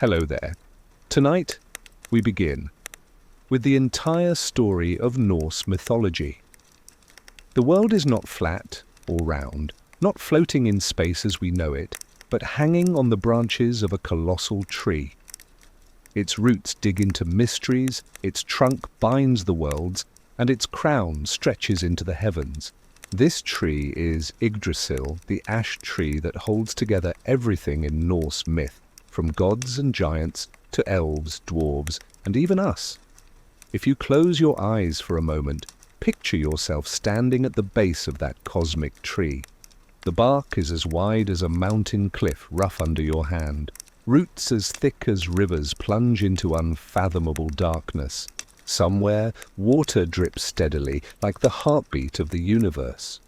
Hello there. Tonight, we begin with the entire story of Norse mythology. The world is not flat or round, not floating in space as we know it, but hanging on the branches of a colossal tree. Its roots dig into mysteries, its trunk binds the worlds, and its crown stretches into the heavens. This tree is Yggdrasil, the ash tree that holds together everything in Norse myth, from gods and giants to elves, dwarves, and even us. If you close your eyes for a moment, picture yourself standing at the base of that cosmic tree. The bark is as wide as a mountain cliff rough under your hand. Roots as thick as rivers plunge into unfathomable darkness. Somewhere, water drips steadily, like the heartbeat of the universe.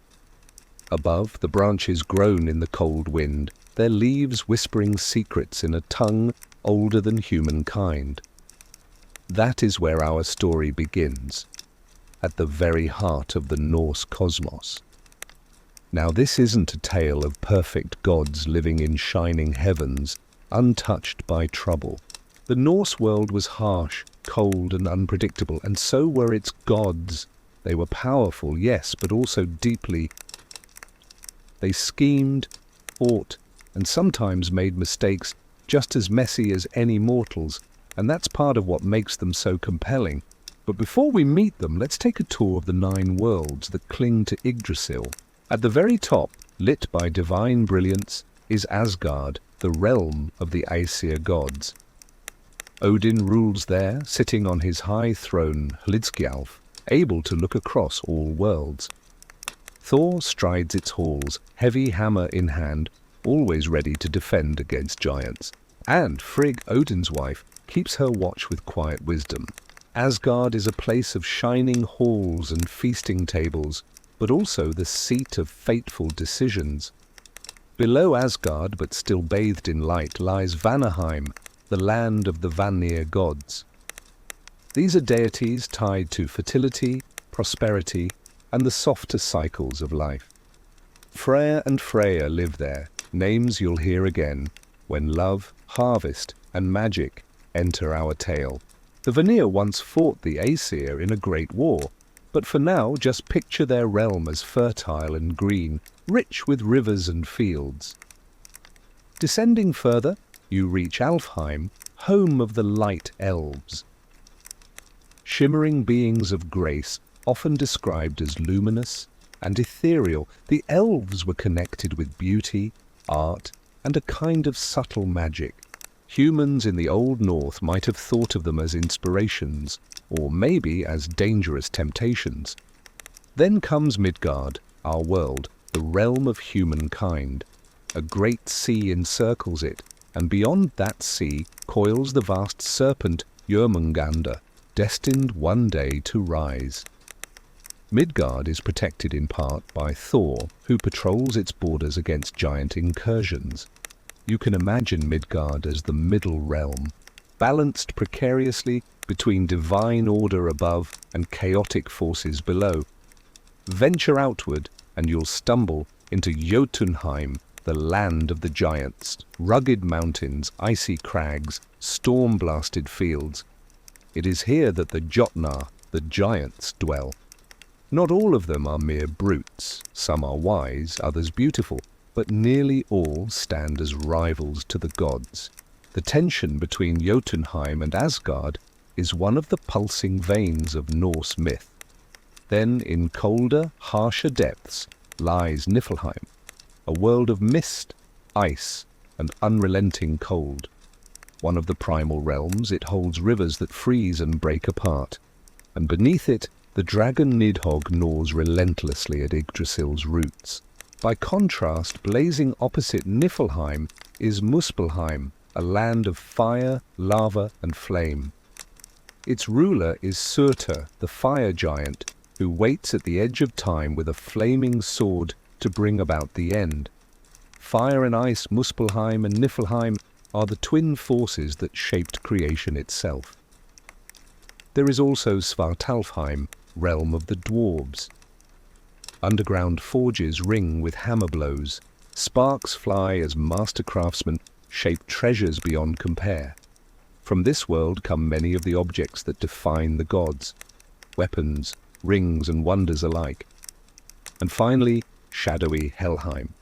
Above, the branches groan in the cold wind, their leaves whispering secrets in a tongue older than humankind. That is where our story begins, at the very heart of the Norse cosmos. Now, this isn't a tale of perfect gods living in shining heavens, untouched by trouble. The Norse world was harsh, cold, and unpredictable, and so were its gods. They were powerful, yes, but also deeply. They schemed, fought, and sometimes made mistakes just as messy as any mortals, and that's part of what makes them so compelling. But before we meet them, let's take a tour of the 9 worlds that cling to Yggdrasil. At the very top, lit by divine brilliance, is Asgard, the realm of the Aesir gods. Odin rules there, sitting on his high throne, Hlidskjalf, able to look across all worlds. Thor strides its halls, heavy hammer in hand, always ready to defend against giants. And Frigg, Odin's wife, keeps her watch with quiet wisdom. Asgard is a place of shining halls and feasting tables, but also the seat of fateful decisions. Below Asgard, but still bathed in light, lies Vanaheim, the land of the Vanir gods. These are deities tied to fertility, prosperity, and the softer cycles of life. Freyr and Freya live there, names you'll hear again, when love, harvest, and magic enter our tale. The Vanir once fought the Aesir in a great war, but for now just picture their realm as fertile and green, rich with rivers and fields. Descending further, you reach Alfheim, home of the light elves. Shimmering beings of grace, often described as luminous and ethereal, the elves were connected with beauty, art, and a kind of subtle magic. Humans in the Old North might have thought of them as inspirations, or maybe as dangerous temptations. Then comes Midgard, our world, the realm of humankind. A great sea encircles it, and beyond that sea coils the vast serpent Jörmungandr, destined one day to rise. Midgard is protected in part by Thor, who patrols its borders against giant incursions. You can imagine Midgard as the middle realm, balanced precariously between divine order above and chaotic forces below. Venture outward and you'll stumble into Jotunheim, the land of the giants, rugged mountains, icy crags, storm-blasted fields. It is here that the Jotnar, the giants, dwell. Not all of them are mere brutes. Some are wise, others beautiful, but nearly all stand as rivals to the gods. The tension between Jotunheim and Asgard is one of the pulsing veins of Norse myth. Then, in colder, harsher depths, lies Niflheim, a world of mist, ice, and unrelenting cold. One of the primal realms, it holds rivers that freeze and break apart, and beneath it, the dragon Nidhogg gnaws relentlessly at Yggdrasil's roots. By contrast, blazing opposite Niflheim is Muspelheim, a land of fire, lava, and flame. Its ruler is Surtur, the fire giant, who waits at the edge of time with a flaming sword to bring about the end. Fire and ice, Muspelheim and Niflheim, are the twin forces that shaped creation itself. There is also Svartalfheim, realm of the dwarves. Underground forges ring with hammer blows. Sparks fly as master craftsmen shape treasures beyond compare. From this world come many of the objects that define the gods, weapons, rings and wonders alike. And finally, shadowy Helheim.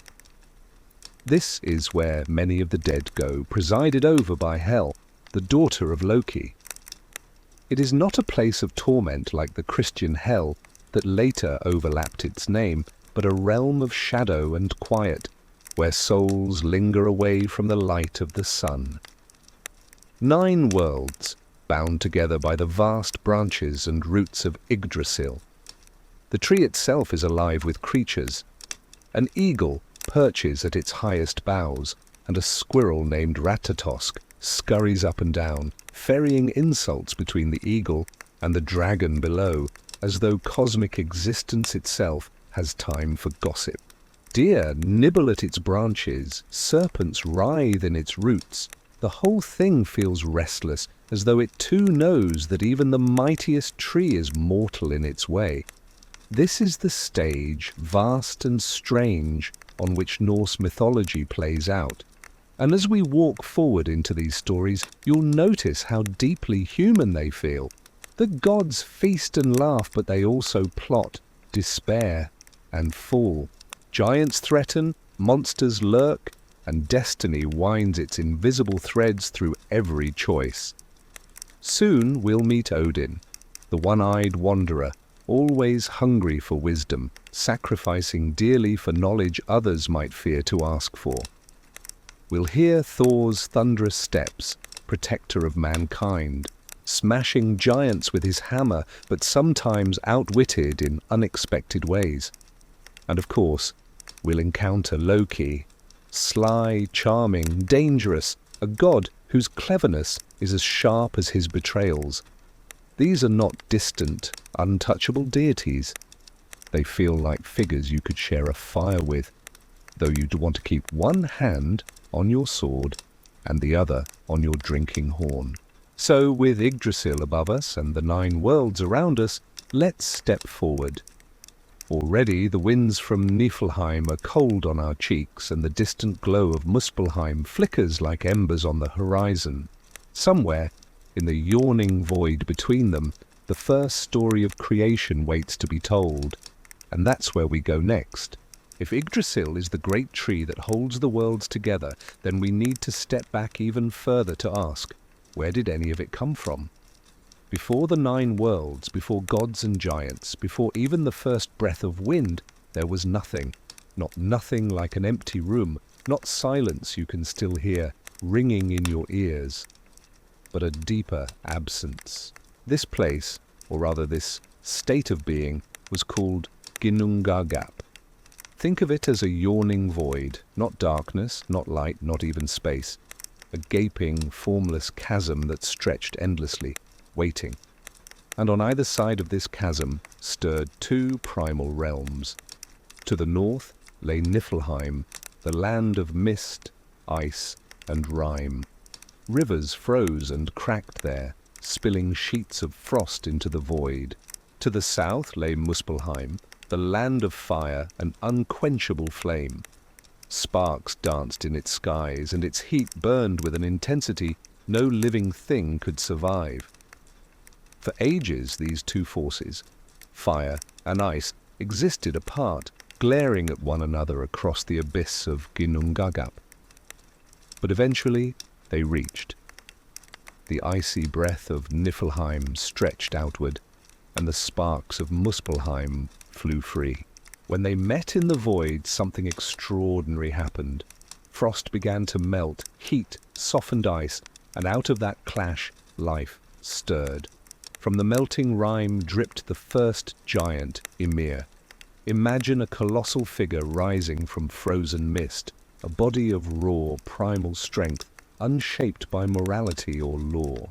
This is where many of the dead go, presided over by Hel, the daughter of Loki. It is not a place of torment like the Christian hell that later overlapped its name, but a realm of shadow and quiet, where souls linger away from the light of the sun. 9 worlds, bound together by the vast branches and roots of Yggdrasil. The tree itself is alive with creatures. An eagle perches at its highest boughs, and a squirrel named Ratatosk scurries up and down, ferrying insults between the eagle and the dragon below, as though cosmic existence itself has time for gossip. Deer nibble at its branches, serpents writhe in its roots. The whole thing feels restless, as though it too knows that even the mightiest tree is mortal in its way. This is the stage, vast and strange, on which Norse mythology plays out. And as we walk forward into these stories, you'll notice how deeply human they feel. The gods feast and laugh, but they also plot, despair, and fall. Giants threaten, monsters lurk, and destiny winds its invisible threads through every choice. Soon we'll meet Odin, the one-eyed wanderer, always hungry for wisdom, sacrificing dearly for knowledge others might fear to ask for. We'll hear Thor's thunderous steps, protector of mankind, smashing giants with his hammer, but sometimes outwitted in unexpected ways. And of course, we'll encounter Loki, sly, charming, dangerous, a god whose cleverness is as sharp as his betrayals. These are not distant, untouchable deities. They feel like figures you could share a fire with, though you'd want to keep one hand on your sword and the other on your drinking horn. So, with Yggdrasil above us and the 9 worlds around us, let's step forward. Already the winds from Niflheim are cold on our cheeks, and the distant glow of Muspelheim flickers like embers on the horizon. Somewhere, in the yawning void between them, the first story of creation waits to be told. And that's where we go next. If Yggdrasil is the great tree that holds the worlds together, then we need to step back even further to ask, where did any of it come from? Before the 9 worlds, before gods and giants, before even the first breath of wind, there was nothing. Not nothing like an empty room, not silence you can still hear, ringing in your ears, but a deeper absence. This place, or rather this state of being, was called Ginnungagap. Think of it as a yawning void, not darkness, not light, not even space. A gaping, formless chasm that stretched endlessly, waiting. And on either side of this chasm stirred 2 primal realms. To the north lay Niflheim, the land of mist, ice, and rime. Rivers froze and cracked there, spilling sheets of frost into the void. To the south lay Muspelheim, the land of fire and unquenchable flame. Sparks danced in its skies, and its heat burned with an intensity no living thing could survive. For ages these 2 forces, fire and ice, existed apart, glaring at one another across the abyss of Ginnungagap. But eventually they reached. The icy breath of Niflheim stretched outward, and the sparks of Muspelheim flew free. When they met in the void, something extraordinary happened. Frost began to melt, heat softened ice, and out of that clash, life stirred. From the melting rime dripped the first giant, Ymir. Imagine a colossal figure rising from frozen mist, a body of raw, primal strength, unshaped by morality or law.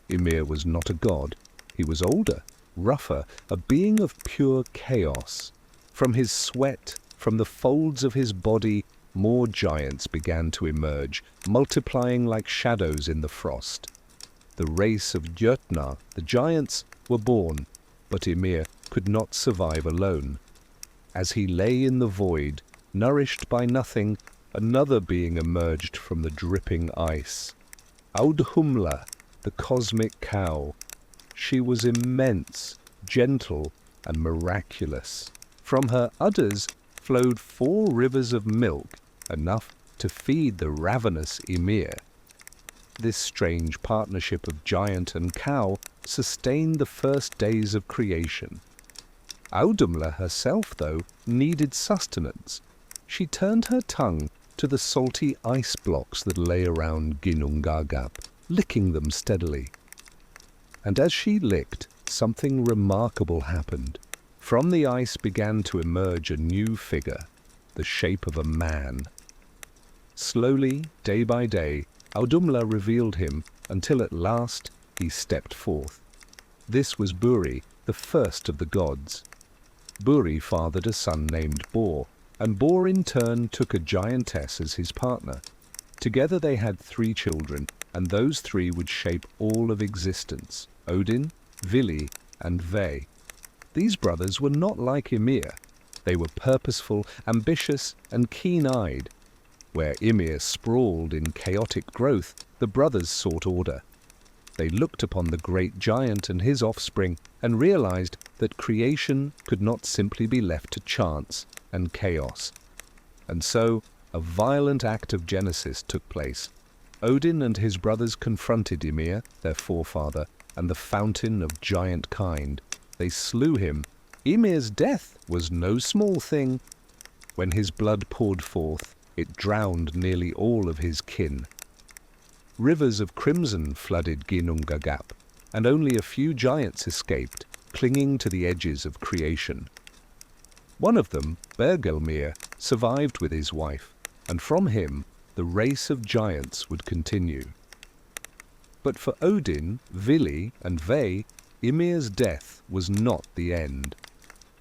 Ymir was not a god. He was older, rougher, a being of pure chaos. From his sweat, from the folds of his body, more giants began to emerge, multiplying like shadows in the frost. The race of Jötnar, the giants, were born, but Ymir could not survive alone. As he lay in the void, nourished by nothing, another being emerged from the dripping ice. Audhumla, the cosmic cow. She was immense, gentle, and miraculous. From her udders flowed 4 rivers of milk, enough to feed the ravenous Ymir. This strange partnership of giant and cow sustained the first days of creation. Audhumla herself, though, needed sustenance. She turned her tongue to the salty ice blocks that lay around Ginnungagap, licking them steadily. And as she licked, something remarkable happened. From the ice began to emerge a new figure, the shape of a man. Slowly, day by day, Audhumla revealed him until at last he stepped forth. This was Buri, the first of the gods. Buri fathered a son named Bor, and Bor in turn took a giantess as his partner. Together they had 3 children, and those 3 would shape all of existence: Odin, Vili, and Ve. These brothers were not like Ymir. They were purposeful, ambitious, and keen-eyed. Where Ymir sprawled in chaotic growth, the brothers sought order. They looked upon the great giant and his offspring and realized that creation could not simply be left to chance and chaos. And so, a violent act of genesis took place. Odin and his brothers confronted Ymir, their forefather, and the fountain of giant kind. They slew him. Ymir's death was no small thing. When his blood poured forth, it drowned nearly all of his kin. Rivers of crimson flooded Ginnungagap, and only a few giants escaped, clinging to the edges of creation. One of them, Bergelmir, survived with his wife, and from him the race of giants would continue. But for Odin, Vili, and Ve, Ymir's death was not the end.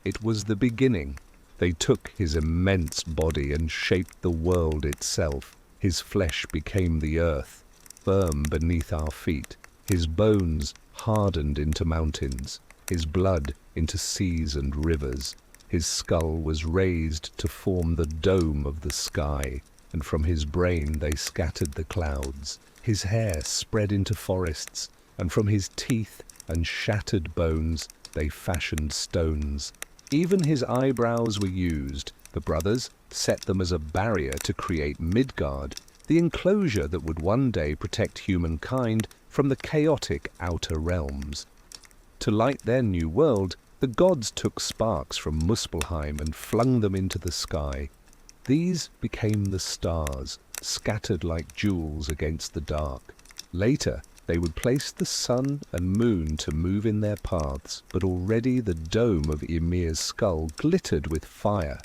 It was the beginning. They took his immense body and shaped the world itself. His flesh became the earth, firm beneath our feet. His bones hardened into mountains, his blood into seas and rivers. His skull was raised to form the dome of the sky, and from his brain they scattered the clouds. His hair spread into forests, and from his teeth and shattered bones they fashioned stones. Even his eyebrows were used. The brothers set them as a barrier to create Midgard, the enclosure that would one day protect humankind from the chaotic outer realms. To light their new world, the gods took sparks from Muspelheim and flung them into the sky. These became the stars, scattered like jewels against the dark. Later, they would place the sun and moon to move in their paths, but already the dome of Ymir's skull glittered with fire.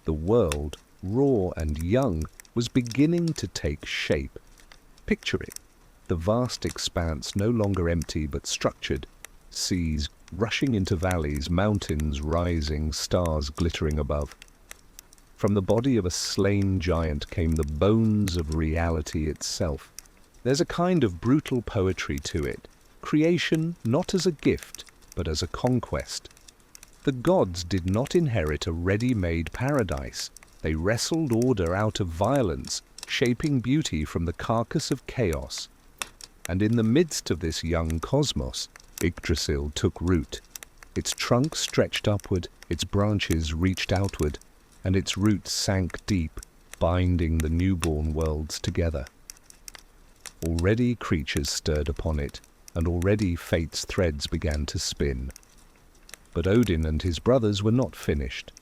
The world, raw and young, was beginning to take shape. Picture it, the vast expanse no longer empty but structured, seas rushing into valleys, mountains rising, stars glittering above. From the body of a slain giant came the bones of reality itself. There's a kind of brutal poetry to it, creation not as a gift, but as a conquest. The gods did not inherit a ready-made paradise. They wrestled order out of violence, shaping beauty from the carcass of chaos. And in the midst of this young cosmos, Yggdrasil took root. Its trunk stretched upward, its branches reached outward, and its roots sank deep, binding the newborn worlds together. Already creatures stirred upon it, and already fate's threads began to spin. But Odin and his brothers were not finished.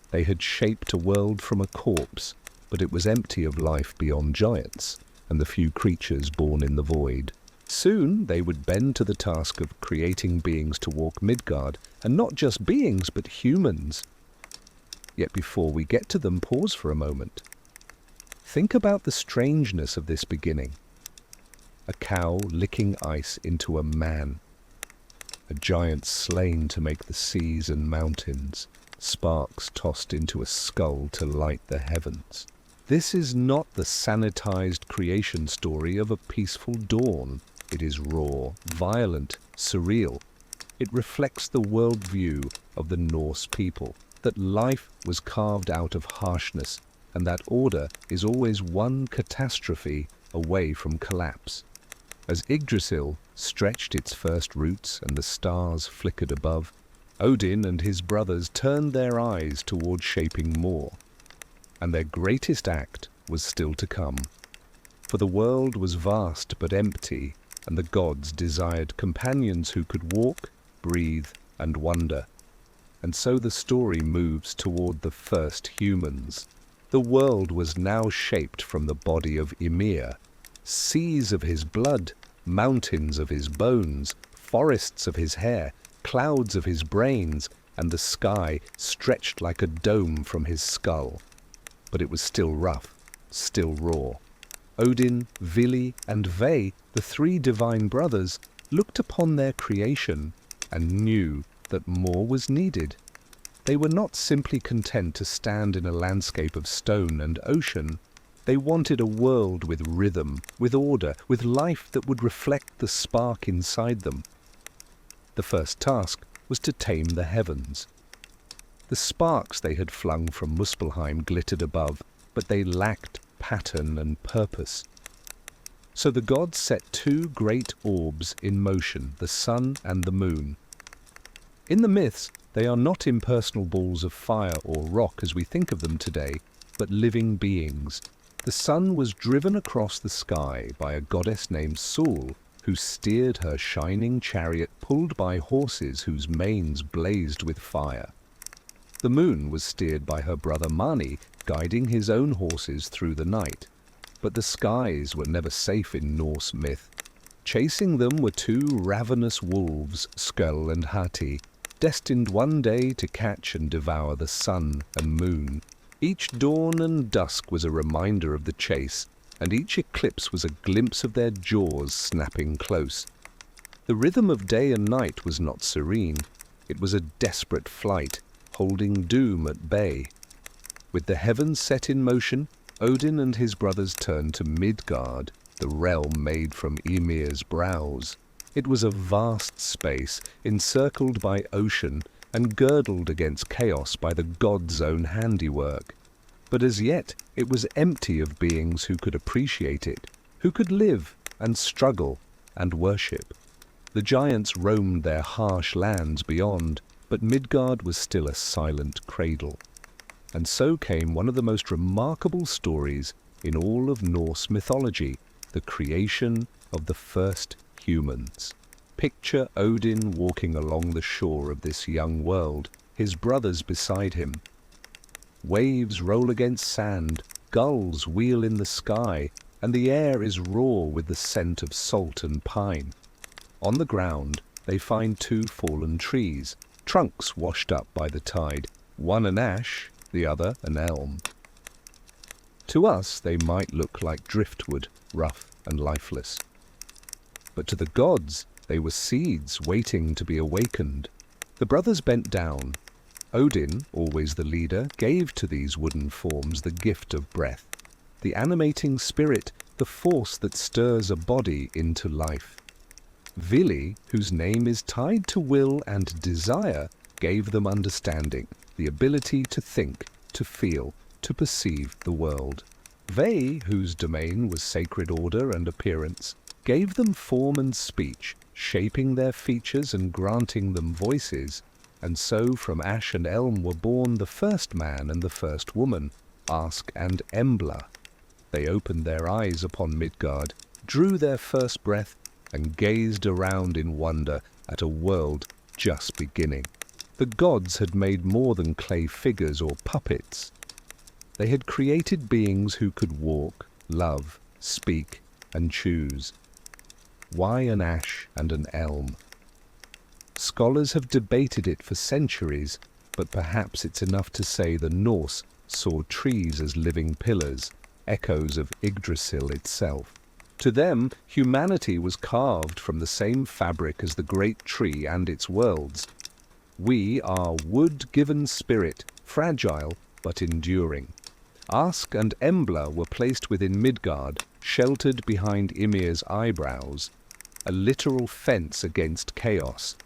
They had shaped a world from a corpse, but it was empty of life beyond giants, and the few creatures born in the void. Soon they would bend to the task of creating beings to walk Midgard, and not just beings, but humans. Yet before we get to them, pause for a moment. Think about the strangeness of this beginning. A cow licking ice into a man. A giant slain to make the seas and mountains. Sparks tossed into a skull to light the heavens. This is not the sanitized creation story of a peaceful dawn. It is raw, violent, surreal. It reflects the worldview of the Norse people, that life was carved out of harshness, and that order is always one catastrophe away from collapse. As Yggdrasil stretched its first roots and the stars flickered above, Odin and his brothers turned their eyes toward shaping more. And their greatest act was still to come. For the world was vast but empty, and the gods desired companions who could walk, breathe, and wonder. And so the story moves toward the first humans. The world was now shaped from the body of Ymir, seas of his blood, mountains of his bones, forests of his hair, clouds of his brains, and the sky stretched like a dome from his skull. But it was still rough, still raw. Odin, Vili, and Ve, the three divine brothers, looked upon their creation and knew that more was needed. They were not simply content to stand in a landscape of stone and ocean. They wanted a world with rhythm, with order, with life that would reflect the spark inside them. The first task was to tame the heavens. The sparks they had flung from Muspelheim glittered above, but they lacked pattern and purpose. So the gods set two great orbs in motion, the sun and the moon. In the myths, they are not impersonal balls of fire or rock as we think of them today, but living beings. The sun was driven across the sky by a goddess named Sul, who steered her shining chariot pulled by horses whose manes blazed with fire. The moon was steered by her brother Mani, guiding his own horses through the night. But the skies were never safe in Norse myth. Chasing them were two ravenous wolves, Skull and Hati, destined one day to catch and devour the sun and moon. Each dawn and dusk was a reminder of the chase, and each eclipse was a glimpse of their jaws snapping close. The rhythm of day and night was not serene. It was a desperate flight, holding doom at bay. With the heavens set in motion, Odin and his brothers turned to Midgard, the realm made from Ymir's brows. It was a vast space, encircled by ocean and girdled against chaos by the gods' own handiwork. But as yet it was empty of beings who could appreciate it, who could live and struggle and worship. The giants roamed their harsh lands beyond, but Midgard was still a silent cradle. And so came one of the most remarkable stories in all of Norse mythology, the creation of the first humans. Picture Odin walking along the shore of this young world, his brothers beside him. Waves roll against sand, gulls wheel in the sky, and the air is raw with the scent of salt and pine. On the ground they find two fallen trees, trunks washed up by the tide, one an ash, the other an elm. To us they might look like driftwood, rough and lifeless. But to the gods they were seeds waiting to be awakened. The brothers bent down. Odin, always the leader, gave to these wooden forms the gift of breath, the animating spirit, the force that stirs a body into life. Vili, whose name is tied to will and desire, gave them understanding, the ability to think, to feel, to perceive the world. Ve, whose domain was sacred order and appearance, gave them form and speech, shaping their features and granting them voices. And so from ash and elm were born the first man and the first woman, Ask and Embla. They opened their eyes upon Midgard, drew their first breath, and gazed around in wonder at a world just beginning. The gods had made more than clay figures or puppets. They had created beings who could walk, love, speak, and choose. Why an ash and an elm? Scholars have debated it for centuries, but perhaps it's enough to say the Norse saw trees as living pillars, echoes of Yggdrasil itself. To them, humanity was carved from the same fabric as the great tree and its worlds. We are wood-given spirit, fragile but enduring. Ask and Embla were placed within Midgard, sheltered behind Ymir's eyebrows, a literal fence against chaos.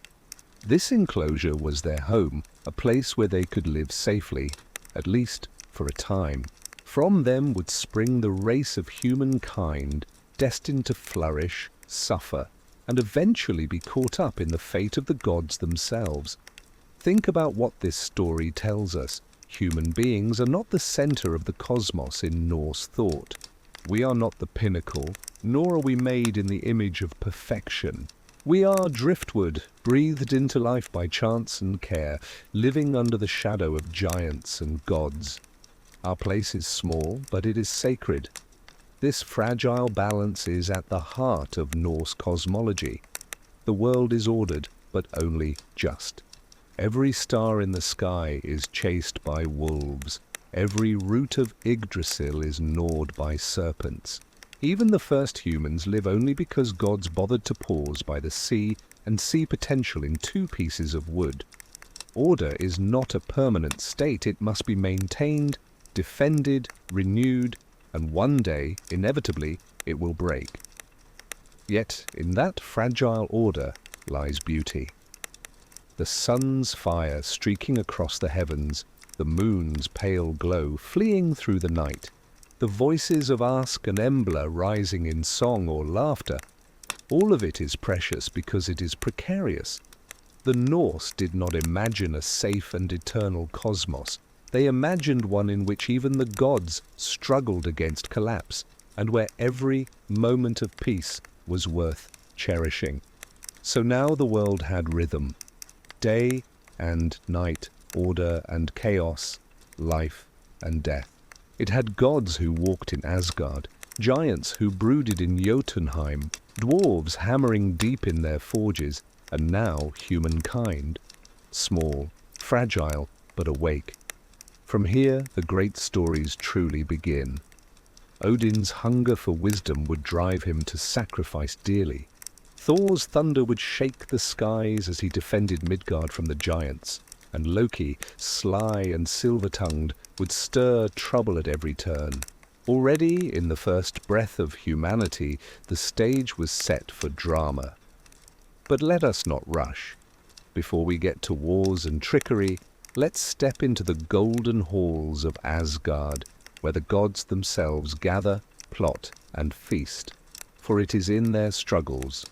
This enclosure was their home, a place where they could live safely, at least for a time. From them would spring the race of humankind, destined to flourish, suffer, and eventually be caught up in the fate of the gods themselves. Think about what this story tells us. Human beings are not the center of the cosmos in Norse thought. We are not the pinnacle, nor are we made in the image of perfection. We are driftwood, breathed into life by chance and care, living under the shadow of giants and gods. Our place is small, but it is sacred. This fragile balance is at the heart of Norse cosmology. The world is ordered, but only just. Every star in the sky is chased by wolves. Every root of Yggdrasil is gnawed by serpents. Even the first humans live only because gods bothered to pause by the sea and see potential in 2 pieces of wood. Order is not a permanent state. It must be maintained, defended, renewed, and one day, inevitably, it will break. Yet, in that fragile order lies beauty. The sun's fire streaking across the heavens, the moon's pale glow fleeing through the night, the voices of Ask and Embla rising in song or laughter, all of it is precious because it is precarious. The Norse did not imagine a safe and eternal cosmos. They imagined one in which even the gods struggled against collapse, and where every moment of peace was worth cherishing. So now the world had rhythm. Day and night, order and chaos, life and death. It had gods who walked in Asgard, giants who brooded in Jotunheim, dwarves hammering deep in their forges, and now humankind, small, fragile, but awake. From here, the great stories truly begin. Odin's hunger for wisdom would drive him to sacrifice dearly. Thor's thunder would shake the skies as he defended Midgard from the giants, and Loki, sly and silver-tongued, would stir trouble at every turn. Already, in the first breath of humanity, the stage was set for drama. But let us not rush. Before we get to wars and trickery, let's step into the golden halls of Asgard, where the gods themselves gather, plot, and feast. For it is in their struggles,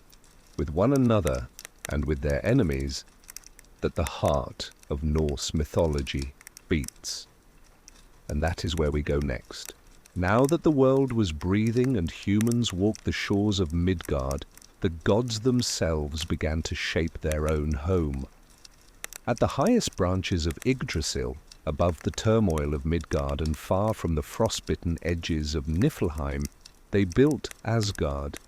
with one another and with their enemies, that the heart of Norse mythology beats. And that is where we go next. Now that the world was breathing and humans walked the shores of Midgard, the gods themselves began to shape their own home. At the highest branches of Yggdrasil, above the turmoil of Midgard and far from the frostbitten edges of Niflheim, they built Asgard,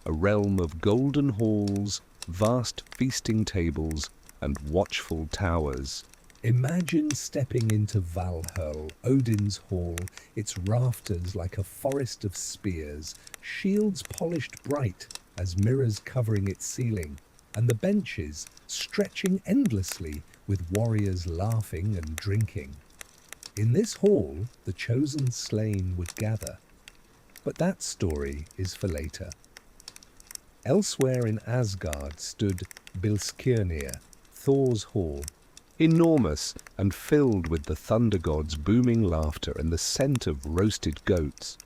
a realm of golden halls, vast feasting tables, and watchful towers. Imagine stepping into Valhall, Odin's hall, its rafters like a forest of spears, shields polished bright as mirrors covering its ceiling, and the benches stretching endlessly with warriors laughing and drinking. In this hall, the chosen slain would gather. But that story is for later. Elsewhere in Asgard stood Bilskirnir, Thor's hall, enormous and filled with the thunder god's booming laughter and the scent of roasted goats.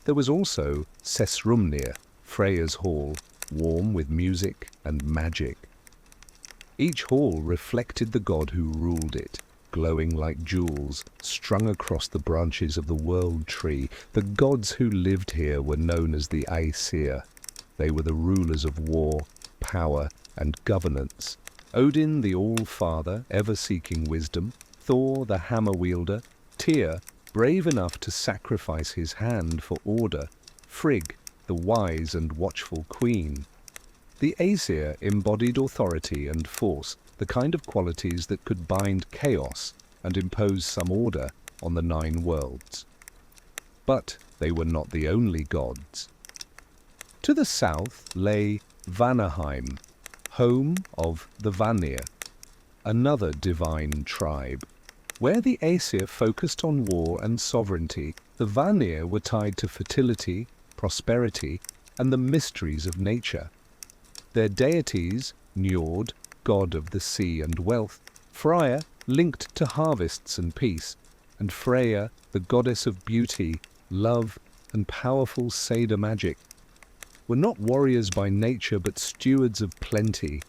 There was also Sesrumnir, Freya's hall, warm with music and magic. Each hall reflected the god who ruled it, glowing like jewels strung across the branches of the world tree. The gods who lived here were known as the Aesir. They were the rulers of war, power, and governance. Odin, the All-Father, ever seeking wisdom, Thor, the hammer-wielder, Tyr, brave enough to sacrifice his hand for order, Frigg, the wise and watchful queen. The Aesir embodied authority and force, the kind of qualities that could bind chaos and impose some order on the 9 worlds. But they were not the only gods. To the south lay Vanaheim, home of the Vanir, another divine tribe. Where the Aesir focused on war and sovereignty, the Vanir were tied to fertility, prosperity, and the mysteries of nature. Their deities, Njord, god of the sea and wealth, Freya, linked to harvests and peace, and Freya, the goddess of beauty, love, and powerful Seder magic. were not warriors by nature but stewards of plenty.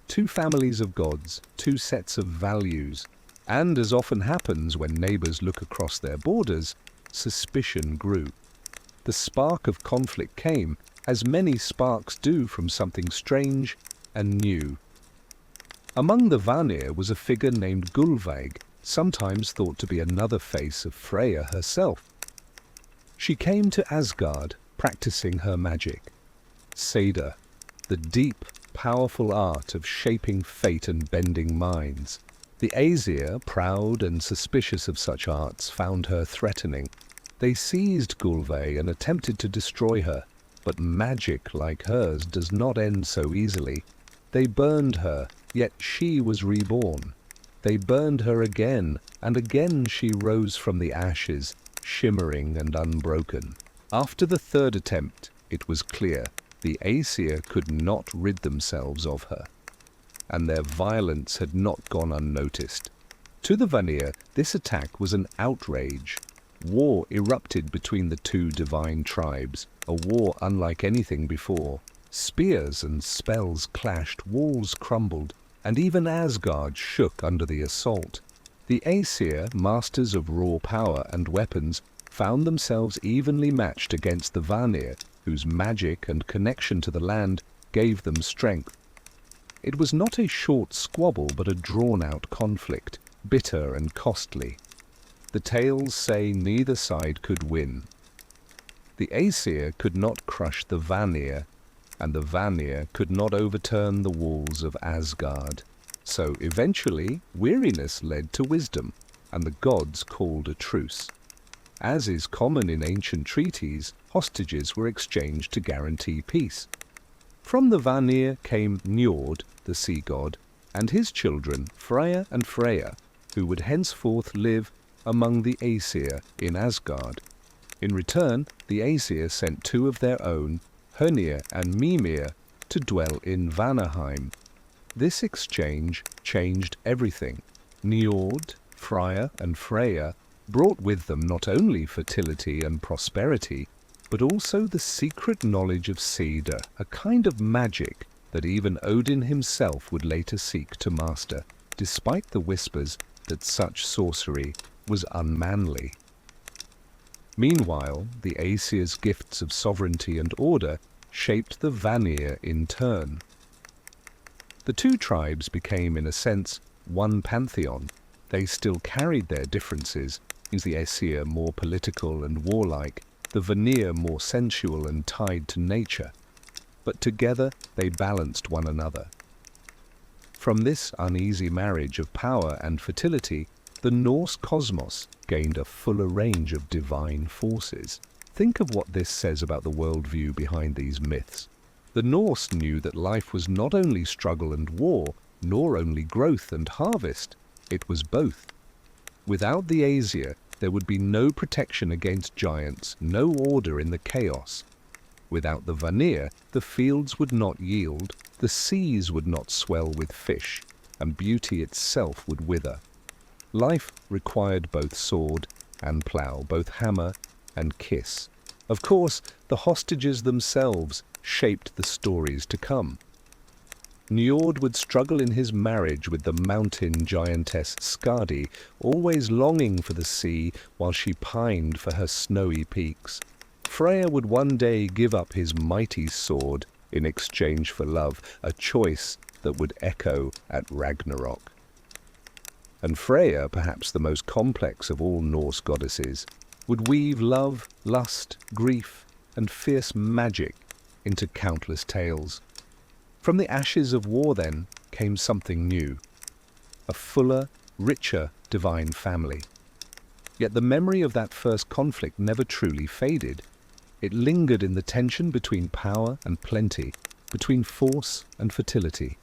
Two families of gods, two sets of values, and as often happens when neighbors look across their borders, suspicion grew. The spark of conflict came, as many sparks do from something strange and new. Among the Vanir was a figure named Gullveig, sometimes thought to be another face of Freya herself. She came to Asgard, practicing her magic. Seda, the deep, powerful art of shaping fate and bending minds. The Aesir, proud and suspicious of such arts, found her threatening. They seized Gullveig and attempted to destroy her, but magic like hers does not end so easily. They burned her, yet she was reborn. They burned her again, and again she rose from the ashes, shimmering and unbroken. After the third attempt, it was clear the Aesir could not rid themselves of her, and their violence had not gone unnoticed. To the Vanir, this attack was an outrage. War erupted between the two divine tribes, a war unlike anything before. Spears and spells clashed, walls crumbled, and even Asgard shook under the assault. The Aesir, masters of raw power and weapons, found themselves evenly matched against the Vanir, whose magic and connection to the land gave them strength. It was not a short squabble, but a drawn-out conflict, bitter and costly. The tales say neither side could win. The Aesir could not crush the Vanir, and the Vanir could not overturn the walls of Asgard. So eventually, weariness led to wisdom, and the gods called a truce. As is common in ancient treaties, hostages were exchanged to guarantee peace. From the Vanir came Njord, the sea god, and his children, Freya and Freyja, who would henceforth live among the Aesir in Asgard. In return, the Aesir sent two of their own, Hönir and Mimir, to dwell in Vanaheim. This exchange changed everything. Njord, Freya and Freyja brought with them not only fertility and prosperity, but also the secret knowledge of Seda, a kind of magic that even Odin himself would later seek to master, despite the whispers that such sorcery was unmanly. Meanwhile, the Aesir's gifts of sovereignty and order shaped the Vanir in turn. The two tribes became, in a sense, one pantheon. They still carried their differences, the Aesir more political and warlike, the Vanir more sensual and tied to nature. But together they balanced one another. From this uneasy marriage of power and fertility, the Norse cosmos gained a fuller range of divine forces. Think of what this says about the worldview behind these myths. The Norse knew that life was not only struggle and war, nor only growth and harvest. It was both. Without the Aesir, there would be no protection against giants, no order in the chaos. Without the Vanir, the fields would not yield, the seas would not swell with fish, and beauty itself would wither. Life required both sword and plough, both hammer and kiss. Of course, the hostages themselves shaped the stories to come. Njord would struggle in his marriage with the mountain giantess Skadi, always longing for the sea while she pined for her snowy peaks. Freyja would one day give up his mighty sword in exchange for love, a choice that would echo at Ragnarok. And Freyja, perhaps the most complex of all Norse goddesses, would weave love, lust, grief, and fierce magic into countless tales. From the ashes of war, then, came something new, a fuller, richer divine family. Yet the memory of that first conflict never truly faded. It lingered in the tension between power and plenty, between force and fertility.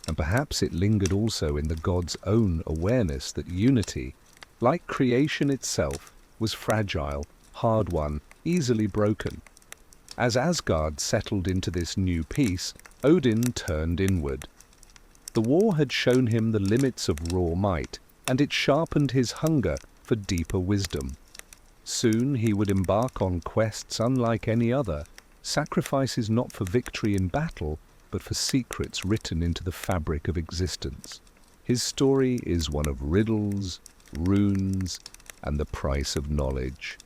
And perhaps it lingered also in the gods' own awareness that unity, like creation itself, was fragile, hard-won, easily broken. As Asgard settled into this new peace, Odin turned inward. The war had shown him the limits of raw might, and it sharpened his hunger for deeper wisdom. Soon he would embark on quests unlike any other, Sacrifice is not for victory in battle, but for secrets written into the fabric of existence. His story is one of riddles, runes, and the price of knowledge.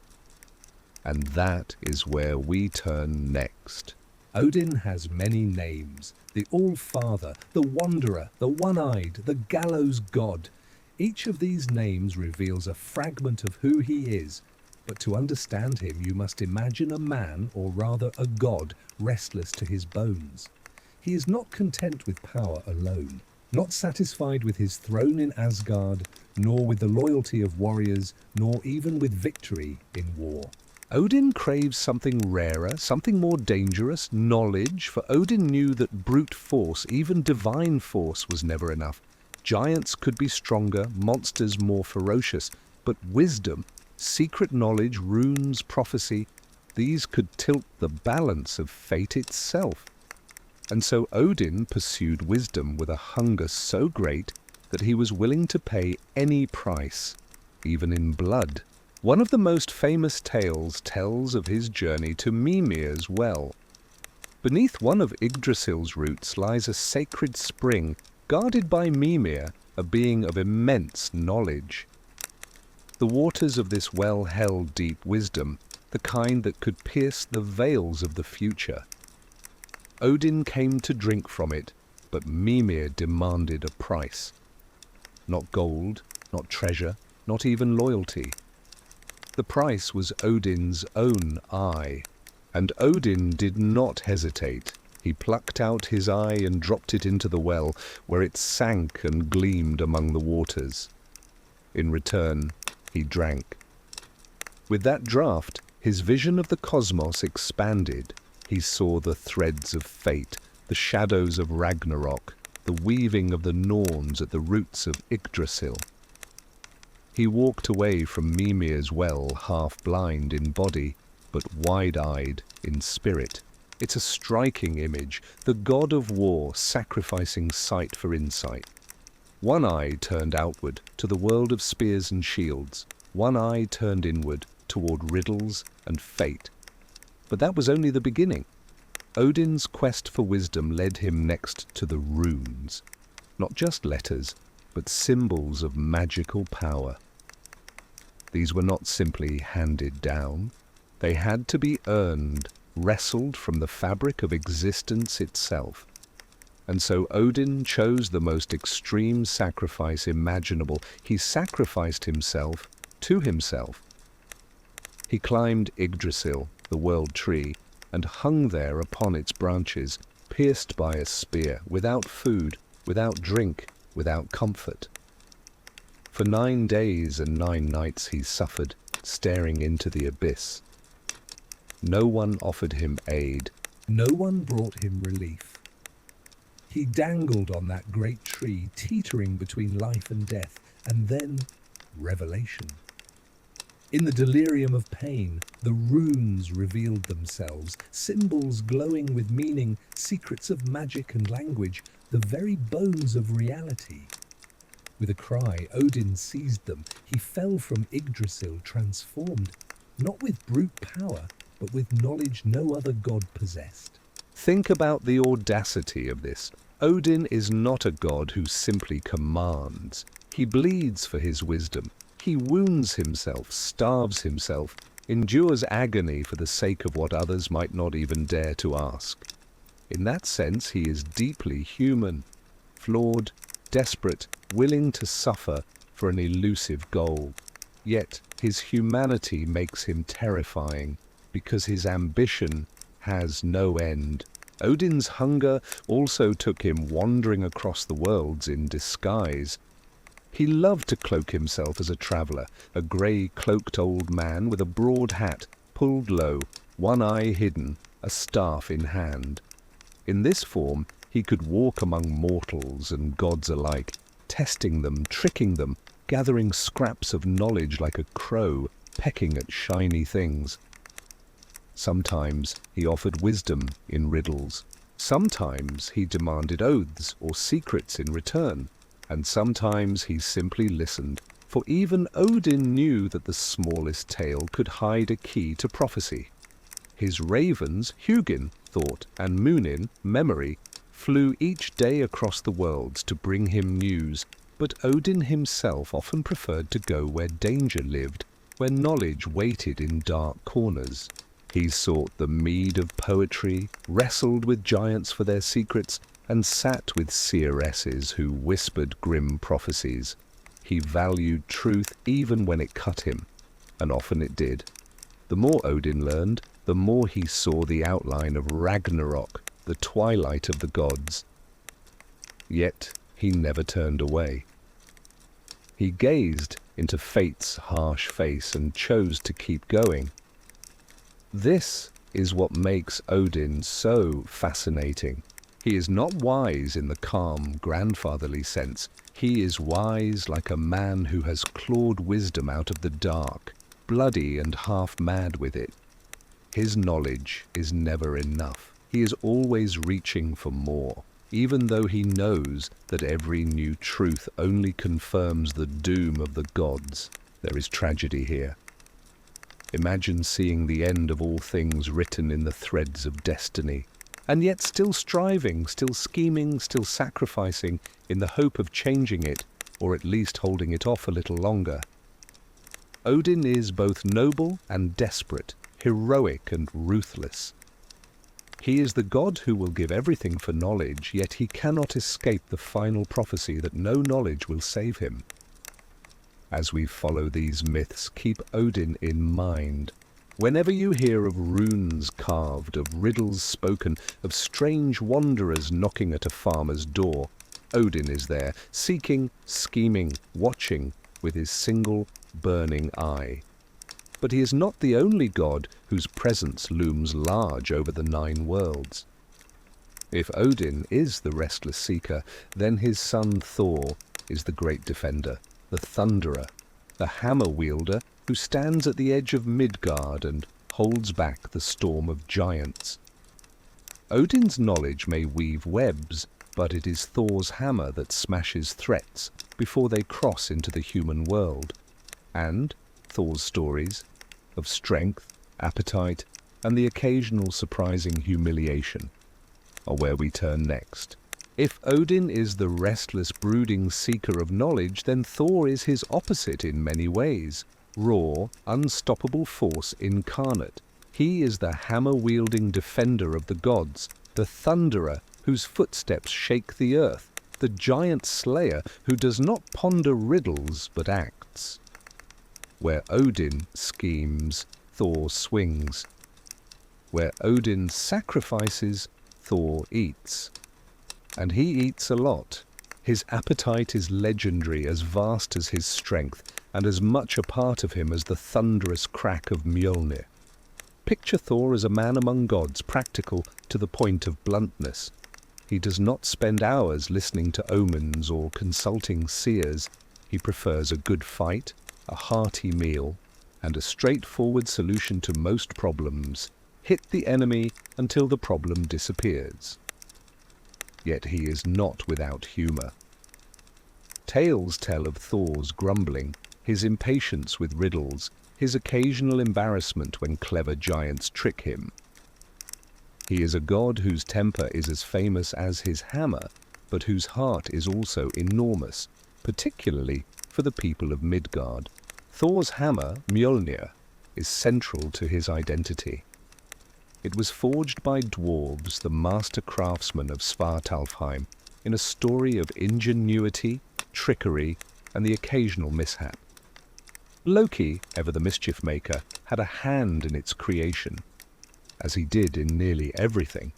And that is where we turn next. Odin has many names: the All-Father, the Wanderer, the One-Eyed, the Gallows God. Each of these names reveals a fragment of who he is, but to understand him you must imagine a man, or rather a god, restless to his bones. He is not content with power alone, not satisfied with his throne in Asgard, nor with the loyalty of warriors, nor even with victory in war. Odin craves something rarer, something more dangerous, knowledge, for Odin knew that brute force, even divine force, was never enough. Giants could be stronger, monsters more ferocious, but wisdom, secret knowledge, runes, prophecy, these could tilt the balance of fate itself. And so Odin pursued wisdom with a hunger so great that he was willing to pay any price, even in blood. One of the most famous tales tells of his journey to Mimir's well. Beneath one of Yggdrasil's roots lies a sacred spring, guarded by Mimir, a being of immense knowledge. The waters of this well held deep wisdom, the kind that could pierce the veils of the future. Odin came to drink from it, but Mimir demanded a price. Not gold, not treasure, not even loyalty. The price was Odin's own eye, and Odin did not hesitate. He plucked out his eye and dropped it into the well, where it sank and gleamed among the waters. In return, he drank. With that draught, his vision of the cosmos expanded. He saw the threads of fate, the shadows of Ragnarok, the weaving of the Norns at the roots of Yggdrasil. He walked away from Mimir's well, half-blind in body, but wide-eyed in spirit. It's a striking image, the god of war sacrificing sight for insight. One eye turned outward to the world of spears and shields. One eye turned inward toward riddles and fate. But that was only the beginning. Odin's quest for wisdom led him next to the runes. Not just letters, but symbols of magical power. These were not simply handed down. They had to be earned, wrestled from the fabric of existence itself. And so Odin chose the most extreme sacrifice imaginable. He sacrificed himself to himself. He climbed Yggdrasil, the world tree, and hung there upon its branches, pierced by a spear, without food, without drink, without comfort. For 9 days and 9 nights he suffered, staring into the abyss. No one offered him aid. No one brought him relief. He dangled on that great tree, teetering between life and death, and then revelation. In the delirium of pain, the runes revealed themselves, symbols glowing with meaning, secrets of magic and language, the very bones of reality. With a cry, Odin seized them. He fell from Yggdrasil transformed, not with brute power, but with knowledge no other god possessed. Think about the audacity of this. Odin is not a god who simply commands. He bleeds for his wisdom. He wounds himself, starves himself, endures agony for the sake of what others might not even dare to ask. In that sense, he is deeply human, flawed, desperate, willing to suffer for an elusive goal. Yet his humanity makes him terrifying, because his ambition has no end. Odin's hunger also took him wandering across the worlds in disguise. He loved to cloak himself as a traveller, a grey cloaked old man with a broad hat, pulled low, one eye hidden, a staff in hand. In this form, he could walk among mortals and gods alike, testing them, tricking them, gathering scraps of knowledge like a crow, pecking at shiny things. Sometimes he offered wisdom in riddles. Sometimes he demanded oaths or secrets in return. And sometimes he simply listened, for even Odin knew that the smallest tale could hide a key to prophecy. His ravens, Hugin, thought, and Munin, memory, flew each day across the worlds to bring him news, but Odin himself often preferred to go where danger lived, where knowledge waited in dark corners. He sought the mead of poetry, wrestled with giants for their secrets, and sat with seeresses who whispered grim prophecies. He valued truth even when it cut him, and often it did. The more Odin learned, the more he saw the outline of Ragnarok, the twilight of the gods. Yet he never turned away. He gazed into fate's harsh face and chose to keep going. This is what makes Odin so fascinating. He is not wise in the calm, grandfatherly sense. He is wise like a man who has clawed wisdom out of the dark, bloody and half-mad with it. His knowledge is never enough. He is always reaching for more, even though he knows that every new truth only confirms the doom of the gods. There is tragedy here. Imagine seeing the end of all things written in the threads of destiny, and yet still striving, still scheming, still sacrificing in the hope of changing it, or at least holding it off a little longer. Odin is both noble and desperate, heroic and ruthless. He is the god who will give everything for knowledge, yet he cannot escape the final prophecy that no knowledge will save him. As we follow these myths, keep Odin in mind. Whenever you hear of runes carved, of riddles spoken, of strange wanderers knocking at a farmer's door, Odin is there, seeking, scheming, watching, with his single, burning eye. But he is not the only god whose presence looms large over the 9 worlds. If Odin is the restless seeker, then his son Thor is the great defender, the thunderer, the hammer wielder who stands at the edge of Midgard and holds back the storm of giants. Odin's knowledge may weave webs, but it is Thor's hammer that smashes threats before they cross into the human world. And Thor's stories of strength, appetite, and the occasional surprising humiliation are where we turn next. If Odin is the restless, brooding seeker of knowledge, then Thor is his opposite in many ways. Raw, unstoppable force incarnate. He is the hammer-wielding defender of the gods, the thunderer whose footsteps shake the earth, the giant slayer who does not ponder riddles but acts. Where Odin schemes, Thor swings. Where Odin sacrifices, Thor eats. And he eats a lot. His appetite is legendary, as vast as his strength, and as much a part of him as the thunderous crack of Mjolnir. Picture Thor as a man among gods, practical to the point of bluntness. He does not spend hours listening to omens or consulting seers. He prefers a good fight, a hearty meal, and a straightforward solution to most problems. Hit the enemy until the problem disappears. Yet he is not without humour. Tales tell of Thor's grumbling, his impatience with riddles, his occasional embarrassment when clever giants trick him. He is a god whose temper is as famous as his hammer, but whose heart is also enormous, particularly for the people of Midgard. Thor's hammer, Mjolnir, is central to his identity. It was forged by dwarves, the master craftsmen of Svartalfheim, in a story of ingenuity, trickery, and the occasional mishap. Loki, ever the mischief maker, had a hand in its creation, as he did in nearly everything.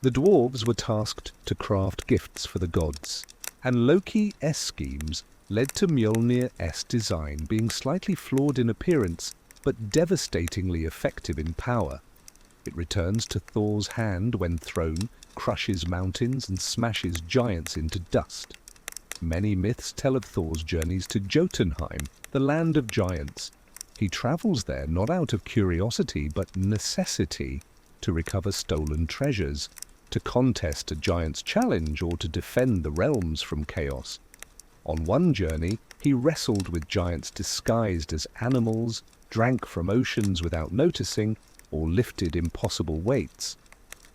The dwarves were tasked to craft gifts for the gods, and Loki's schemes led to Mjolnir's design being slightly flawed in appearance, but devastatingly effective in power. It returns to Thor's hand when thrown, crushes mountains and smashes giants into dust. Many myths tell of Thor's journeys to Jotunheim, the land of giants. He travels there not out of curiosity but necessity, to recover stolen treasures, to contest a giant's challenge, or to defend the realms from chaos. On one journey, he wrestled with giants disguised as animals, drank from oceans without noticing, or lifted impossible weights,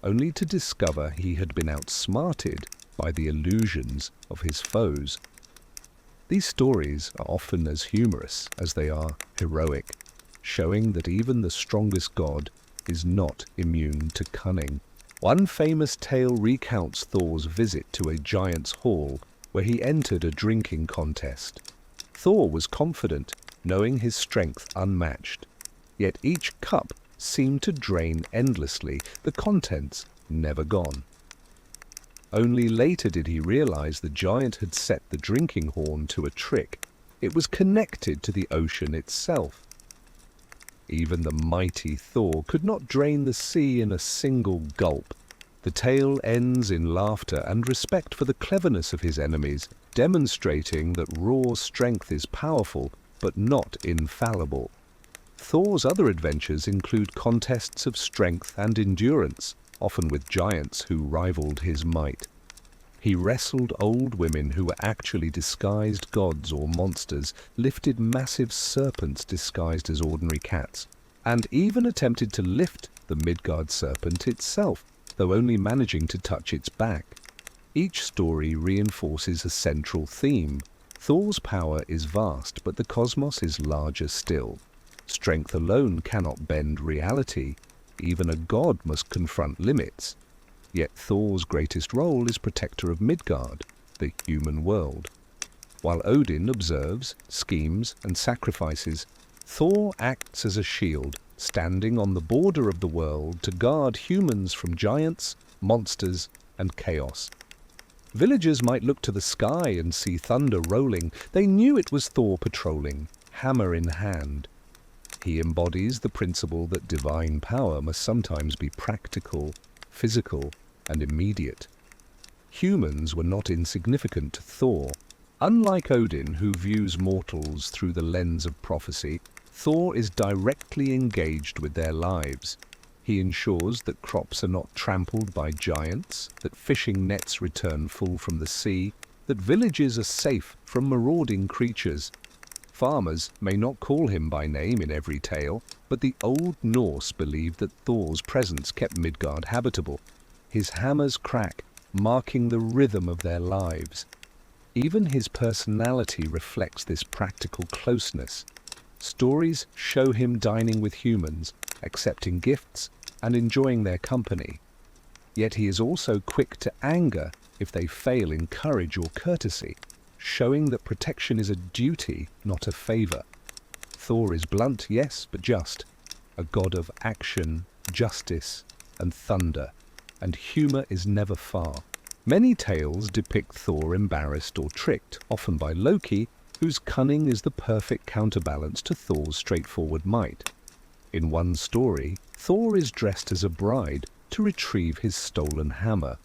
only to discover he had been outsmarted by the illusions of his foes. These stories are often as humorous as they are heroic, showing that even the strongest god is not immune to cunning. One famous tale recounts Thor's visit to a giant's hall where he entered a drinking contest. Thor was confident, knowing his strength unmatched. Yet each cup seemed to drain endlessly, the contents never gone. Only later did he realize the giant had set the drinking horn to a trick. It was connected to the ocean itself. Even the mighty Thor could not drain the sea in a single gulp. The tale ends in laughter and respect for the cleverness of his enemies, demonstrating that raw strength is powerful but not infallible. Thor's other adventures include contests of strength and endurance, often with giants who rivaled his might. He wrestled old women who were actually disguised gods or monsters, lifted massive serpents disguised as ordinary cats, and even attempted to lift the Midgard serpent itself, though only managing to touch its back. Each story reinforces a central theme. Thor's power is vast, but the cosmos is larger still. Strength alone cannot bend reality. Even a god must confront limits. Yet Thor's greatest role is protector of Midgard, the human world. While Odin observes, schemes, and sacrifices, Thor acts as a shield, standing on the border of the world to guard humans from giants, monsters, and chaos. Villagers might look to the sky and see thunder rolling. They knew it was Thor patrolling, hammer in hand. He embodies the principle that divine power must sometimes be practical, physical, and immediate. Humans were not insignificant to Thor. Unlike Odin, who views mortals through the lens of prophecy, Thor is directly engaged with their lives. He ensures that crops are not trampled by giants, that fishing nets return full from the sea, that villages are safe from marauding creatures. Farmers may not call him by name in every tale, but the Old Norse believed that Thor's presence kept Midgard habitable. His hammers crack, marking the rhythm of their lives. Even his personality reflects this practical closeness. Stories show him dining with humans, accepting gifts, and enjoying their company. Yet he is also quick to anger if they fail in courage or courtesy, showing that protection is a duty, not a favor. Thor is blunt, yes, but just, a god of action, justice, and thunder, and humor is never far. Many tales depict Thor embarrassed or tricked, often by Loki, whose cunning is the perfect counterbalance to Thor's straightforward might. In one story, Thor is dressed as a bride to retrieve his stolen hammer.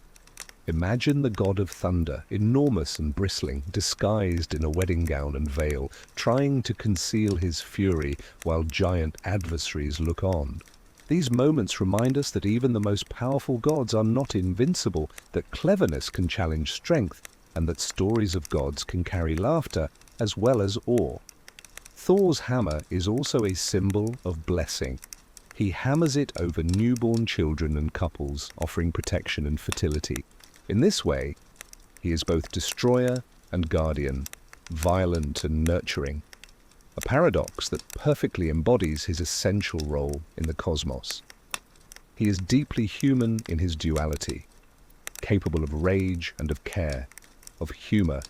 Imagine the god of thunder, enormous and bristling, disguised in a wedding gown and veil, trying to conceal his fury while giant adversaries look on. These moments remind us that even the most powerful gods are not invincible, that cleverness can challenge strength, and that stories of gods can carry laughter as well as awe. Thor's hammer is also a symbol of blessing. He hammers it over newborn children and couples, offering protection and fertility. In this way, he is both destroyer and guardian, violent and nurturing, a paradox that perfectly embodies his essential role in the cosmos. He is deeply human in his duality, capable of rage and of care, of humor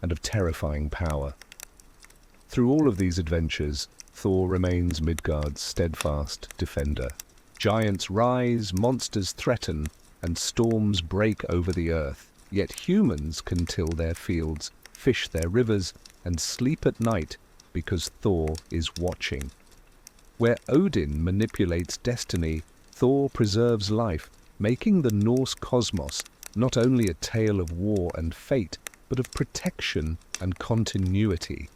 and of terrifying power. Through all of these adventures, Thor remains Midgard's steadfast defender. Giants rise, monsters threaten, and storms break over the earth. Yet humans can till their fields, fish their rivers, and sleep at night because Thor is watching. Where Odin manipulates destiny, Thor preserves life, making the Norse cosmos not only a tale of war and fate, but of protection and continuity.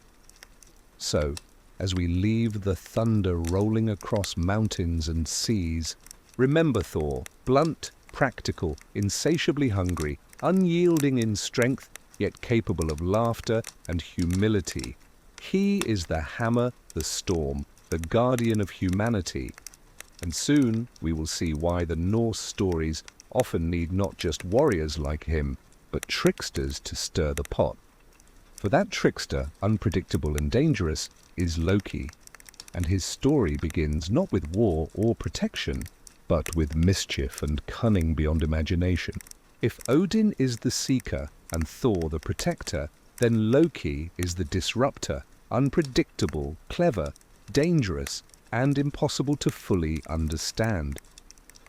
So, as we leave the thunder rolling across mountains and seas, remember Thor, blunt, practical, insatiably hungry, unyielding in strength, yet capable of laughter and humility. He is the hammer, the storm, the guardian of humanity. and soon we will see why the Norse stories often need not just warriors like him, but tricksters to stir the pot. For that trickster, unpredictable and dangerous, is Loki, and his story begins not with war or protection, but with mischief and cunning beyond imagination. If Odin is the seeker and Thor the protector, then Loki is the disruptor, unpredictable, clever, dangerous, and impossible to fully understand.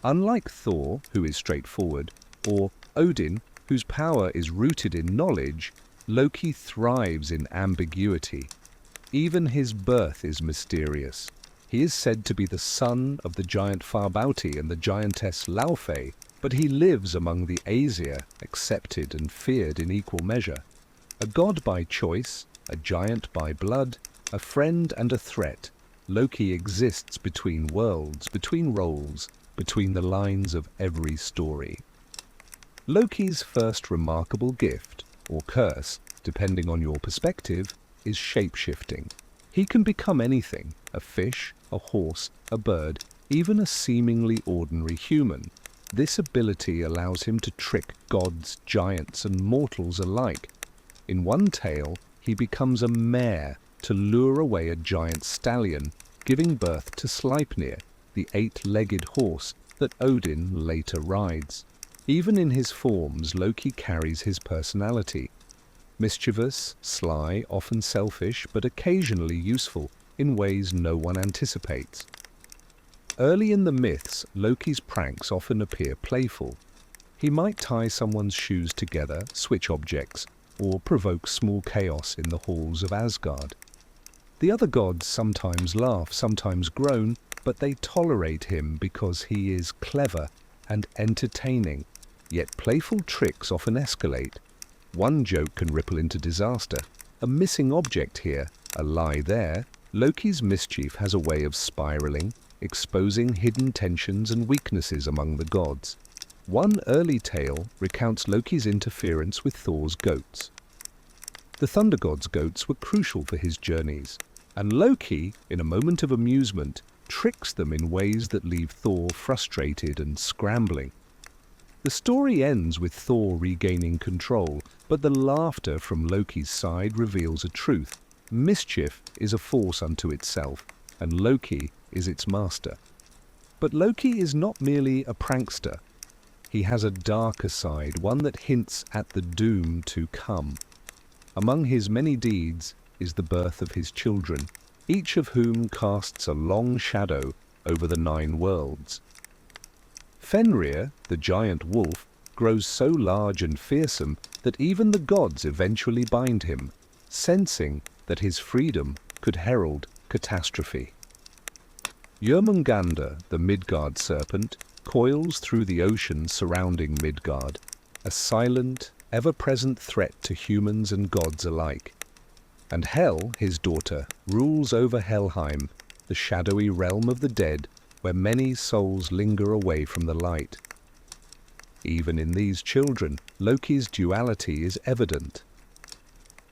Unlike Thor, who is straightforward, or Odin, whose power is rooted in knowledge, Loki thrives in ambiguity. Even his birth is mysterious. He is said to be the son of the giant Farbauti and the giantess Laufey, but he lives among the Aesir, accepted and feared in equal measure. A god by choice, a giant by blood, a friend and a threat, Loki exists between worlds, between roles, between the lines of every story. Loki's first remarkable gift, or curse, depending on your perspective, is shape-shifting. He can become anything, a fish, a horse, a bird, even a seemingly ordinary human. This ability allows him to trick gods, giants, and mortals alike. In one tale, he becomes a mare to lure away a giant stallion, giving birth to Sleipnir, the 8-legged horse that Odin later rides. Even in his forms, Loki carries his personality. Mischievous, sly, often selfish, but occasionally useful in ways no one anticipates. Early in the myths, Loki's pranks often appear playful. He might tie someone's shoes together, switch objects, or provoke small chaos in the halls of Asgard. The other gods sometimes laugh, sometimes groan, but they tolerate him because he is clever and entertaining. Yet playful tricks often escalate. One joke can ripple into disaster. A missing object here, a lie there. Loki's mischief has a way of spiraling, exposing hidden tensions and weaknesses among the gods. One early tale recounts Loki's interference with Thor's goats. The thunder god's goats were crucial for his journeys, and Loki, in a moment of amusement, tricks them in ways that leave Thor frustrated and scrambling. The story ends with Thor regaining control, but the laughter from Loki's side reveals a truth. Mischief is a force unto itself, and Loki is its master. But Loki is not merely a prankster. He has a darker side, one that hints at the doom to come. Among his many deeds is the birth of his children, each of whom casts a long shadow over the 9 worlds. Fenrir, the giant wolf, grows so large and fearsome that even the gods eventually bind him, sensing that his freedom could herald catastrophe. Jörmungandr, the Midgard serpent, coils through the ocean surrounding Midgard, a silent, ever-present threat to humans and gods alike. And Hel, his daughter, rules over Helheim, the shadowy realm of the dead, where many souls linger away from the light. Even in these children, Loki's duality is evident.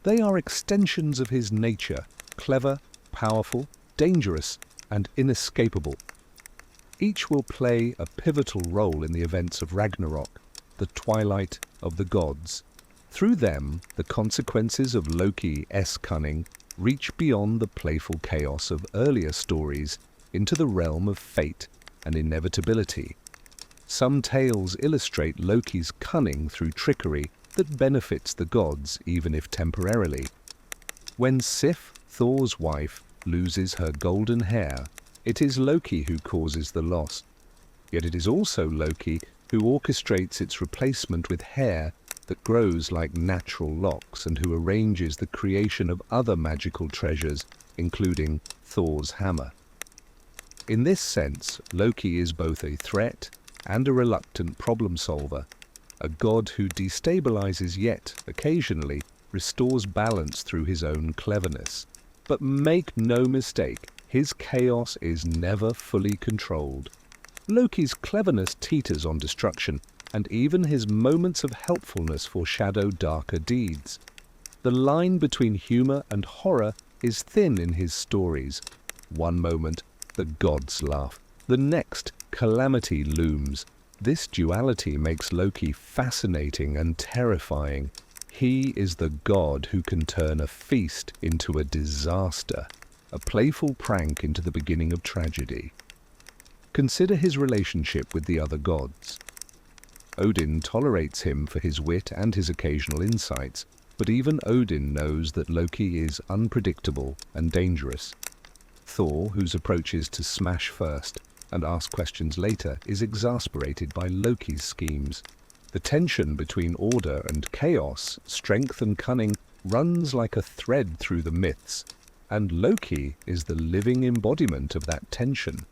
They are extensions of his nature, clever, powerful, dangerous, and inescapable. Each will play a pivotal role in the events of Ragnarok, the twilight of the gods. Through them, the consequences of Loki's cunning reach beyond the playful chaos of earlier stories into the realm of fate and inevitability. Some tales illustrate Loki's cunning through trickery that benefits the gods, even if temporarily. When Sif, Thor's wife, loses her golden hair, it is Loki who causes the loss. Yet it is also Loki who orchestrates its replacement with hair that grows like natural locks and who arranges the creation of other magical treasures, including Thor's hammer. In this sense, Loki is both a threat and a reluctant problem solver, a god who destabilizes yet, occasionally, restores balance through his own cleverness. But make no mistake, his chaos is never fully controlled. Loki's cleverness teeters on destruction, and even his moments of helpfulness foreshadow darker deeds. The line between humor and horror is thin in his stories. One moment, the gods laugh. The next calamity looms. This duality makes Loki fascinating and terrifying. He is the god who can turn a feast into a disaster, a playful prank into the beginning of tragedy. Consider his relationship with the other gods. Odin tolerates him for his wit and his occasional insights, but even Odin knows that Loki is unpredictable and dangerous. Thor, whose approach is to smash first and ask questions later, is exasperated by Loki's schemes. The tension between order and chaos, strength and cunning, runs like a thread through the myths, and Loki is the living embodiment of that tension.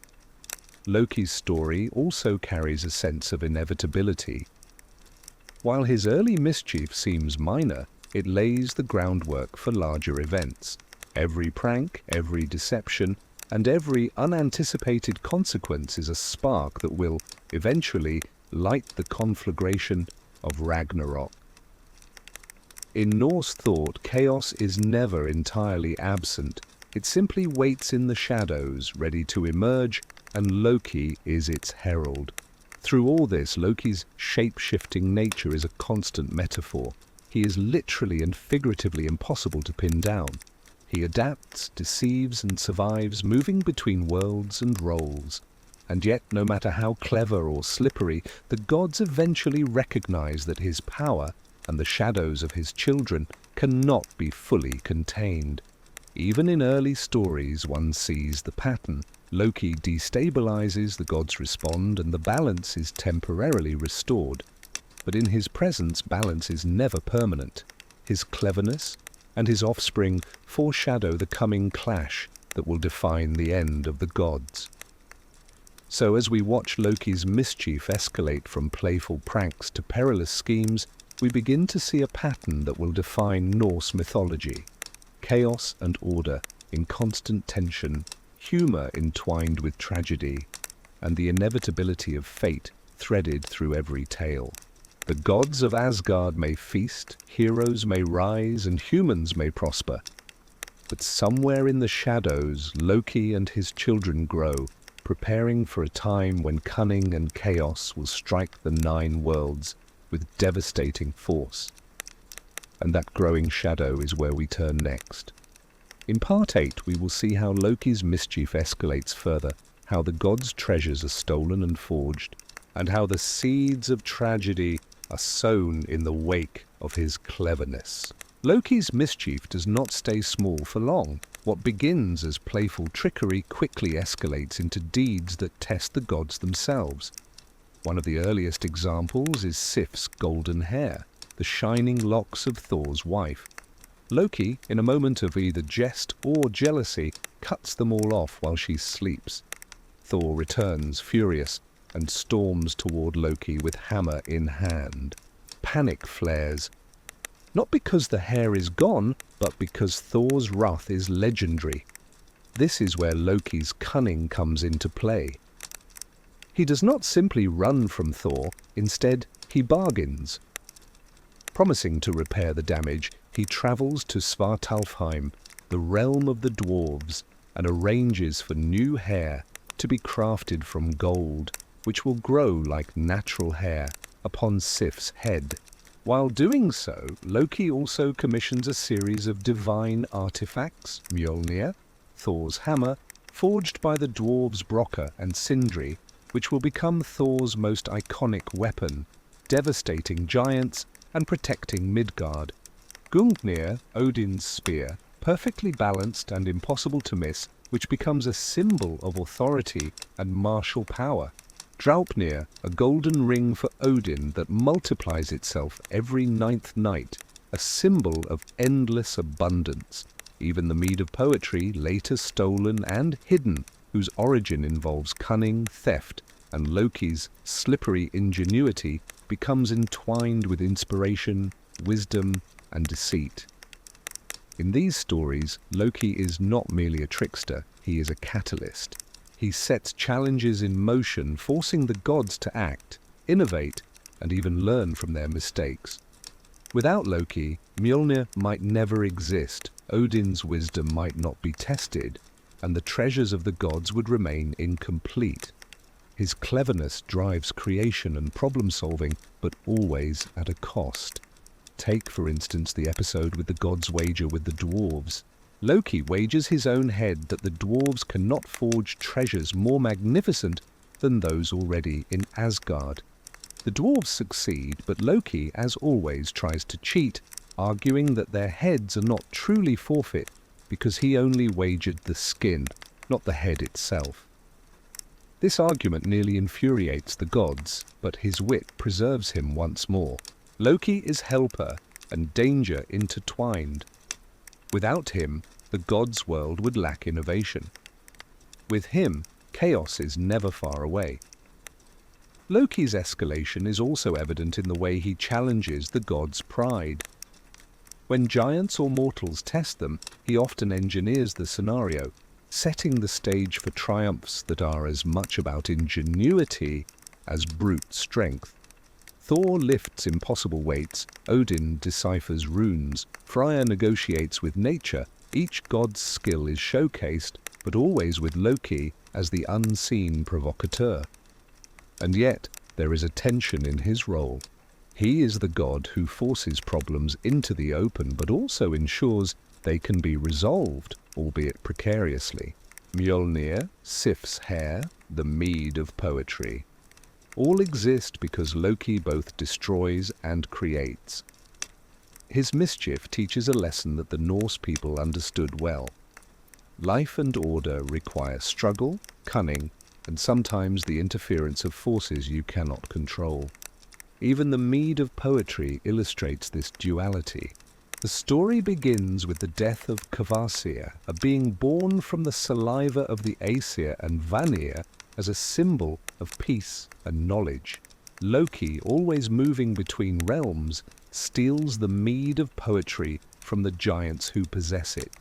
Loki's story also carries a sense of inevitability. While his early mischief seems minor, it lays the groundwork for larger events. Every prank, every deception, and every unanticipated consequence is a spark that will, eventually, light the conflagration of Ragnarok. In Norse thought, chaos is never entirely absent. It simply waits in the shadows, ready to emerge, and Loki is its herald. Through all this, Loki's shape-shifting nature is a constant metaphor. He is literally and figuratively impossible to pin down. He adapts, deceives, and survives, moving between worlds and roles. And yet, no matter how clever or slippery, the gods eventually recognize that his power and the shadows of his children cannot be fully contained. Even in early stories, one sees the pattern. Loki destabilizes, the gods respond, and the balance is temporarily restored. But in his presence, balance is never permanent. His cleverness and his offspring foreshadow the coming clash that will define the end of the gods. So as we watch Loki's mischief escalate from playful pranks to perilous schemes, we begin to see a pattern that will define Norse mythology. Chaos and order in constant tension, humor entwined with tragedy, and the inevitability of fate threaded through every tale. The gods of Asgard may feast, heroes may rise, and humans may prosper. But somewhere in the shadows, Loki and his children grow, preparing for a time when cunning and chaos will strike the 9 worlds with devastating force. And that growing shadow is where we turn next. In Part 8, we will see how Loki's mischief escalates further, how the gods' treasures are stolen and forged, and how the seeds of tragedy are sown in the wake of his cleverness. Loki's mischief does not stay small for long. What begins as playful trickery quickly escalates into deeds that test the gods themselves. One of the earliest examples is Sif's golden hair, the shining locks of Thor's wife. Loki, in a moment of either jest or jealousy, cuts them all off while she sleeps. Thor returns, furious, and storms toward Loki with hammer in hand. Panic flares, not because the hair is gone, but because Thor's wrath is legendary. This is where Loki's cunning comes into play. He does not simply run from Thor, instead he bargains. Promising to repair the damage, he travels to Svartalfheim, the realm of the dwarves, and arranges for new hair to be crafted from gold, which will grow like natural hair upon Sif's head. While doing so, Loki also commissions a series of divine artifacts, Mjolnir, Thor's hammer, forged by the dwarves Brokkr and Sindri, which will become Thor's most iconic weapon, devastating giants and protecting Midgard. Gungnir, Odin's spear, perfectly balanced and impossible to miss, which becomes a symbol of authority and martial power. Draupnir, a golden ring for Odin that multiplies itself every 9th night, a symbol of endless abundance. Even the mead of poetry, later stolen and hidden, whose origin involves cunning, theft, and Loki's slippery ingenuity, becomes entwined with inspiration, wisdom, and deceit. In these stories, Loki is not merely a trickster, he is a catalyst. He sets challenges in motion, forcing the gods to act, innovate, and even learn from their mistakes. Without Loki, Mjolnir might never exist, Odin's wisdom might not be tested, and the treasures of the gods would remain incomplete. His cleverness drives creation and problem-solving, but always at a cost. Take, for instance, the episode with the gods' wager with the dwarves. Loki wagers his own head that the dwarves cannot forge treasures more magnificent than those already in Asgard. The dwarves succeed, but Loki, as always, tries to cheat, arguing that their heads are not truly forfeit because he only wagered the skin, not the head itself. This argument nearly infuriates the gods, but his wit preserves him once more. Loki is helper and danger intertwined. Without him, the gods' world would lack innovation. With him, chaos is never far away. Loki's escalation is also evident in the way he challenges the gods' pride. When giants or mortals test them, he often engineers the scenario, setting the stage for triumphs that are as much about ingenuity as brute strength. Thor lifts impossible weights, Odin deciphers runes, Freya negotiates with nature. Each god's skill is showcased, but always with Loki as the unseen provocateur. And yet, there is a tension in his role. He is the god who forces problems into the open, but also ensures they can be resolved, albeit precariously. Mjolnir, Sif's hair, the mead of poetry. All exist because Loki both destroys and creates. His mischief teaches a lesson that the Norse people understood well. Life and order require struggle, cunning, and sometimes the interference of forces you cannot control. Even the mead of poetry illustrates this duality. The story begins with the death of Kvasir, a being born from the saliva of the Aesir and Vanir as a symbol of peace and knowledge. Loki, always moving between realms, steals the mead of poetry from the giants who possess it.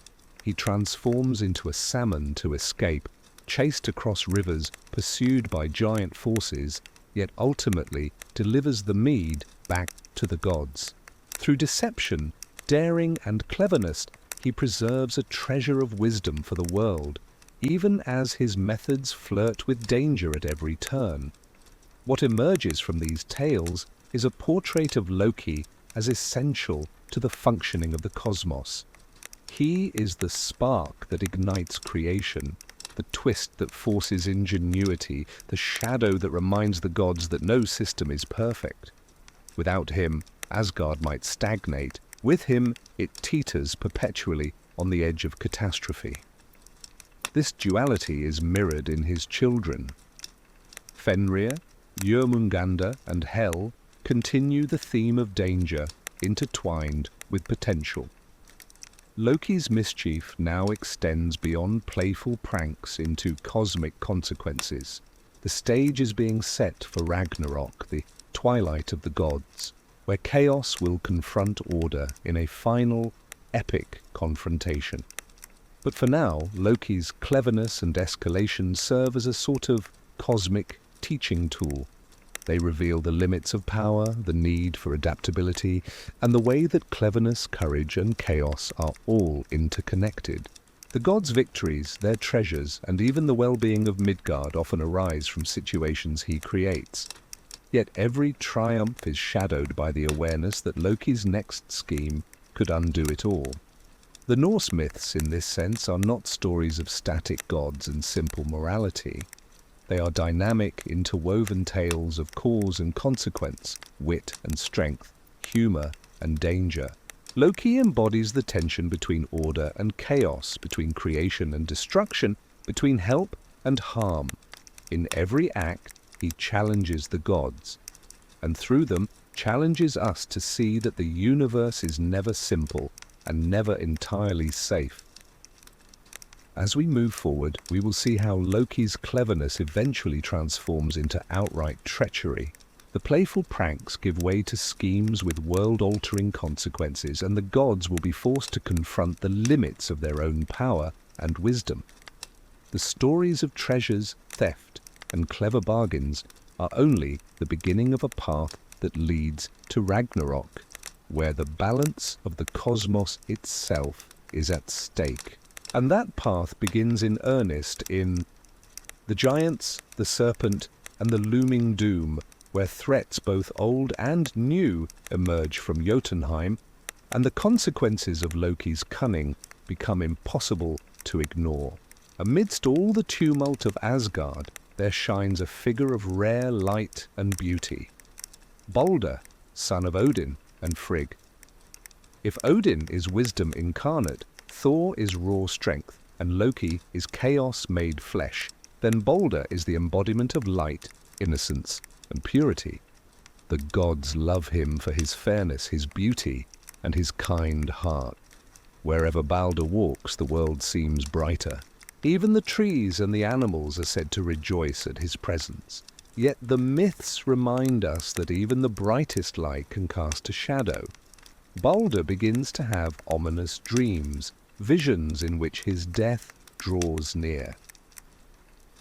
He transforms into a salmon to escape, chased across rivers, pursued by giant forces, yet ultimately delivers the mead back to the gods. Through deception, daring and cleverness, he preserves a treasure of wisdom for the world, even as his methods flirt with danger at every turn. What emerges from these tales is a portrait of Loki as essential to the functioning of the cosmos. He is the spark that ignites creation, the twist that forces ingenuity, the shadow that reminds the gods that no system is perfect. Without him, Asgard might stagnate. With him, it teeters perpetually on the edge of catastrophe. This duality is mirrored in his children. Fenrir, Jörmungandr, and Hel continue the theme of danger, intertwined with potential. Loki's mischief now extends beyond playful pranks into cosmic consequences. The stage is being set for Ragnarok, the twilight of the gods, where chaos will confront order in a final, epic confrontation. But for now, Loki's cleverness and escalation serve as a sort of cosmic teaching tool. They reveal the limits of power, the need for adaptability, and the way that cleverness, courage, and chaos are all interconnected. The gods' victories, their treasures, and even the well-being of Midgard often arise from situations he creates. Yet every triumph is shadowed by the awareness that Loki's next scheme could undo it all. The Norse myths, in this sense, are not stories of static gods and simple morality. They are dynamic, interwoven tales of cause and consequence, wit and strength, humor and danger. Loki embodies the tension between order and chaos, between creation and destruction, between help and harm. In every act, he challenges the gods, and through them challenges us to see that the universe is never simple and never entirely safe. As we move forward, we will see how Loki's cleverness eventually transforms into outright treachery. The playful pranks give way to schemes with world-altering consequences, and the gods will be forced to confront the limits of their own power and wisdom. The stories of treasures, theft, and clever bargains are only the beginning of a path that leads to Ragnarok, where the balance of the cosmos itself is at stake. And that path begins in earnest in the giants, the serpent, and the looming doom, where threats both old and new emerge from Jotunheim, and the consequences of Loki's cunning become impossible to ignore. Amidst all the tumult of Asgard, there shines a figure of rare light and beauty. Baldr, son of Odin and Frigg. If Odin is wisdom incarnate, Thor is raw strength, and Loki is chaos made flesh, then Baldr is the embodiment of light, innocence, and purity. The gods love him for his fairness, his beauty, and his kind heart. Wherever Baldr walks, the world seems brighter. Even the trees and the animals are said to rejoice at his presence. Yet the myths remind us that even the brightest light can cast a shadow. Baldr begins to have ominous dreams, visions in which his death draws near.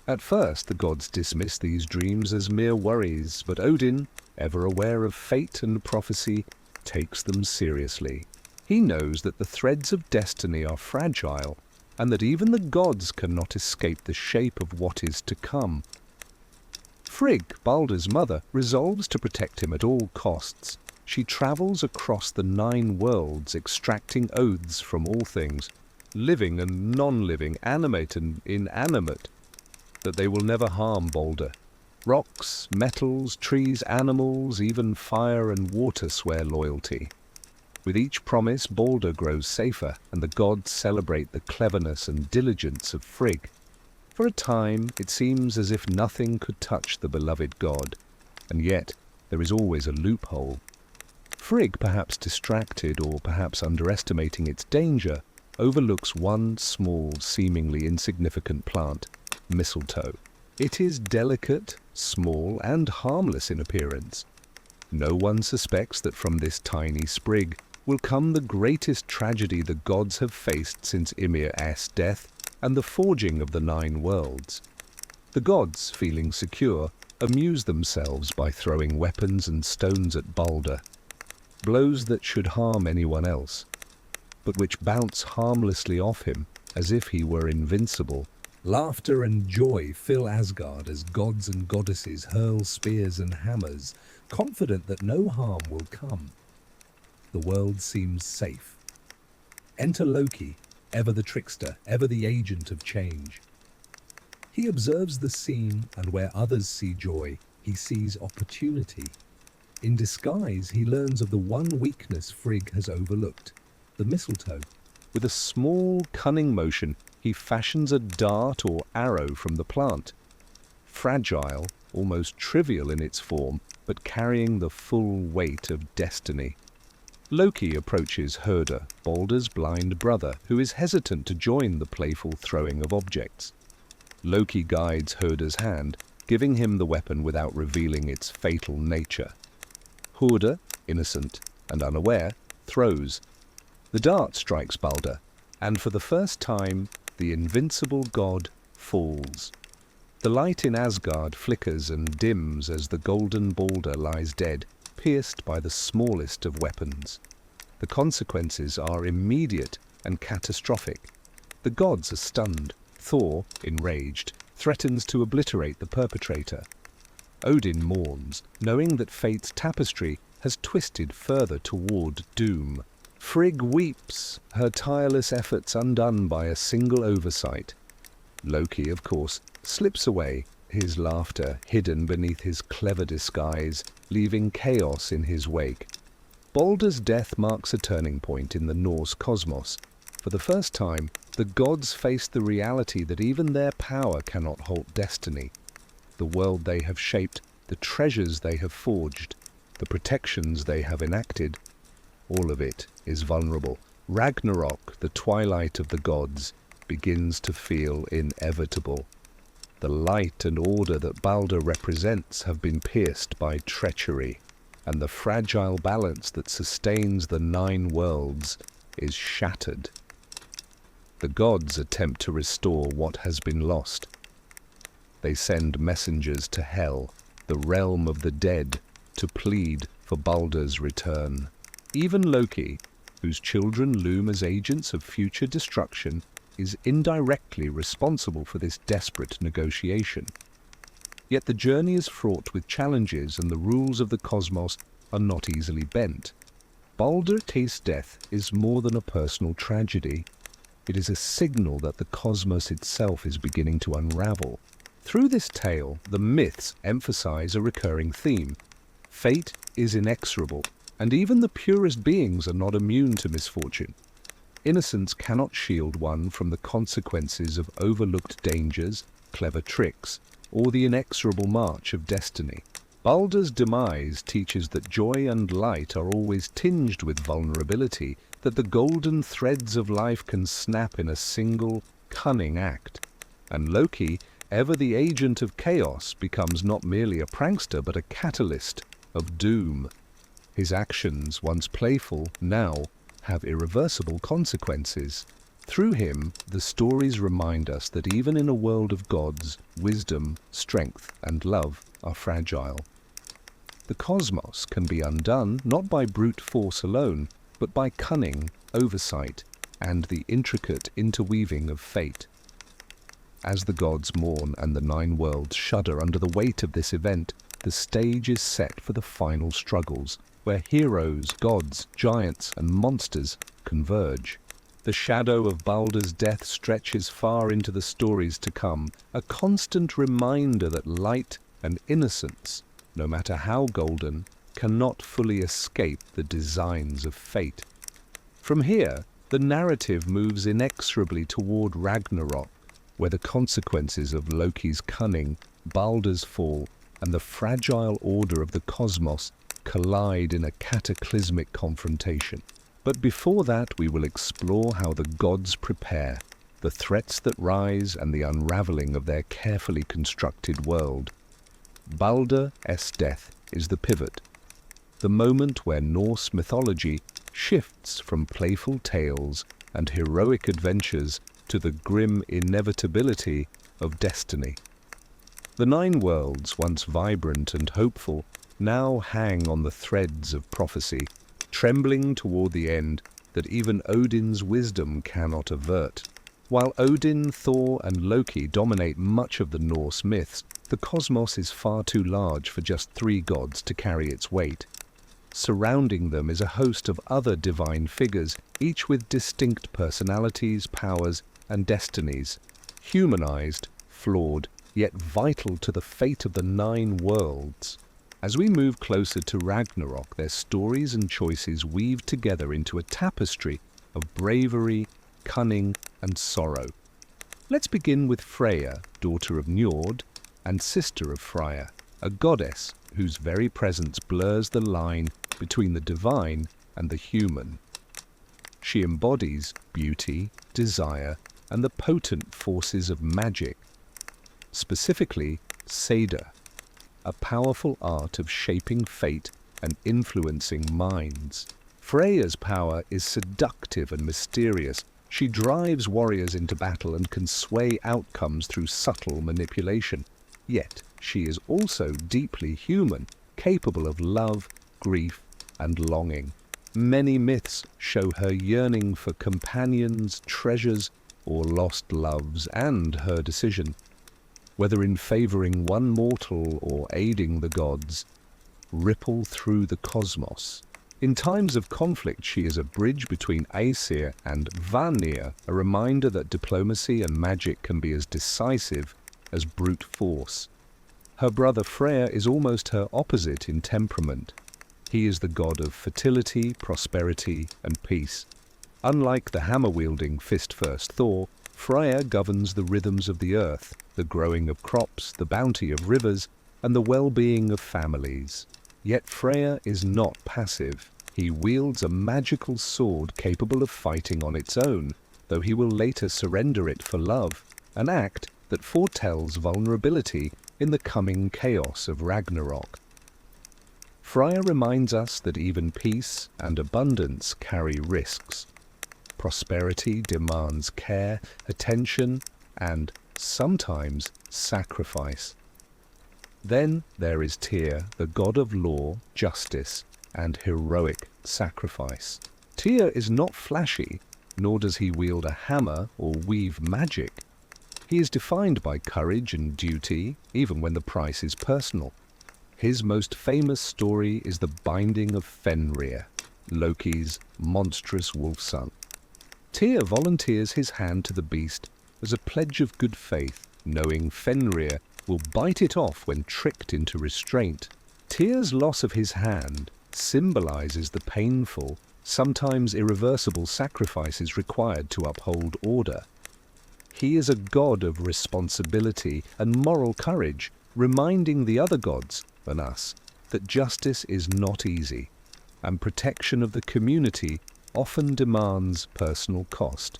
At first, the gods dismiss these dreams as mere worries, but Odin, ever aware of fate and prophecy, takes them seriously. He knows that the threads of destiny are fragile, and that even the gods cannot escape the shape of what is to come. Frigg, Baldr's mother, resolves to protect him at all costs. She travels across the 9 worlds, extracting oaths from all things, living and non-living, animate and inanimate, that they will never harm Baldr. Rocks, metals, trees, animals, even fire and water swear loyalty. With each promise, Baldr grows safer, and the gods celebrate the cleverness and diligence of Frigg. For a time, it seems as if nothing could touch the beloved god, and yet there is always a loophole. Frigg, perhaps distracted or perhaps underestimating its danger, overlooks one small, seemingly insignificant plant, mistletoe. It is delicate, small, and harmless in appearance. No one suspects that from this tiny sprig will come the greatest tragedy the gods have faced since Ymir's death and the forging of the 9 worlds. The gods, feeling secure, amuse themselves by throwing weapons and stones at Baldr, blows that should harm anyone else, but which bounce harmlessly off him as if he were invincible. Laughter and joy fill Asgard as gods and goddesses hurl spears and hammers, confident that no harm will come. The world seems safe. Enter Loki, ever the trickster, ever the agent of change. He observes the scene, and where others see joy, he sees opportunity. In disguise, he learns of the one weakness Frigg has overlooked, the mistletoe. With a small, cunning motion, he fashions a dart or arrow from the plant. Fragile, almost trivial in its form, but carrying the full weight of destiny. Loki approaches Herder, Baldr's blind brother, who is hesitant to join the playful throwing of objects. Loki guides Herder's hand, giving him the weapon without revealing its fatal nature. Herder, innocent and unaware, throws. The dart strikes Baldr, and for the first time, the invincible god falls. The light in Asgard flickers and dims as the golden Baldr lies dead, pierced by the smallest of weapons. The consequences are immediate and catastrophic. The gods are stunned. Thor, enraged, threatens to obliterate the perpetrator. Odin mourns, knowing that fate's tapestry has twisted further toward doom. Frigg weeps, her tireless efforts undone by a single oversight. Loki, of course, slips away, his laughter hidden beneath his clever disguise, leaving chaos in his wake. Baldr's death marks a turning point in the Norse cosmos. For the first time, the gods face the reality that even their power cannot halt destiny. The world they have shaped, the treasures they have forged, the protections they have enacted, all of it is vulnerable. Ragnarok, the twilight of the gods, begins to feel inevitable. The light and order that Baldr represents have been pierced by treachery, and the fragile balance that sustains the 9 worlds is shattered. The gods attempt to restore what has been lost. They send messengers to Hel, the realm of the dead, to plead for Baldr's return. Even Loki, whose children loom as agents of future destruction, is indirectly responsible for this desperate negotiation. Yet the journey is fraught with challenges and the rules of the cosmos are not easily bent. Baldr tastes death is more than a personal tragedy. It is a signal that the cosmos itself is beginning to unravel. Through this tale, the myths emphasize a recurring theme. Fate is inexorable, and even the purest beings are not immune to misfortune. Innocence cannot shield one from the consequences of overlooked dangers, clever tricks, or the inexorable march of destiny. Baldr's demise teaches that joy and light are always tinged with vulnerability, that the golden threads of life can snap in a single, cunning act. And Loki, ever the agent of chaos, becomes not merely a prankster but a catalyst of doom. His actions, once playful, now have irreversible consequences. Through him, the stories remind us that even in a world of gods, wisdom, strength, and love are fragile. The cosmos can be undone not by brute force alone, but by cunning, oversight, and the intricate interweaving of fate. As the gods mourn and the nine worlds shudder under the weight of this event, the stage is set for the final struggles, where heroes, gods, giants, and monsters converge. The shadow of Baldr's death stretches far into the stories to come, a constant reminder that light and innocence, no matter how golden, cannot fully escape the designs of fate. From here, the narrative moves inexorably toward Ragnarok, where the consequences of Loki's cunning, Baldr's fall, and the fragile order of the cosmos collide in a cataclysmic confrontation. But before that, we will explore how the gods prepare, the threats that rise, and the unraveling of their carefully constructed world. Baldr's death is the pivot, the moment where Norse mythology shifts from playful tales and heroic adventures to the grim inevitability of destiny. The nine worlds, once vibrant and hopeful, now hang on the threads of prophecy, trembling toward the end that even Odin's wisdom cannot avert. While Odin, Thor, and Loki dominate much of the Norse myths, the cosmos is far too large for just three gods to carry its weight. Surrounding them is a host of other divine figures, each with distinct personalities, powers, and destinies, humanized, flawed, yet vital to the fate of the nine worlds. As we move closer to Ragnarok, their stories and choices weave together into a tapestry of bravery, cunning, and sorrow. Let's begin with Freya, daughter of Njord, and sister of Freya, a goddess whose very presence blurs the line between the divine and the human. She embodies beauty, desire, and the potent forces of magic, specifically Seda, a powerful art of shaping fate and influencing minds. Freya's power is seductive and mysterious. She drives warriors into battle and can sway outcomes through subtle manipulation. Yet she is also deeply human, capable of love, grief, and longing. Many myths show her yearning for companions, treasures, or lost loves, and her decision, whether in favoring one mortal or aiding the gods, ripple through the cosmos. In times of conflict, she is a bridge between Aesir and Vanir, a reminder that diplomacy and magic can be as decisive as brute force. Her brother Freyr is almost her opposite in temperament. He is the god of fertility, prosperity, and peace. Unlike the hammer-wielding fist-first Thor, Freya governs the rhythms of the earth, the growing of crops, the bounty of rivers, and the well-being of families. Yet Freya is not passive. He wields a magical sword capable of fighting on its own, though he will later surrender it for love, an act that foretells vulnerability in the coming chaos of Ragnarok. Freya reminds us that even peace and abundance carry risks. Prosperity demands care, attention, and sometimes sacrifice. Then there is Tyr, the god of law, justice, and heroic sacrifice. Tyr is not flashy, nor does he wield a hammer or weave magic. He is defined by courage and duty, even when the price is personal. His most famous story is the binding of Fenrir, Loki's monstrous wolf son. Tyr volunteers his hand to the beast as a pledge of good faith, knowing Fenrir will bite it off when tricked into restraint. Tyr's loss of his hand symbolizes the painful, sometimes irreversible sacrifices required to uphold order. He is a god of responsibility and moral courage, reminding the other gods, and us, that justice is not easy, and protection of the community often demands personal cost.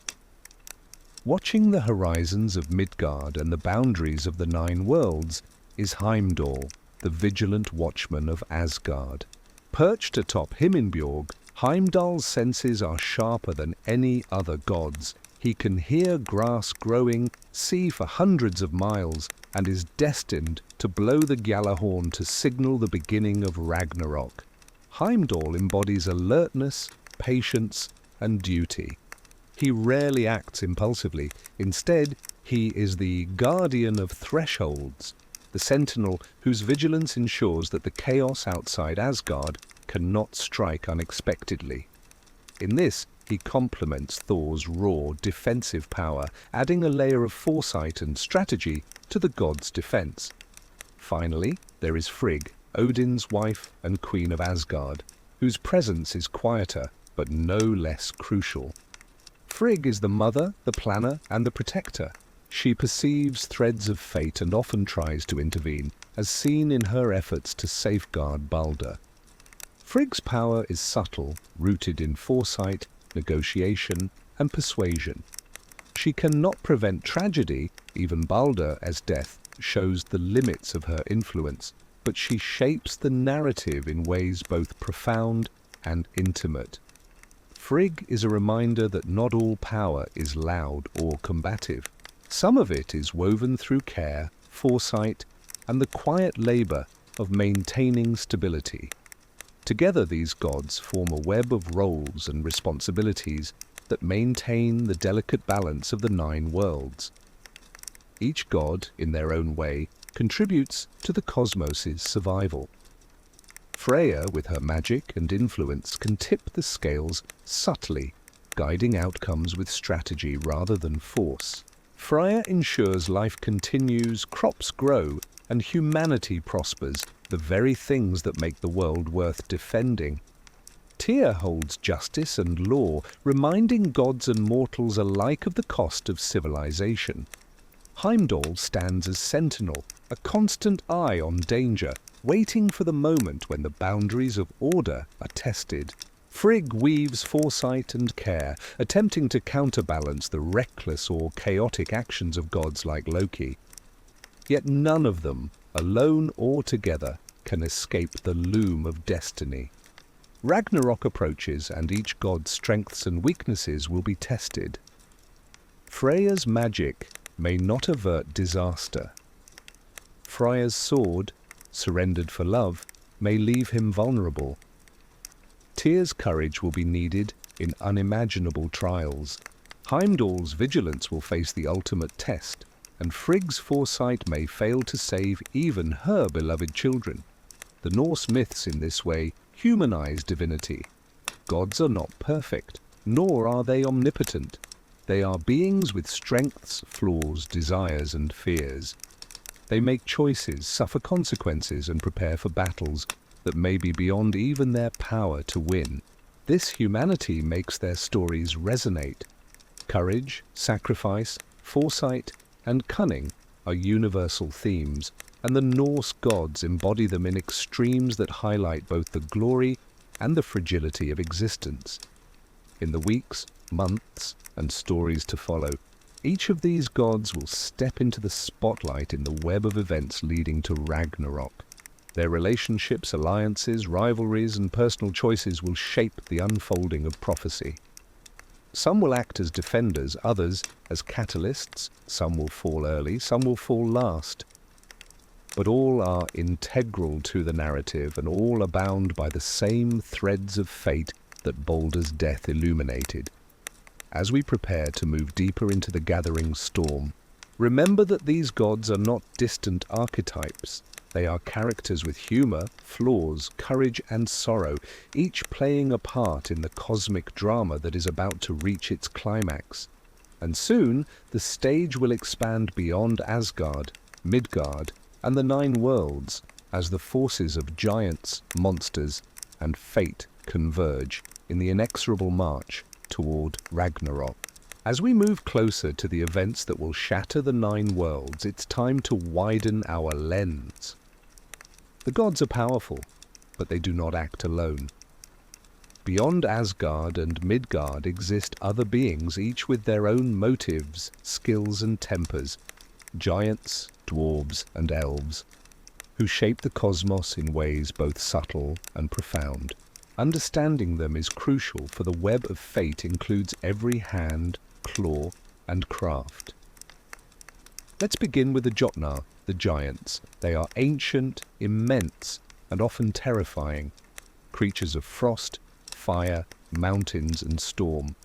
Watching the horizons of Midgard and the boundaries of the 9 worlds is Heimdall, the vigilant watchman of Asgard. Perched atop Himinbjorg, Heimdall's senses are sharper than any other god's. He can hear grass growing, see for hundreds of miles, and is destined to blow the Gjallarhorn to signal the beginning of Ragnarok. Heimdall embodies alertness, patience, and duty. He rarely acts impulsively. Instead, he is the guardian of thresholds, the sentinel whose vigilance ensures that the chaos outside Asgard cannot strike unexpectedly. In this, he complements Thor's raw, defensive power, adding a layer of foresight and strategy to the god's defense. Finally, there is Frigg, Odin's wife and queen of Asgard, whose presence is quieter but no less crucial. Frigg is the mother, the planner, and the protector. She perceives threads of fate and often tries to intervene, as seen in her efforts to safeguard Baldr. Frigg's power is subtle, rooted in foresight, negotiation, and persuasion. She cannot prevent tragedy, even Baldr as death shows the limits of her influence, but she shapes the narrative in ways both profound and intimate. Frigg is a reminder that not all power is loud or combative. Some of it is woven through care, foresight, and the quiet labor of maintaining stability. Together these gods form a web of roles and responsibilities that maintain the delicate balance of the 9 worlds. Each god, in their own way, contributes to the cosmos's survival. Freya, with her magic and influence, can tip the scales subtly, guiding outcomes with strategy rather than force. Freya ensures life continues, crops grow, and humanity prospers, the very things that make the world worth defending. Tyr holds justice and law, reminding gods and mortals alike of the cost of civilization. Heimdall stands as sentinel, a constant eye on danger, waiting for the moment when the boundaries of order are tested. Frigg weaves foresight and care, attempting to counterbalance the reckless or chaotic actions of gods like Loki. Yet none of them, alone or together, can escape the loom of destiny. Ragnarok approaches, and each god's strengths and weaknesses will be tested. Freya's magic may not avert disaster. Freya's sword, surrendered for love, may leave him vulnerable. Tyr's courage will be needed in unimaginable trials. Heimdall's vigilance will face the ultimate test, and Frigg's foresight may fail to save even her beloved children. The Norse myths in this way humanize divinity. Gods are not perfect, nor are they omnipotent. They are beings with strengths, flaws, desires, and fears. They make choices, suffer consequences, and prepare for battles that may be beyond even their power to win. This humanity makes their stories resonate. Courage, sacrifice, foresight, and cunning are universal themes, and the Norse gods embody them in extremes that highlight both the glory and the fragility of existence. In the weeks, months, and stories to follow, each of these gods will step into the spotlight in the web of events leading to Ragnarok. Their relationships, alliances, rivalries, and personal choices will shape the unfolding of prophecy. Some will act as defenders, others as catalysts. Some will fall early, some will fall last. But all are integral to the narrative, and all are bound by the same threads of fate that Baldr's death illuminated. As we prepare to move deeper into the gathering storm, Remember that these gods are not distant archetypes. They are characters with humor, flaws, courage, and sorrow, each playing a part in the cosmic drama that is about to reach its climax. And soon, the stage will expand beyond Asgard, Midgard, and the Nine Worlds as the forces of giants, monsters, and fate converge in the inexorable march toward Ragnarok. As we move closer to the events that will shatter the Nine Worlds, it's time to widen our lens. The gods are powerful, but they do not act alone. Beyond Asgard and Midgard exist other beings, each with their own motives, skills, and tempers. Giants, dwarves, and elves, who shape the cosmos in ways both subtle and profound. Understanding them is crucial, for the web of fate includes every hand, claw, and craft. Let's begin with the Jotnar, the giants. They are ancient, immense, and often terrifying. Creatures of frost, fire, mountains, and storm.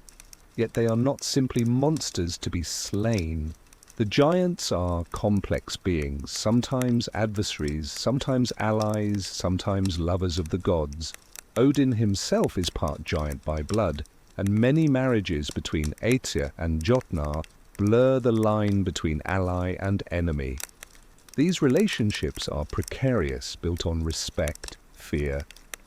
Yet they are not simply monsters to be slain. The giants are complex beings, sometimes adversaries, sometimes allies, sometimes lovers of the gods. Odin himself is part giant by blood, and many marriages between Aesir and Jotnar blur the line between ally and enemy. These relationships are precarious, built on respect, fear,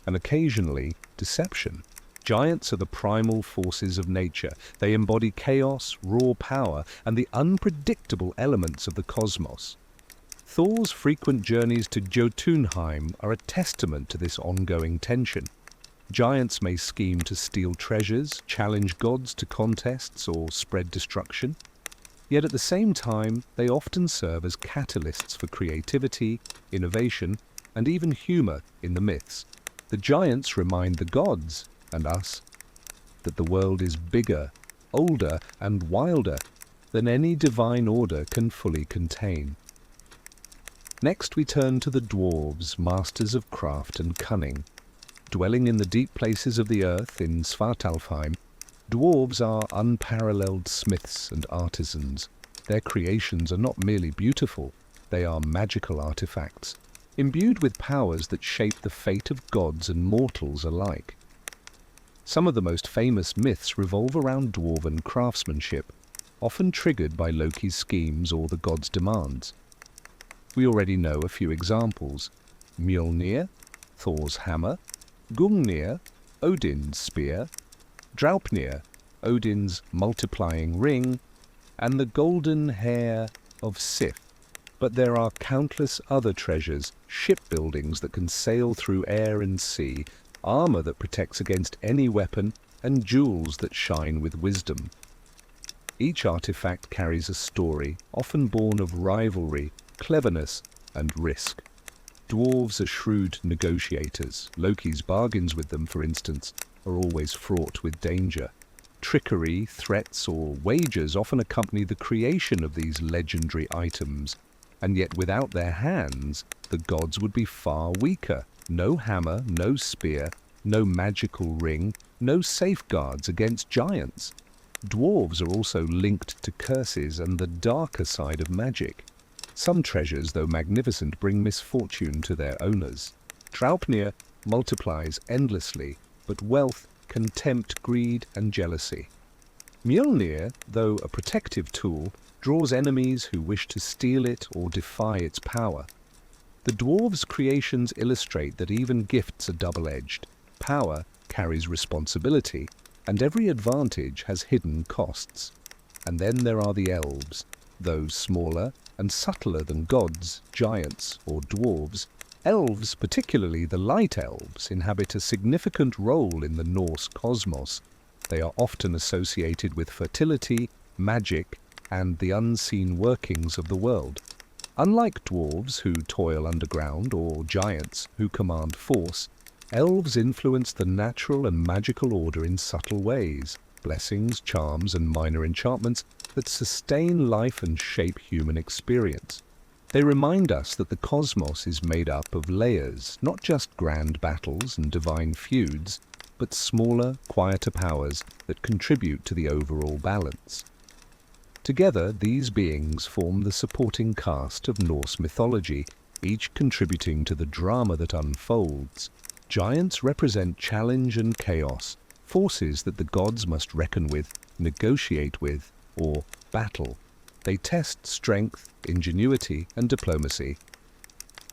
and occasionally deception. Giants are the primal forces of nature. They embody chaos, raw power, and the unpredictable elements of the cosmos. Thor's frequent journeys to Jotunheim are a testament to this ongoing tension. Giants may scheme to steal treasures, challenge gods to contests, or spread destruction. Yet at the same time, they often serve as catalysts for creativity, innovation, and even humor in the myths. The giants remind the gods, and us, that the world is bigger, older, and wilder than any divine order can fully contain. Next we turn to the dwarves, masters of craft and cunning. Dwelling in the deep places of the earth in Svartalfheim, dwarves are unparalleled smiths and artisans. Their creations are not merely beautiful, they are magical artifacts, imbued with powers that shape the fate of gods and mortals alike. Some of the most famous myths revolve around dwarven craftsmanship, often triggered by Loki's schemes or the gods' demands. We already know a few examples: Mjolnir, Thor's hammer; Gungnir, Odin's spear; Draupnir, Odin's multiplying ring; and the golden hair of Sif. But there are countless other treasures, shipbuildings that can sail through air and sea, armor that protects against any weapon, and jewels that shine with wisdom. Each artifact carries a story, often born of rivalry, cleverness, and risk. Dwarves are shrewd negotiators. Loki's bargains with them, for instance, are always fraught with danger. Trickery, threats, or wagers often accompany the creation of these legendary items, and yet without their hands, the gods would be far weaker. No hammer, no spear, no magical ring, no safeguards against giants. Dwarves are also linked to curses and the darker side of magic. Some treasures, though magnificent, bring misfortune to their owners. Draupnir multiplies endlessly, but wealth can tempt greed and jealousy. Mjolnir, though a protective tool, draws enemies who wish to steal it or defy its power. The dwarves' creations illustrate that even gifts are double-edged. Power carries responsibility, and every advantage has hidden costs. And then there are the elves, those smaller and subtler than gods, giants, or dwarves. Elves, particularly the light elves, inhabit a significant role in the Norse cosmos. They are often associated with fertility, magic, and the unseen workings of the world. Unlike dwarves, who toil underground, or giants, who command force, elves influence the natural and magical order in subtle ways. Blessings, charms, and minor enchantments that sustain life and shape human experience. They remind us that the cosmos is made up of layers, not just grand battles and divine feuds, but smaller, quieter powers that contribute to the overall balance. Together, these beings form the supporting cast of Norse mythology, each contributing to the drama that unfolds. Giants represent challenge and chaos, forces that the gods must reckon with, negotiate with, or battle. They test strength, ingenuity, and diplomacy.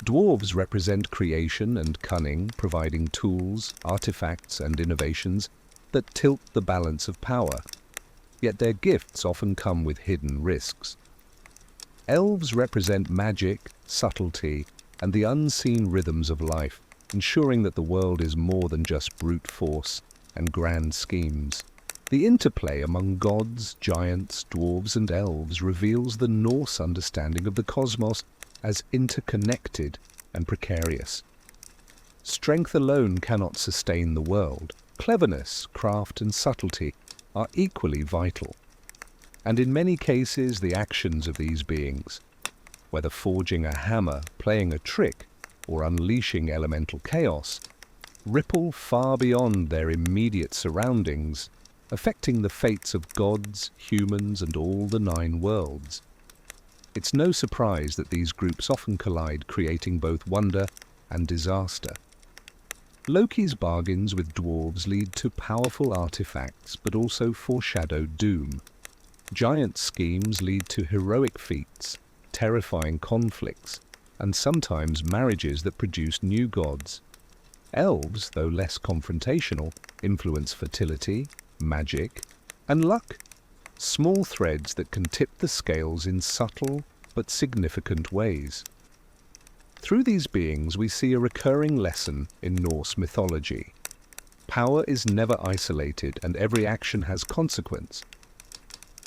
Dwarves represent creation and cunning, providing tools, artifacts, and innovations that tilt the balance of power. Yet their gifts often come with hidden risks. Elves represent magic, subtlety, and the unseen rhythms of life, ensuring that the world is more than just brute force and grand schemes. The interplay among gods, giants, dwarves, and elves reveals the Norse understanding of the cosmos as interconnected and precarious. Strength alone cannot sustain the world. Cleverness, craft, and subtlety are equally vital. And in many cases, the actions of these beings, whether forging a hammer, playing a trick, or unleashing elemental chaos, ripple far beyond their immediate surroundings, affecting the fates of gods, humans, and all the 9 worlds. It's no surprise that these groups often collide, creating both wonder and disaster. Loki's bargains with dwarves lead to powerful artifacts, but also foreshadow doom. Giant schemes lead to heroic feats, terrifying conflicts, and sometimes marriages that produce new gods. Elves, though less confrontational, influence fertility, magic, and luck. Small threads that can tip the scales in subtle but significant ways. Through these beings, we see a recurring lesson in Norse mythology. Power is never isolated, and every action has consequence.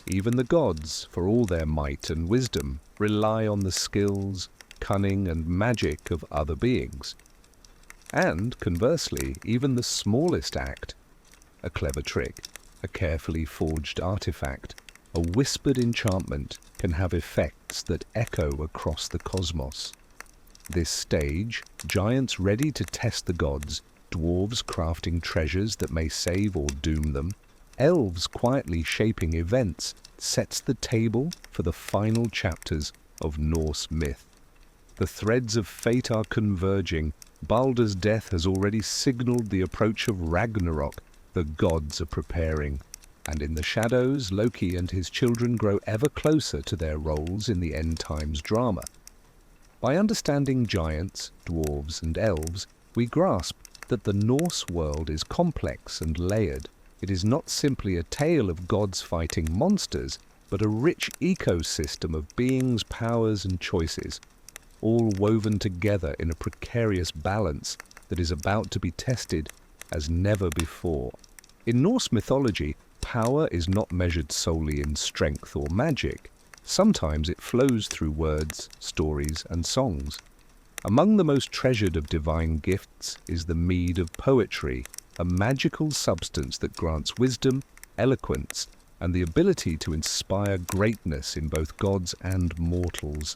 Even the gods, for all their might and wisdom, rely on the skills, cunning, and magic of other beings. And, conversely, even the smallest act, a clever trick, a carefully forged artifact, a whispered enchantment, can have effects that echo across the cosmos. This stage, giants ready to test the gods, dwarves crafting treasures that may save or doom them, elves quietly shaping events, sets the table for the final chapters of Norse myth. The threads of fate are converging. Baldr's death has already signaled the approach of Ragnarok. The gods are preparing. And in the shadows, Loki and his children grow ever closer to their roles in the end times drama. By understanding giants, dwarves, and elves, we grasp that the Norse world is complex and layered. It is not simply a tale of gods fighting monsters, but a rich ecosystem of beings, powers, and choices, all woven together in a precarious balance that is about to be tested as never before. In Norse mythology, power is not measured solely in strength or magic. Sometimes it flows through words, stories, and songs. Among the most treasured of divine gifts is the mead of poetry, a magical substance that grants wisdom, eloquence, and the ability to inspire greatness in both gods and mortals.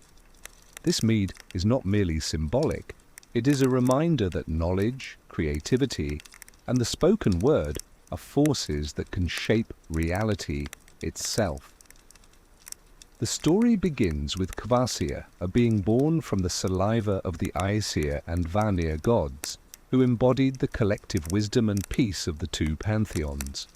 This mead is not merely symbolic. It is a reminder that knowledge, creativity, and the spoken word are forces that can shape reality itself. The story begins with Kvasir, a being born from the saliva of the Aesir and Vanir gods, who embodied the collective wisdom and peace of the 2 pantheons.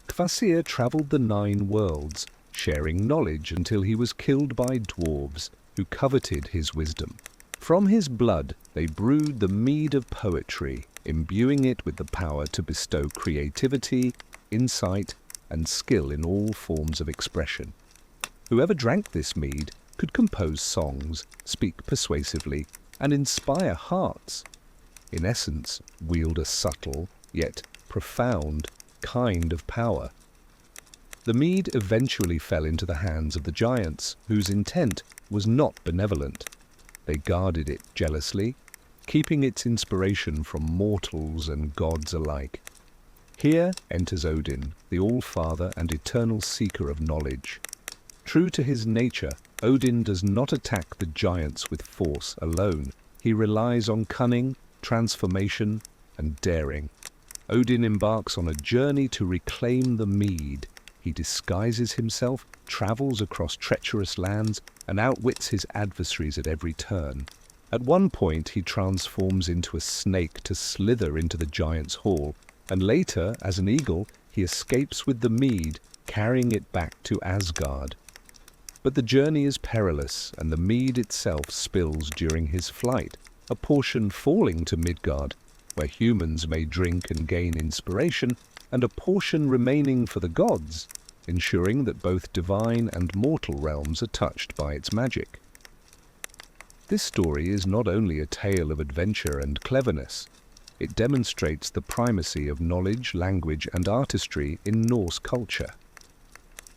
Kvasir travelled the 9 worlds, sharing knowledge until he was killed by dwarves, who coveted his wisdom. From his blood they brewed the mead of poetry, imbuing it with the power to bestow creativity, insight, and skill in all forms of expression. Whoever drank this mead could compose songs, speak persuasively, and inspire hearts. In essence, wield a subtle, yet profound, kind of power. The mead eventually fell into the hands of the giants, whose intent was not benevolent. They guarded it jealously, keeping its inspiration from mortals and gods alike. Here enters Odin, the All-Father and eternal seeker of knowledge. True to his nature, Odin does not attack the giants with force alone. He relies on cunning, transformation, and daring. Odin embarks on a journey to reclaim the mead, He disguises himself, travels across treacherous lands, and outwits his adversaries at every turn. At one point, he transforms into a snake to slither into the giant's hall, and later, as an eagle, he escapes with the mead, carrying it back to Asgard. But the journey is perilous, and the mead itself spills during his flight, a portion falling to Midgard, where humans may drink and gain inspiration, and a portion remaining for the gods, ensuring that both divine and mortal realms are touched by its magic. This story is not only a tale of adventure and cleverness, it demonstrates the primacy of knowledge, language, and artistry in Norse culture.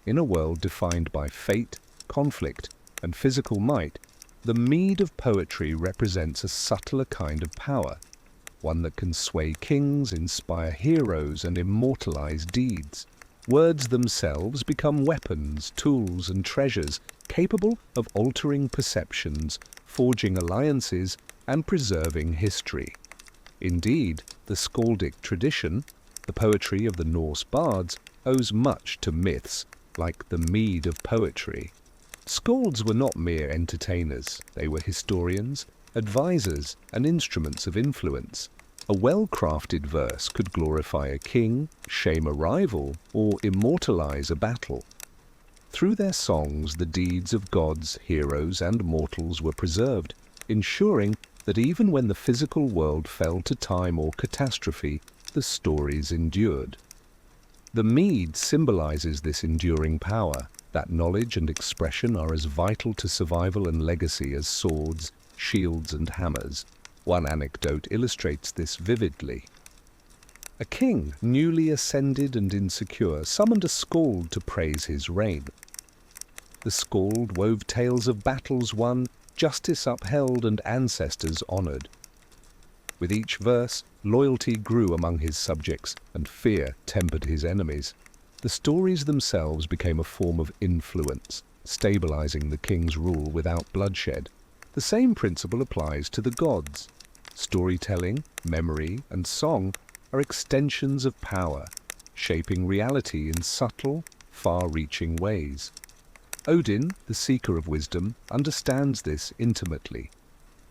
In a world defined by fate, conflict, and physical might, the mead of poetry represents a subtler kind of power, one that can sway kings, inspire heroes, and immortalize deeds. Words themselves become weapons, tools, and treasures capable of altering perceptions, forging alliances, and preserving history. Indeed, the skaldic tradition, the poetry of the Norse bards, owes much to myths like the mead of poetry. Skalds were not mere entertainers. They were historians, advisors, and instruments of influence. A well-crafted verse could glorify a king, shame a rival, or immortalize a battle. Through their songs, the deeds of gods, heroes, and mortals were preserved, ensuring that even when the physical world fell to time or catastrophe, the stories endured. The mead symbolizes this enduring power, that knowledge and expression are as vital to survival and legacy as swords, shields, and hammers. One anecdote illustrates this vividly. A king, newly ascended and insecure, summoned a skald to praise his reign. The skald wove tales of battles won, justice upheld, and ancestors honored. With each verse, loyalty grew among his subjects, and fear tempered his enemies. The stories themselves became a form of influence, stabilizing the king's rule without bloodshed. The same principle applies to the gods. Storytelling, memory, and song are extensions of power, shaping reality in subtle, far-reaching ways. Odin, the seeker of wisdom, understands this intimately.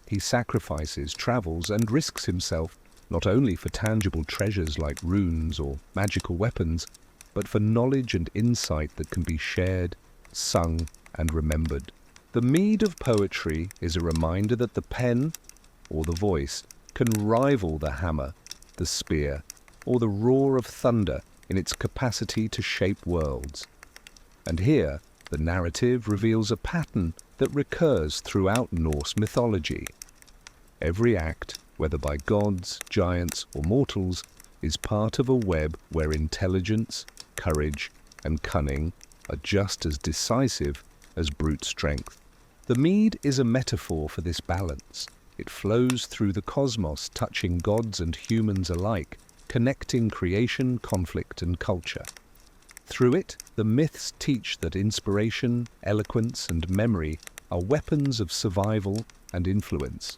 He sacrifices, travels, and risks himself not only for tangible treasures like runes or magical weapons, but for knowledge and insight that can be shared, sung, and remembered. The mead of poetry is a reminder that the pen, or the voice, can rival the hammer, the spear, or the roar of thunder in its capacity to shape worlds. And here, the narrative reveals a pattern that recurs throughout Norse mythology. Every act, whether by gods, giants, or mortals, is part of a web where intelligence, courage, and cunning are just as decisive as brute strength. The mead is a metaphor for this balance. It flows through the cosmos, touching gods and humans alike, connecting creation, conflict, and culture. Through it, the myths teach that inspiration, eloquence, and memory are weapons of survival and influence.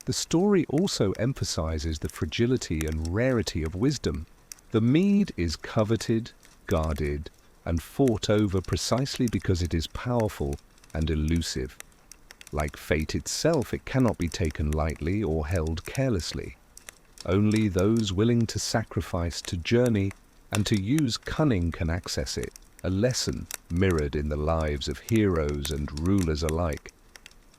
The story also emphasizes the fragility and rarity of wisdom. The mead is coveted, guarded, and fought over precisely because it is powerful and elusive. Like fate itself, it cannot be taken lightly or held carelessly. Only those willing to sacrifice, to journey, and to use cunning can access it, a lesson mirrored in the lives of heroes and rulers alike.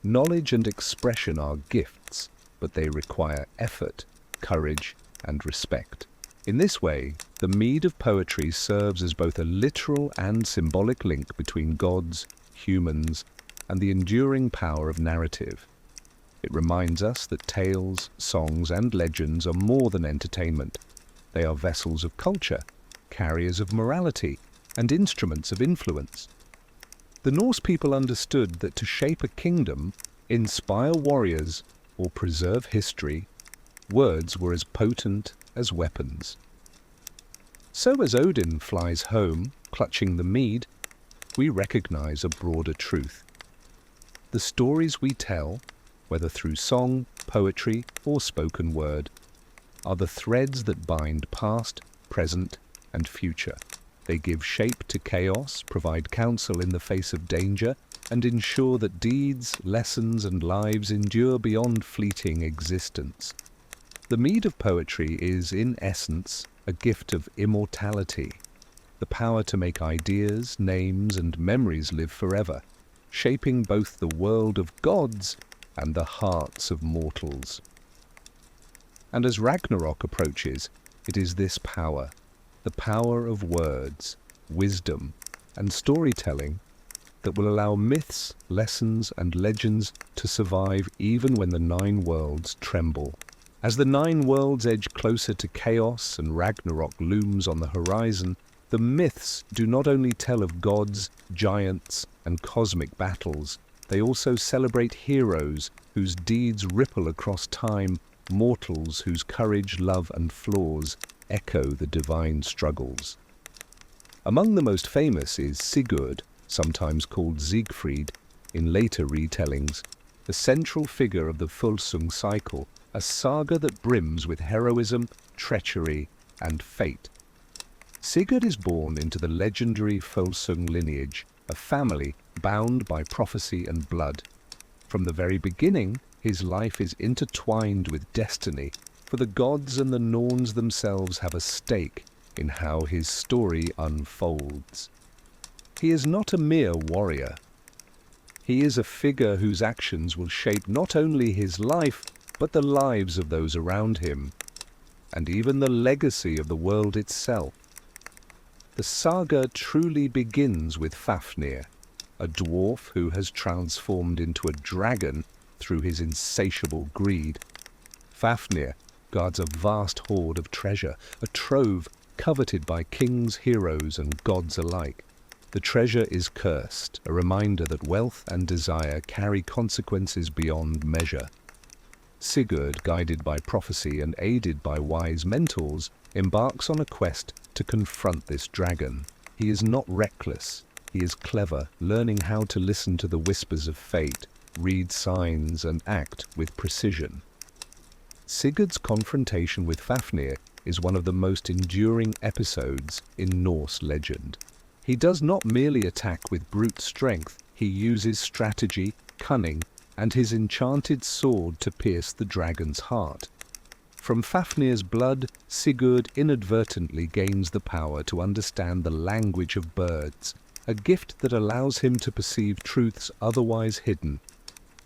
Knowledge and expression are gifts, but they require effort, courage, and respect. In this way, the mead of poetry serves as both a literal and symbolic link between gods, humans, and the enduring power of narrative. It reminds us that tales, songs, and legends are more than entertainment. They are vessels of culture, carriers of morality, and instruments of influence. The Norse people understood that to shape a kingdom, inspire warriors, or preserve history, words were as potent as weapons. So as Odin flies home, clutching the mead, we recognize a broader truth. The stories we tell, whether through song, poetry, or spoken word, are the threads that bind past, present, and future. They give shape to chaos, provide counsel in the face of danger, and ensure that deeds, lessons, and lives endure beyond fleeting existence. The mead of poetry is, in essence, a gift of immortality, the power to make ideas, names, and memories live forever, shaping both the world of gods and the hearts of mortals. And as Ragnarok approaches, it is this power, the power of words, wisdom, and storytelling, that will allow myths, lessons, and legends to survive even when the 9 worlds tremble. As the 9 worlds edge closer to chaos and Ragnarok looms on the horizon, the myths do not only tell of gods, giants, and cosmic battles, they also celebrate heroes whose deeds ripple across time, mortals whose courage, love, and flaws echo the divine struggles. Among the most famous is Sigurd, sometimes called Siegfried, in later retellings, the central figure of the Volsung cycle, a saga that brims with heroism, treachery, and fate. Sigurd is born into the legendary Volsung lineage, a family bound by prophecy and blood. From the very beginning, his life is intertwined with destiny, for the gods and the Norns themselves have a stake in how his story unfolds. He is not a mere warrior. He is a figure whose actions will shape not only his life, but the lives of those around him, and even the legacy of the world itself. The saga truly begins with Fafnir, a dwarf who has transformed into a dragon through his insatiable greed. Fafnir guards a vast hoard of treasure, a trove coveted by kings, heroes, and gods alike. The treasure is cursed, a reminder that wealth and desire carry consequences beyond measure. Sigurd, guided by prophecy and aided by wise mentors, embarks on a quest to confront this dragon. He is not reckless. He is clever, learning how to listen to the whispers of fate, read signs, and act with precision. Sigurd's confrontation with Fafnir is one of the most enduring episodes in Norse legend. He does not merely attack with brute strength, he uses strategy, cunning, and his enchanted sword to pierce the dragon's heart. From Fafnir's blood, Sigurd inadvertently gains the power to understand the language of birds, a gift that allows him to perceive truths otherwise hidden,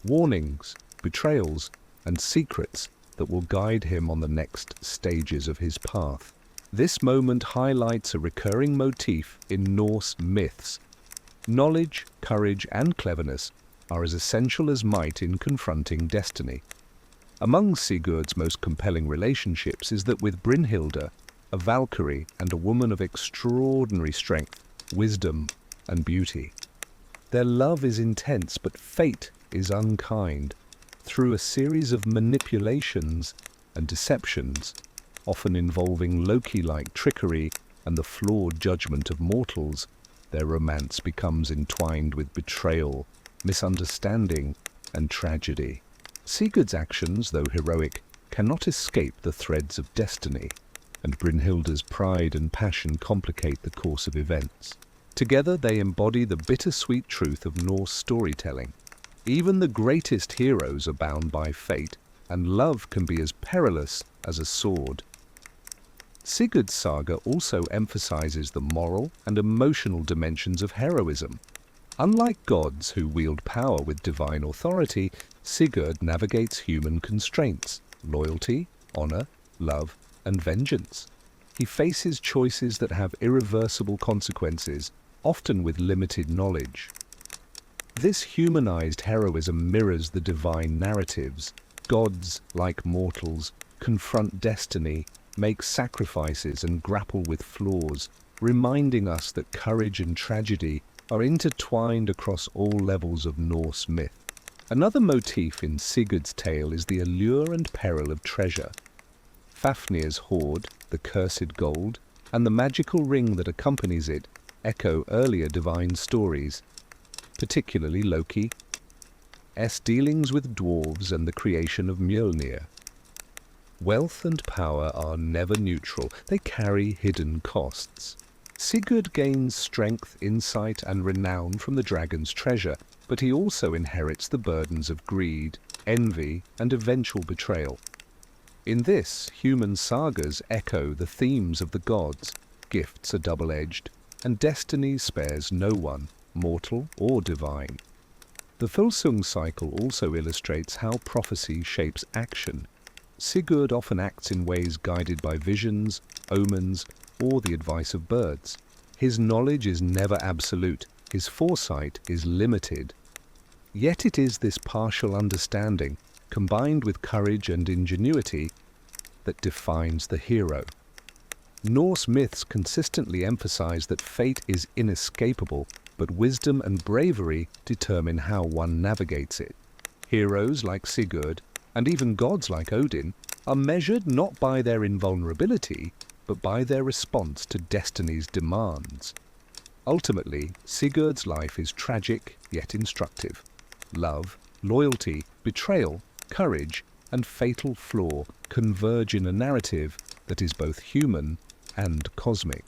warnings, betrayals, and secrets that will guide him on the next stages of his path. This moment highlights a recurring motif in Norse myths. Knowledge, courage, and cleverness are as essential as might in confronting destiny. Among Sigurd's most compelling relationships is that with Brynhilda, a Valkyrie and a woman of extraordinary strength, wisdom, and beauty. Their love is intense, but fate is unkind. Through a series of manipulations and deceptions, often involving Loki-like trickery and the flawed judgment of mortals, their romance becomes entwined with betrayal, misunderstanding, and tragedy. Sigurd's actions, though heroic, cannot escape the threads of destiny, and Brynhilda's pride and passion complicate the course of events. Together they embody the bittersweet truth of Norse storytelling. Even the greatest heroes are bound by fate, and love can be as perilous as a sword. Sigurd's saga also emphasizes the moral and emotional dimensions of heroism. Unlike gods who wield power with divine authority, Sigurd navigates human constraints, loyalty, honor, love, and vengeance. He faces choices that have irreversible consequences, often with limited knowledge. This humanized heroism mirrors the divine narratives. Gods, like mortals, confront destiny, make sacrifices, and grapple with flaws, reminding us that courage and tragedy are intertwined across all levels of Norse myth. Another motif in Sigurd's tale is the allure and peril of treasure. Fafnir's hoard, the cursed gold, and the magical ring that accompanies it echo earlier divine stories, particularly Loki's dealings with dwarves and the creation of Mjolnir. Wealth and power are never neutral, they carry hidden costs. Sigurd gains strength, insight, and renown from the dragon's treasure, but he also inherits the burdens of greed, envy, and eventual betrayal. In this, human sagas echo the themes of the gods. Gifts are double-edged, and destiny spares no one, mortal or divine. The Volsung cycle also illustrates how prophecy shapes action. Sigurd often acts in ways guided by visions, omens, or the advice of birds. His knowledge is never absolute, his foresight is limited. Yet it is this partial understanding, combined with courage and ingenuity, that defines the hero. Norse myths consistently emphasize that fate is inescapable, but wisdom and bravery determine how one navigates it. Heroes like Sigurd, and even gods like Odin, are measured not by their invulnerability, but by their response to destiny's demands. Ultimately, Sigurd's life is tragic yet instructive. Love, loyalty, betrayal, courage, and fatal flaw converge in a narrative that is both human and cosmic.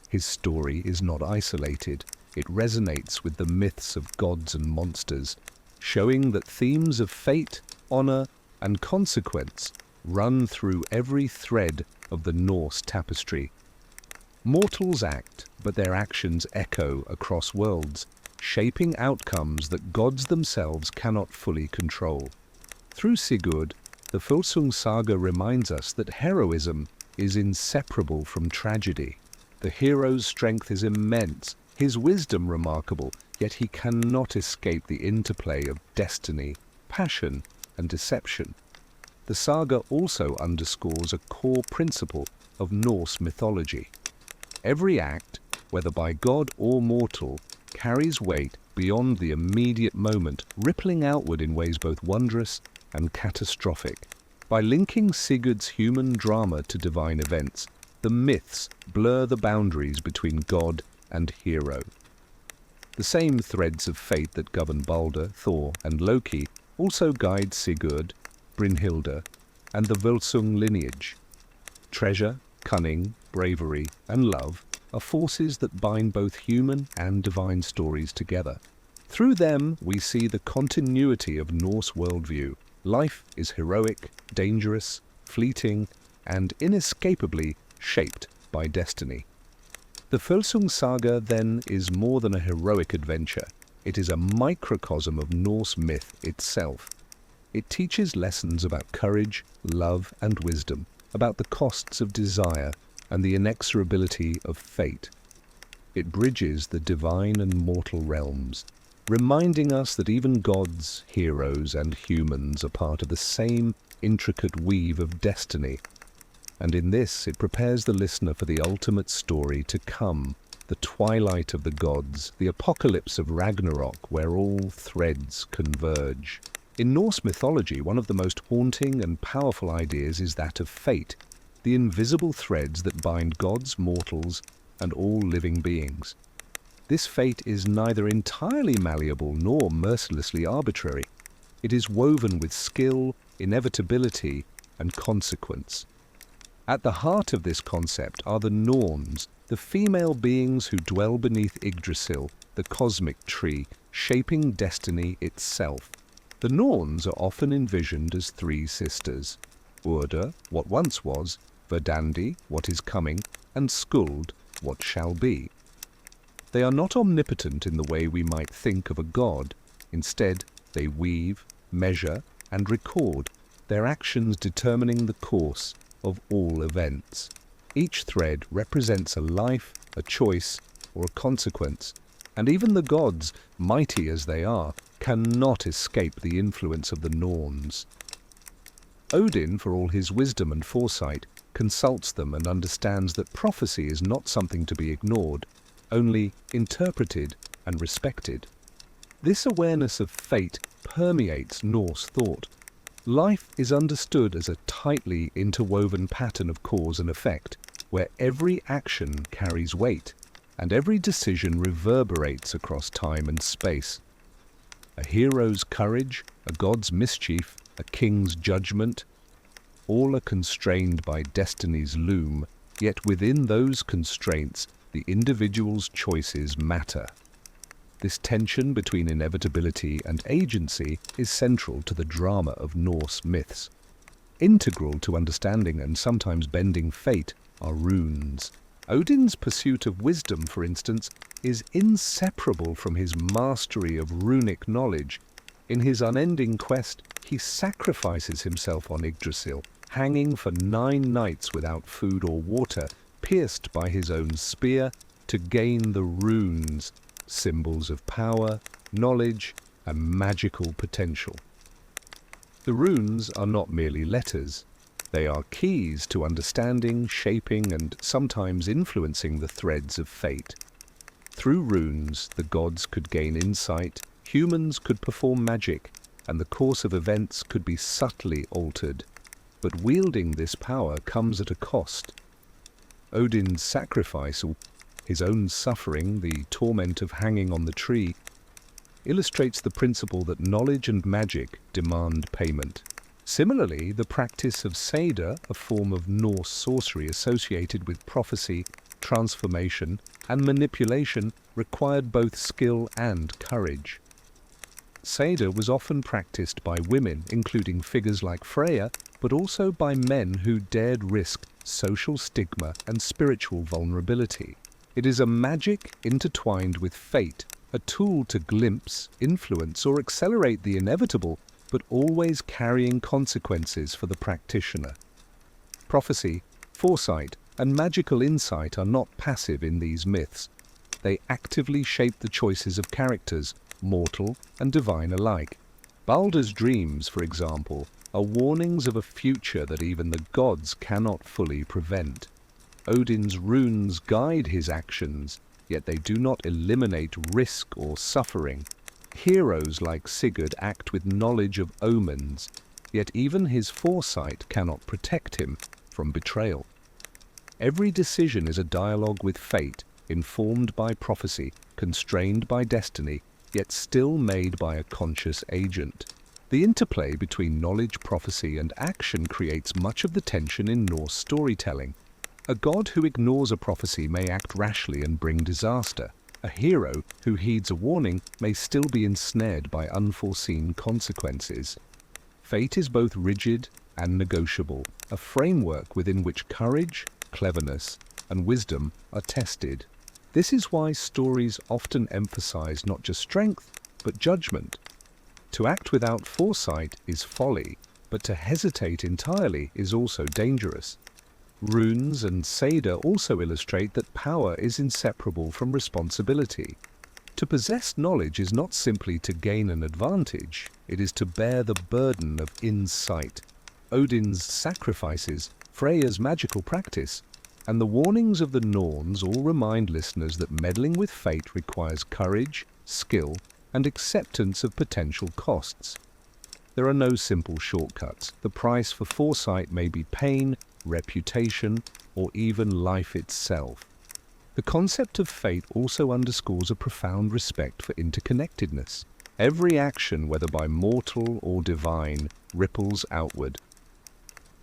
His story is not isolated. It resonates with the myths of gods and monsters, showing that themes of fate, honor, and consequence run through every thread of the Norse tapestry. Mortals act, but their actions echo across worlds, shaping outcomes that gods themselves cannot fully control. Through Sigurd, the Volsung saga reminds us that heroism is inseparable from tragedy. The hero's strength is immense, his wisdom remarkable, yet he cannot escape the interplay of destiny, passion, and deception. The saga also underscores a core principle of Norse mythology. Every act, whether by god or mortal, carries weight beyond the immediate moment, rippling outward in ways both wondrous and catastrophic. By linking Sigurd's human drama to divine events, the myths blur the boundaries between god and hero. The same threads of fate that govern Baldr, Thor, and Loki also guide Sigurd, Brynhilde, and the Volsung lineage. Treasure, cunning, bravery, and love are forces that bind both human and divine stories together. Through them, we see the continuity of Norse worldview. Life is heroic, dangerous, fleeting, and inescapably shaped by destiny. The Volsung saga, then, is more than a heroic adventure. It is a microcosm of Norse myth itself. It teaches lessons about courage, love, and wisdom, about the costs of desire and the inexorability of fate. It bridges the divine and mortal realms, reminding us that even gods, heroes, and humans are part of the same intricate weave of destiny. And in this, it prepares the listener for the ultimate story to come, the twilight of the gods, the apocalypse of Ragnarok, where all threads converge. In Norse mythology, one of the most haunting and powerful ideas is that of fate, the invisible threads that bind gods, mortals, and all living beings. This fate is neither entirely malleable nor mercilessly arbitrary. It is woven with skill, inevitability, and consequence. At the heart of this concept are the Norns, the female beings who dwell beneath Yggdrasil, the cosmic tree, shaping destiny itself. The Norns are often envisioned as three sisters: Urda, what once was, Verdandi, what is coming, and Skuld, what shall be. They are not omnipotent in the way we might think of a god. Instead, they weave, measure, and record, their actions determining the course of all events. Each thread represents a life, a choice, or a consequence, and even the gods, mighty as they are, cannot escape the influence of the Norns. Odin, for all his wisdom and foresight, consults them and understands that prophecy is not something to be ignored, only interpreted and respected. This awareness of fate permeates Norse thought. Life is understood as a tightly interwoven pattern of cause and effect, where every action carries weight, and every decision reverberates across time and space. A hero's courage, a god's mischief, a king's judgment, all are constrained by destiny's loom, yet within those constraints, the individual's choices matter. This tension between inevitability and agency is central to the drama of Norse myths. Integral to understanding and sometimes bending fate are runes. Odin's pursuit of wisdom, for instance, is inseparable from his mastery of runic knowledge. In his unending quest, he sacrifices himself on Yggdrasil, hanging for 9 nights without food or water, pierced by his own spear, to gain the runes, symbols of power, knowledge, and magical potential. The runes are not merely letters. They are keys to understanding, shaping, and sometimes influencing the threads of fate. Through runes, the gods could gain insight, humans could perform magic, and the course of events could be subtly altered. But wielding this power comes at a cost. Odin's sacrifice, or his own suffering, the torment of hanging on the tree, illustrates the principle that knowledge and magic demand payment. Similarly, the practice of Seder, a form of Norse sorcery associated with prophecy, transformation, and manipulation, required both skill and courage. Seder was often practiced by women, including figures like Freya, but also by men who dared risk social stigma and spiritual vulnerability. It is a magic intertwined with fate, a tool to glimpse, influence, or accelerate the inevitable, but always carrying consequences for the practitioner. Prophecy, foresight, and magical insight are not passive in these myths. They actively shape the choices of characters, mortal and divine alike. Baldr's dreams, for example, are warnings of a future that even the gods cannot fully prevent. Odin's runes guide his actions, yet they do not eliminate risk or suffering. Heroes like Sigurd act with knowledge of omens, yet even his foresight cannot protect him from betrayal. Every decision is a dialogue with fate, informed by prophecy, constrained by destiny, yet still made by a conscious agent. The interplay between knowledge, prophecy, and action creates much of the tension in Norse storytelling. A god who ignores a prophecy may act rashly and bring disaster. A hero who heeds a warning may still be ensnared by unforeseen consequences. Fate is both rigid and negotiable, a framework within which courage, cleverness, and wisdom are tested. This is why stories often emphasize not just strength, but judgment. To act without foresight is folly, but to hesitate entirely is also dangerous. Runes and Seder also illustrate that power is inseparable from responsibility. To possess knowledge is not simply to gain an advantage, it is to bear the burden of insight. Odin's sacrifices, Freya's magical practice, and the warnings of the Norns all remind listeners that meddling with fate requires courage, skill, and acceptance of potential costs. There are no simple shortcuts. The price for foresight may be pain, reputation, or even life itself. The concept of fate also underscores a profound respect for interconnectedness. Every action, whether by mortal or divine, ripples outward.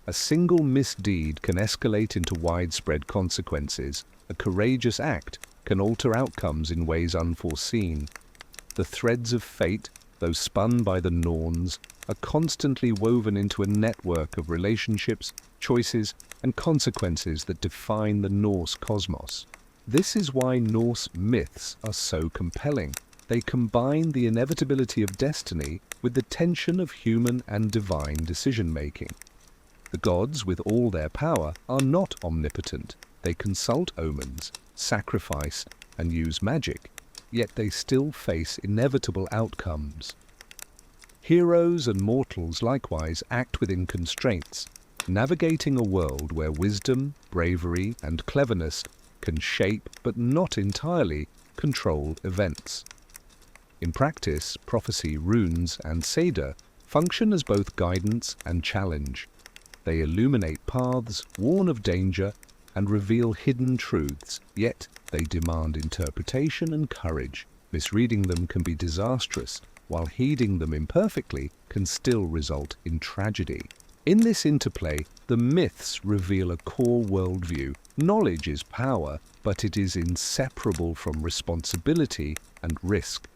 A single misdeed can escalate into widespread consequences. A courageous act can alter outcomes in ways unforeseen. The threads of fate, though spun by the Norns, are constantly woven into a network of relationships, choices, and consequences that define the Norse cosmos. This is why Norse myths are so compelling. They combine the inevitability of destiny with the tension of human and divine decision-making. The gods, with all their power, are not omnipotent. They consult omens, sacrifice, and use magic, yet they still face inevitable outcomes. Heroes and mortals likewise act within constraints, navigating a world where wisdom, bravery, and cleverness can shape, but not entirely, control events. In practice, prophecy, runes, and Seder function as both guidance and challenge. They illuminate paths, warn of danger, and reveal hidden truths, yet they demand interpretation and courage. Misreading them can be disastrous, while heeding them imperfectly can still result in tragedy. In this interplay, the myths reveal a core worldview. Knowledge is power, but it is inseparable from responsibility and risk.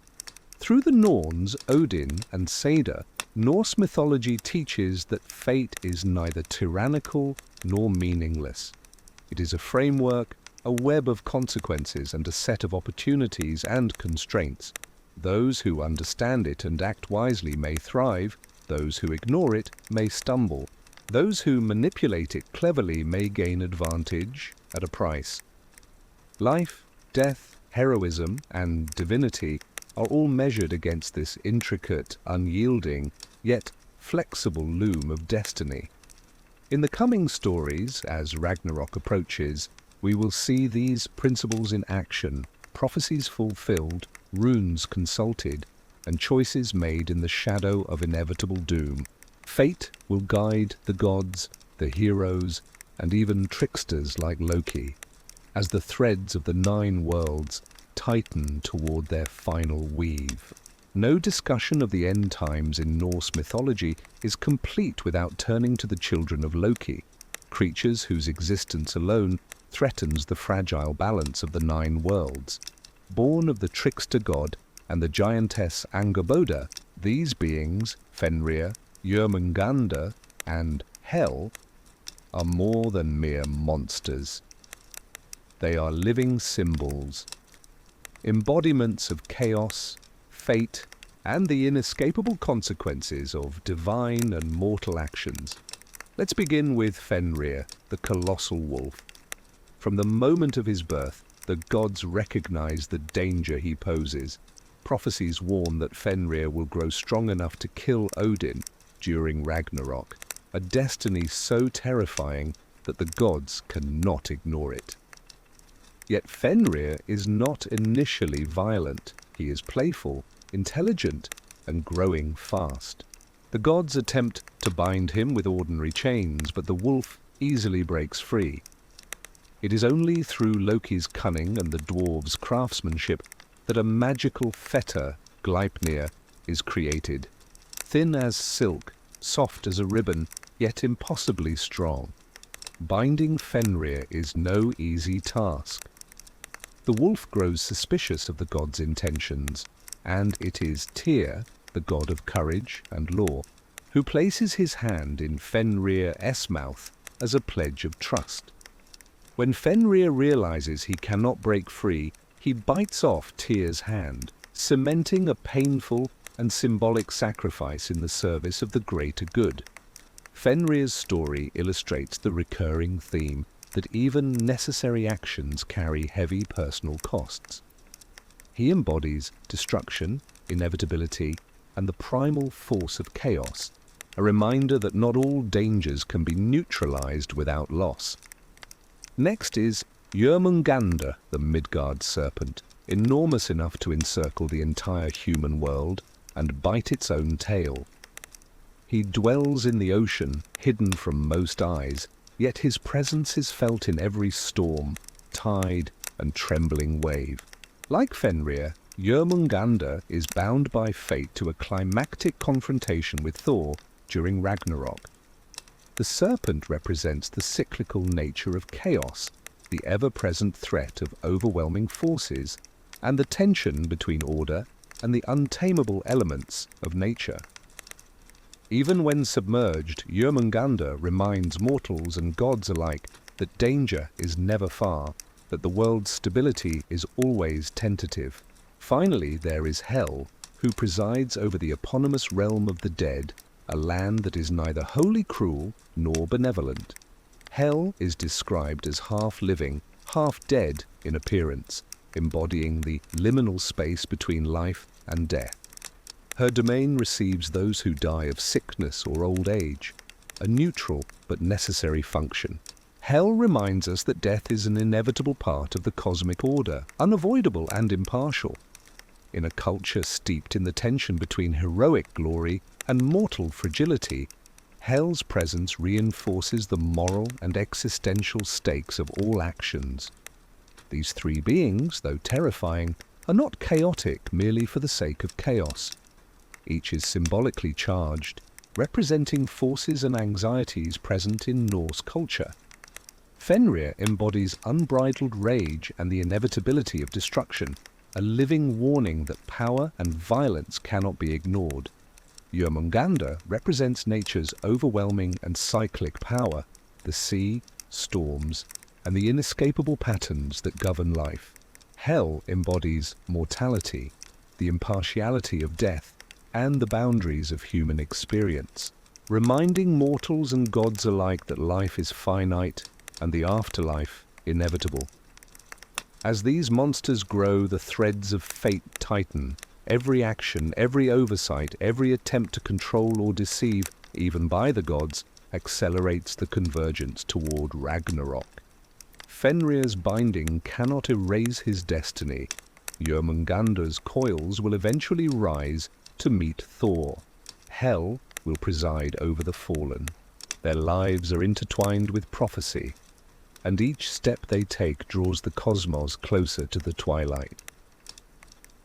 Through the Norns, Odin and Seda, Norse mythology teaches that fate is neither tyrannical nor meaningless. It is a framework, a web of consequences and a set of opportunities and constraints. Those who understand it and act wisely may thrive, those who ignore it may stumble. Those who manipulate it cleverly may gain advantage at a price. Life, death, heroism, and divinity are all measured against this intricate, unyielding, yet flexible loom of destiny. In the coming stories, as Ragnarok approaches, we will see these principles in action, prophecies fulfilled, runes consulted, and choices made in the shadow of inevitable doom. Fate will guide the gods, the heroes, and even tricksters like Loki, as the threads of the 9 worlds tighten toward their final weave. No discussion of the end times in Norse mythology is complete without turning to the children of Loki, creatures whose existence alone threatens the fragile balance of the 9 worlds. Born of the trickster god and the giantess Angerboda, these beings, Fenrir, Jörmungandr, and Hel, are more than mere monsters. They are living symbols, embodiments of chaos, fate, and the inescapable consequences of divine and mortal actions. Let's begin with Fenrir, the colossal wolf. From the moment of his birth, the gods recognize the danger he poses. Prophecies warn that Fenrir will grow strong enough to kill Odin during Ragnarok, a destiny so terrifying that the gods cannot ignore it. Yet Fenrir is not initially violent. He is playful, intelligent, and growing fast. The gods attempt to bind him with ordinary chains, but the wolf easily breaks free. It is only through Loki's cunning and the dwarves' craftsmanship that a magical fetter, Gleipnir, is created. Thin as silk, soft as a ribbon, yet impossibly strong. Binding Fenrir is no easy task. The wolf grows suspicious of the god's intentions, and it is Tyr, the god of courage and law, who places his hand in Fenrir's mouth as a pledge of trust. When Fenrir realizes he cannot break free, he bites off Tyr's hand, cementing a painful and symbolic sacrifice in the service of the greater good. Fenrir's story illustrates the recurring theme that even necessary actions carry heavy personal costs. He embodies destruction, inevitability, and the primal force of chaos, a reminder that not all dangers can be neutralized without loss. Next is Jörmungandr, the Midgard serpent, enormous enough to encircle the entire human world and bite its own tail. He dwells in the ocean, hidden from most eyes, yet his presence is felt in every storm, tide, and trembling wave. Like Fenrir, Jörmungandr is bound by fate to a climactic confrontation with Thor during Ragnarok. The serpent represents the cyclical nature of chaos, the ever-present threat of overwhelming forces, and the tension between order and the untamable elements of nature. Even when submerged, Jörmungandr reminds mortals and gods alike that danger is never far, that the world's stability is always tentative. Finally, there is Hel, who presides over the eponymous realm of the dead, a land that is neither wholly cruel nor benevolent. Hel is described as half-living, half-dead in appearance, embodying the liminal space between life and death. Her domain receives those who die of sickness or old age, a neutral but necessary function. Hel reminds us that death is an inevitable part of the cosmic order, unavoidable and impartial. In a culture steeped in the tension between heroic glory and mortal fragility, Hel's presence reinforces the moral and existential stakes of all actions. These 3 beings, though terrifying, are not chaotic merely for the sake of chaos. Each is symbolically charged, representing forces and anxieties present in Norse culture. Fenrir embodies unbridled rage and the inevitability of destruction, a living warning that power and violence cannot be ignored. Jörmungandr represents nature's overwhelming and cyclic power, the sea, storms, and the inescapable patterns that govern life. Hel embodies mortality, the impartiality of death, and the boundaries of human experience, reminding mortals and gods alike that life is finite and the afterlife inevitable. As these monsters grow, the threads of fate tighten. Every action, every oversight, every attempt to control or deceive, even by the gods, accelerates the convergence toward Ragnarok. Fenrir's binding cannot erase his destiny. Jörmungandr's coils will eventually rise to meet Thor. Hel will preside over the fallen. Their lives are intertwined with prophecy, and each step they take draws the cosmos closer to the twilight.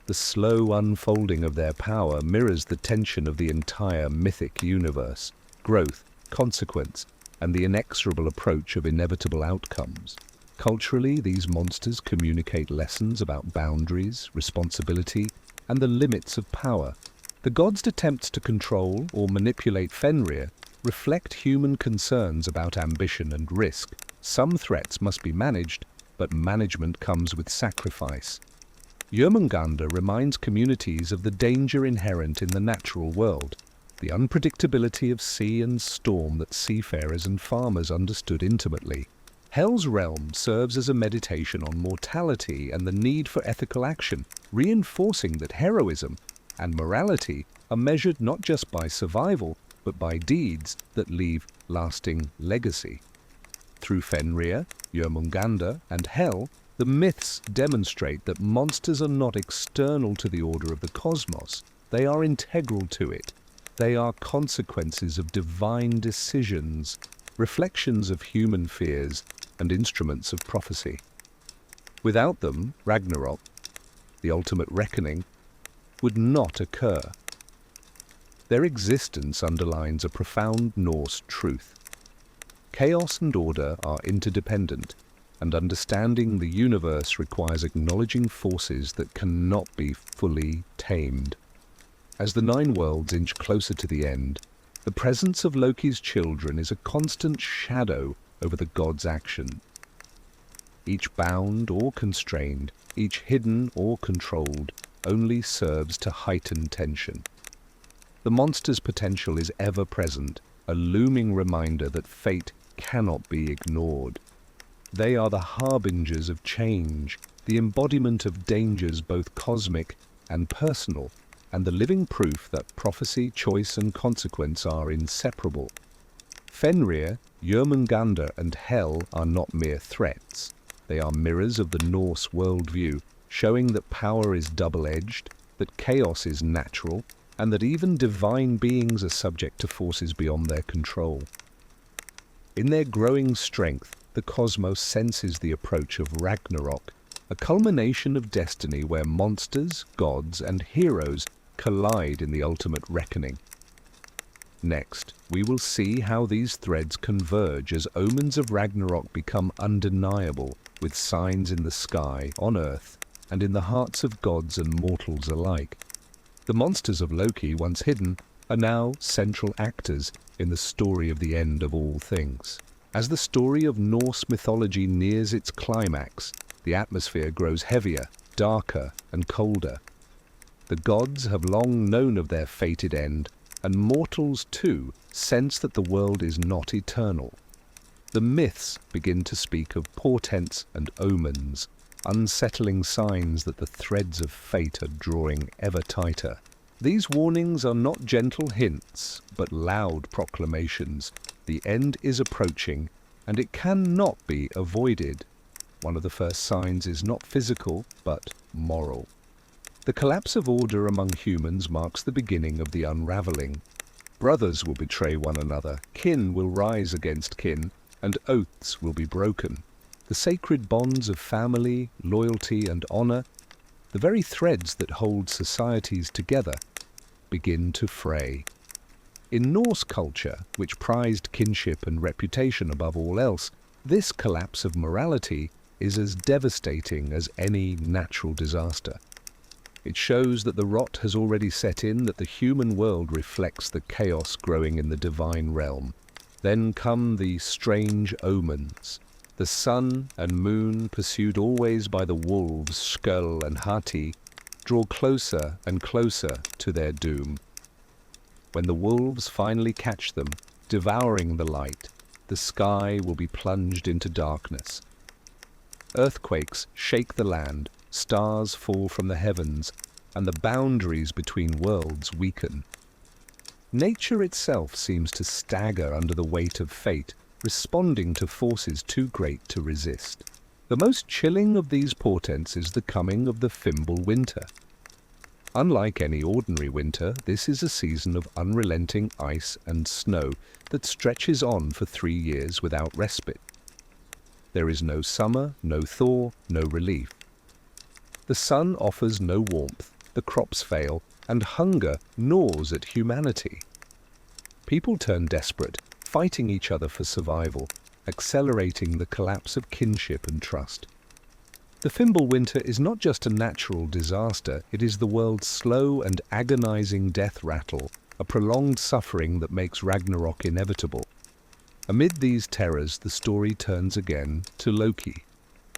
The slow unfolding of their power mirrors the tension of the entire mythic universe, growth, consequence, and the inexorable approach of inevitable outcomes. Culturally, these monsters communicate lessons about boundaries, responsibility, and the limits of power. The gods' attempts to control or manipulate Fenrir reflect human concerns about ambition and risk. Some threats must be managed, but management comes with sacrifice. Jörmungandr reminds communities of the danger inherent in the natural world, the unpredictability of sea and storm that seafarers and farmers understood intimately. Hel's realm serves as a meditation on mortality and the need for ethical action, reinforcing that heroism and morality are measured not just by survival, but by deeds that leave lasting legacy. Through Fenrir, Jörmungandr, and Hel, the myths demonstrate that monsters are not external to the order of the cosmos. They are integral to it. They are consequences of divine decisions, reflections of human fears, and instruments of prophecy. Without them, Ragnarok, the ultimate reckoning, would not occur. Their existence underlines a profound Norse truth. Chaos and order are interdependent, and understanding the universe requires acknowledging forces that cannot be fully tamed. As the Nine Worlds inch closer to the end, the presence of Loki's children is a constant shadow over the gods' action. Each bound or constrained, each hidden or controlled, only serves to heighten tension. The monster's potential is ever present, a looming reminder that fate cannot be ignored. They are the harbingers of change, the embodiment of dangers both cosmic and personal, and the living proof that prophecy, choice, and consequence are inseparable. Fenrir, Jörmungandr, and Hel are not mere threats. They are mirrors of the Norse worldview, showing that power is double-edged, that chaos is natural, and that even divine beings are subject to forces beyond their control. In their growing strength, the cosmos senses the approach of Ragnarok, a culmination of destiny where monsters, gods, and heroes collide in the ultimate reckoning. Next, we will see how these threads converge as omens of Ragnarok become undeniable, with signs in the sky, on earth, and in the hearts of gods and mortals alike. The monsters of Loki, once hidden, are now central actors in the story of the end of all things. As the story of Norse mythology nears its climax, the atmosphere grows heavier, darker, and colder. The gods have long known of their fated end, and mortals too sense that the world is not eternal. The myths begin to speak of portents and omens, unsettling signs that the threads of fate are drawing ever tighter. These warnings are not gentle hints, but loud proclamations. The end is approaching, and it cannot be avoided. One of the first signs is not physical, but moral. The collapse of order among humans marks the beginning of the unraveling. Brothers will betray one another, kin will rise against kin, and oaths will be broken. The sacred bonds of family, loyalty, and honor, the very threads that hold societies together, begin to fray. In Norse culture, which prized kinship and reputation above all else, This collapse of morality is as devastating as any natural disaster. It shows that the rot has already set in, that the human world reflects the chaos growing in the divine realm. Then come the strange omens. The sun and moon, pursued always by the wolves, Skull and Hati, draw closer and closer to their doom. When the wolves finally catch them, devouring the light, the sky will be plunged into darkness. Earthquakes shake the land, stars fall from the heavens, and the boundaries between worlds weaken. Nature itself seems to stagger under the weight of fate, responding to forces too great to resist. The most chilling of these portents is the coming of the Fimbul winter. Unlike any ordinary winter, this is a season of unrelenting ice and snow that stretches on for 3 years without respite. There is no summer, no thaw, no relief. The sun offers no warmth, the crops fail, and hunger gnaws at humanity. People turn desperate, fighting each other for survival, accelerating the collapse of kinship and trust. The Fimbul winter is not just a natural disaster, it is the world's slow and agonizing death rattle, a prolonged suffering that makes Ragnarok inevitable. Amid these terrors, the story turns again to Loki.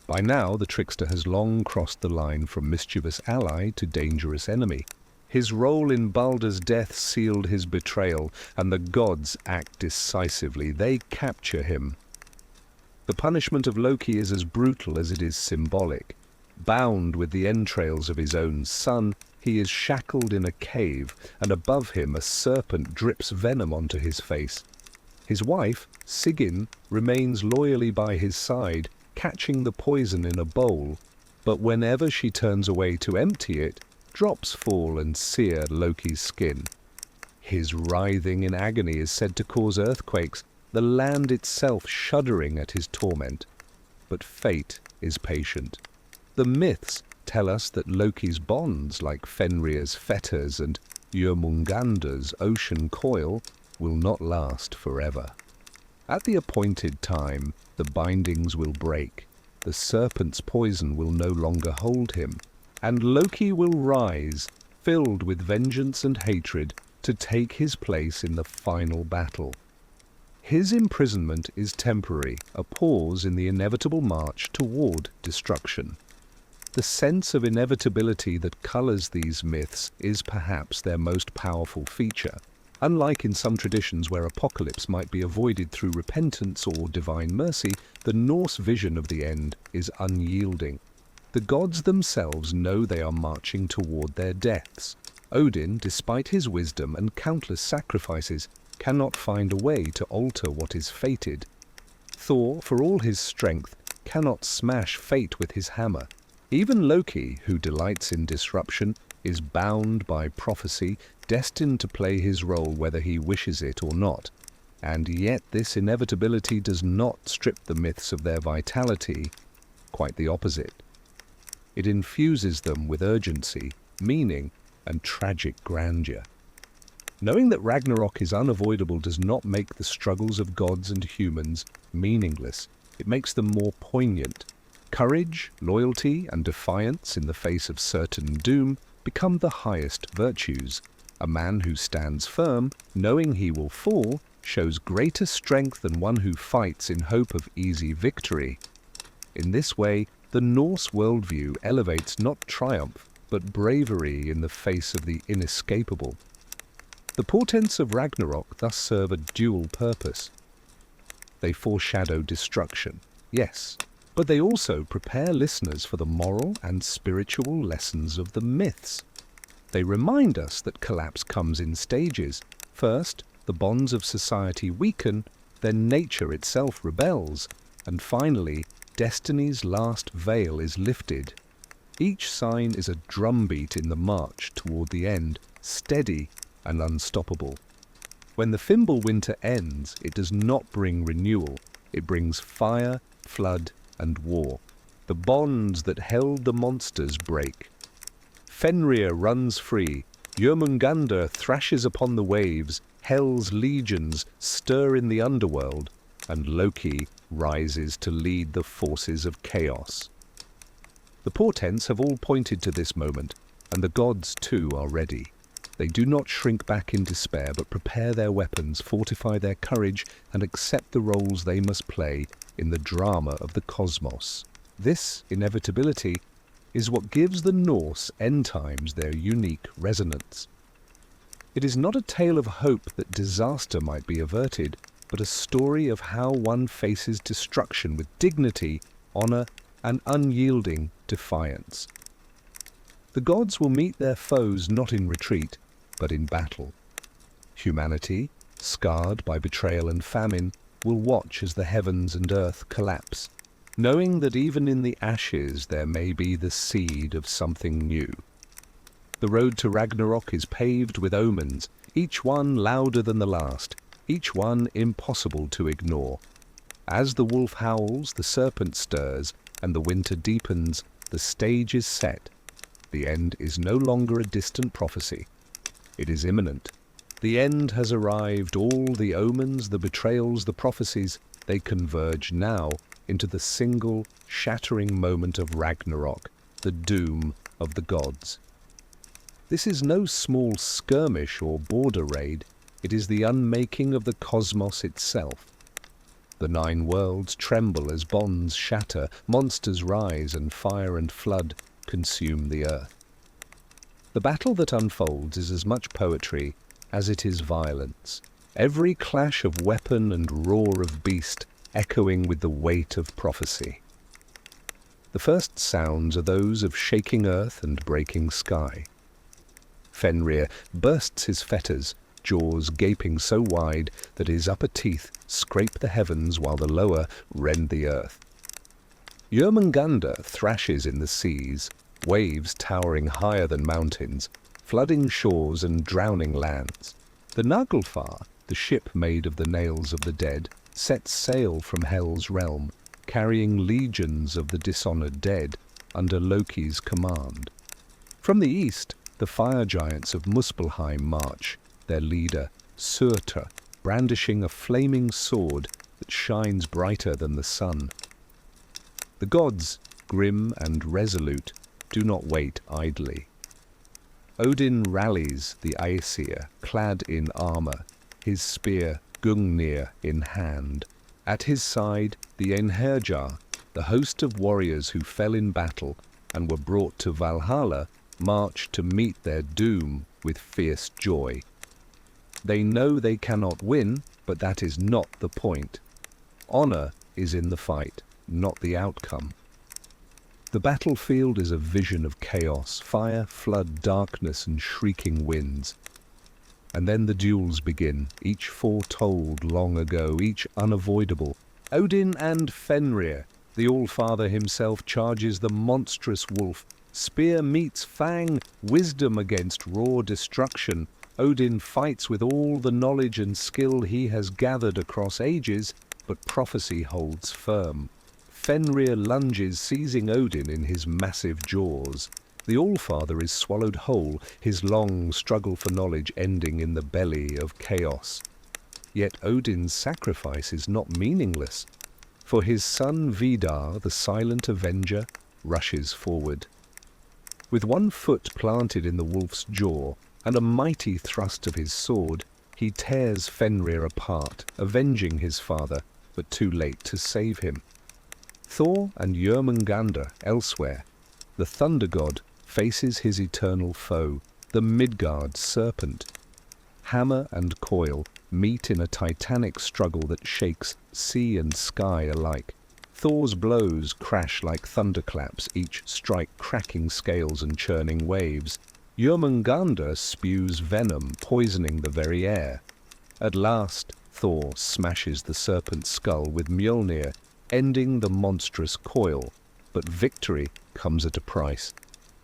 By now, the trickster has long crossed the line from mischievous ally to dangerous enemy. His role in Baldr's death sealed his betrayal, and the gods act decisively. They capture him. The punishment of Loki is as brutal as it is symbolic. Bound with the entrails of his own son, he is shackled in a cave, and above him a serpent drips venom onto his face. His wife, Sigyn, remains loyally by his side, catching the poison in a bowl, but whenever she turns away to empty it, drops fall and sear Loki's skin. His writhing in agony is said to cause earthquakes, the land itself shuddering at his torment. But fate is patient. The myths tell us that Loki's bonds, like Fenrir's fetters and Jörmungandr's ocean coil, will not last forever. At the appointed time, the bindings will break, the serpent's poison will no longer hold him, and Loki will rise, filled with vengeance and hatred, to take his place in the final battle. His imprisonment is temporary, a pause in the inevitable march toward destruction. The sense of inevitability that colors these myths is perhaps their most powerful feature. Unlike in some traditions where apocalypse might be avoided through repentance or divine mercy, the Norse vision of the end is unyielding. The gods themselves know they are marching toward their deaths. Odin, despite his wisdom and countless sacrifices, cannot find a way to alter what is fated. Thor, for all his strength, cannot smash fate with his hammer. Even Loki, who delights in disruption, is bound by prophecy, destined to play his role whether he wishes it or not. And yet this inevitability does not strip the myths of their vitality, quite the opposite. It infuses them with urgency, meaning, and tragic grandeur. Knowing that Ragnarok is unavoidable does not make the struggles of gods and humans meaningless. It makes them more poignant. Courage, loyalty, and defiance in the face of certain doom become the highest virtues. A man who stands firm, knowing he will fall, shows greater strength than one who fights in hope of easy victory. In this way, the Norse worldview elevates not triumph, but bravery in the face of the inescapable. The portents of Ragnarok thus serve a dual purpose. They foreshadow destruction, yes, but they also prepare listeners for the moral and spiritual lessons of the myths. They remind us that collapse comes in stages. First, the bonds of society weaken, then nature itself rebels, and finally, destiny's last veil is lifted. Each sign is a drumbeat in the march toward the end, steady and unstoppable. When the Fimbul winter ends, it does not bring renewal. It brings fire, flood, and war. The bonds that held the monsters break. Fenrir runs free, Jörmungandr thrashes upon the waves, Hell's legions stir in the underworld, and Loki rises to lead the forces of chaos. The portents have all pointed to this moment, and the gods too are ready. They do not shrink back in despair, but prepare their weapons, fortify their courage, and accept the roles they must play in the drama of the cosmos. This inevitability is what gives the Norse end times their unique resonance. It is not a tale of hope that disaster might be averted, but a story of how one faces destruction with dignity, honor, and unyielding defiance. The gods will meet their foes not in retreat, but in battle. Humanity, scarred by betrayal and famine, will watch as the heavens and earth collapse, knowing that even in the ashes there may be the seed of something new. The road to Ragnarok is paved with omens, each one louder than the last, each one impossible to ignore. As the wolf howls, the serpent stirs, and the winter deepens, the stage is set. The end is no longer a distant prophecy. It is imminent. The end has arrived. All the omens, the betrayals, the prophecies, they converge now into the single, shattering moment of Ragnarok, the doom of the gods. This is no small skirmish or border raid. It is the unmaking of the cosmos itself. The 9 worlds tremble as bonds shatter, monsters rise, and fire and flood consume the earth. The battle that unfolds is as much poetry as it is violence. Every clash of weapon and roar of beast echoing with the weight of prophecy. The first sounds are those of shaking earth and breaking sky. Fenrir bursts his fetters, jaws gaping so wide that his upper teeth scrape the heavens while the lower rend the earth. Jörmungandr thrashes in the seas, waves towering higher than mountains, flooding shores and drowning lands. The Naglfar, the ship made of the nails of the dead, sets sail from Hell's realm, carrying legions of the dishonored dead under Loki's command. From the east, the fire giants of Muspelheim march, their leader, Surtr, brandishing a flaming sword that shines brighter than the sun. The gods, grim and resolute, do not wait idly. Odin rallies the Aesir, clad in armor, his spear Gungnir in hand. At his side, the Einherjar, the host of warriors who fell in battle and were brought to Valhalla, march to meet their doom with fierce joy. They know they cannot win, but that is not the point. Honor is in the fight, not the outcome. The battlefield is a vision of chaos, fire, flood, darkness, and shrieking winds. And then the duels begin, each foretold long ago, each unavoidable. Odin and Fenrir, the All-Father himself, charges the monstrous wolf. Spear meets fang, wisdom against raw destruction. Odin fights with all the knowledge and skill he has gathered across ages, but prophecy holds firm. Fenrir lunges, seizing Odin in his massive jaws. The All-Father is swallowed whole, his long struggle for knowledge ending in the belly of chaos. Yet Odin's sacrifice is not meaningless, for his son Vidar, the silent avenger, rushes forward. With one foot planted in the wolf's jaw and a mighty thrust of his sword, he tears Fenrir apart, avenging his father, but too late to save him. Thor and Jörmungandr elsewhere. The thunder god faces his eternal foe, the Midgard serpent. Hammer and coil meet in a titanic struggle that shakes sea and sky alike. Thor's blows crash like thunderclaps, each strike cracking scales and churning waves. Jörmungandr spews venom, poisoning the very air. At last, Thor smashes the serpent's skull with Mjolnir, ending the monstrous coil, but victory comes at a price.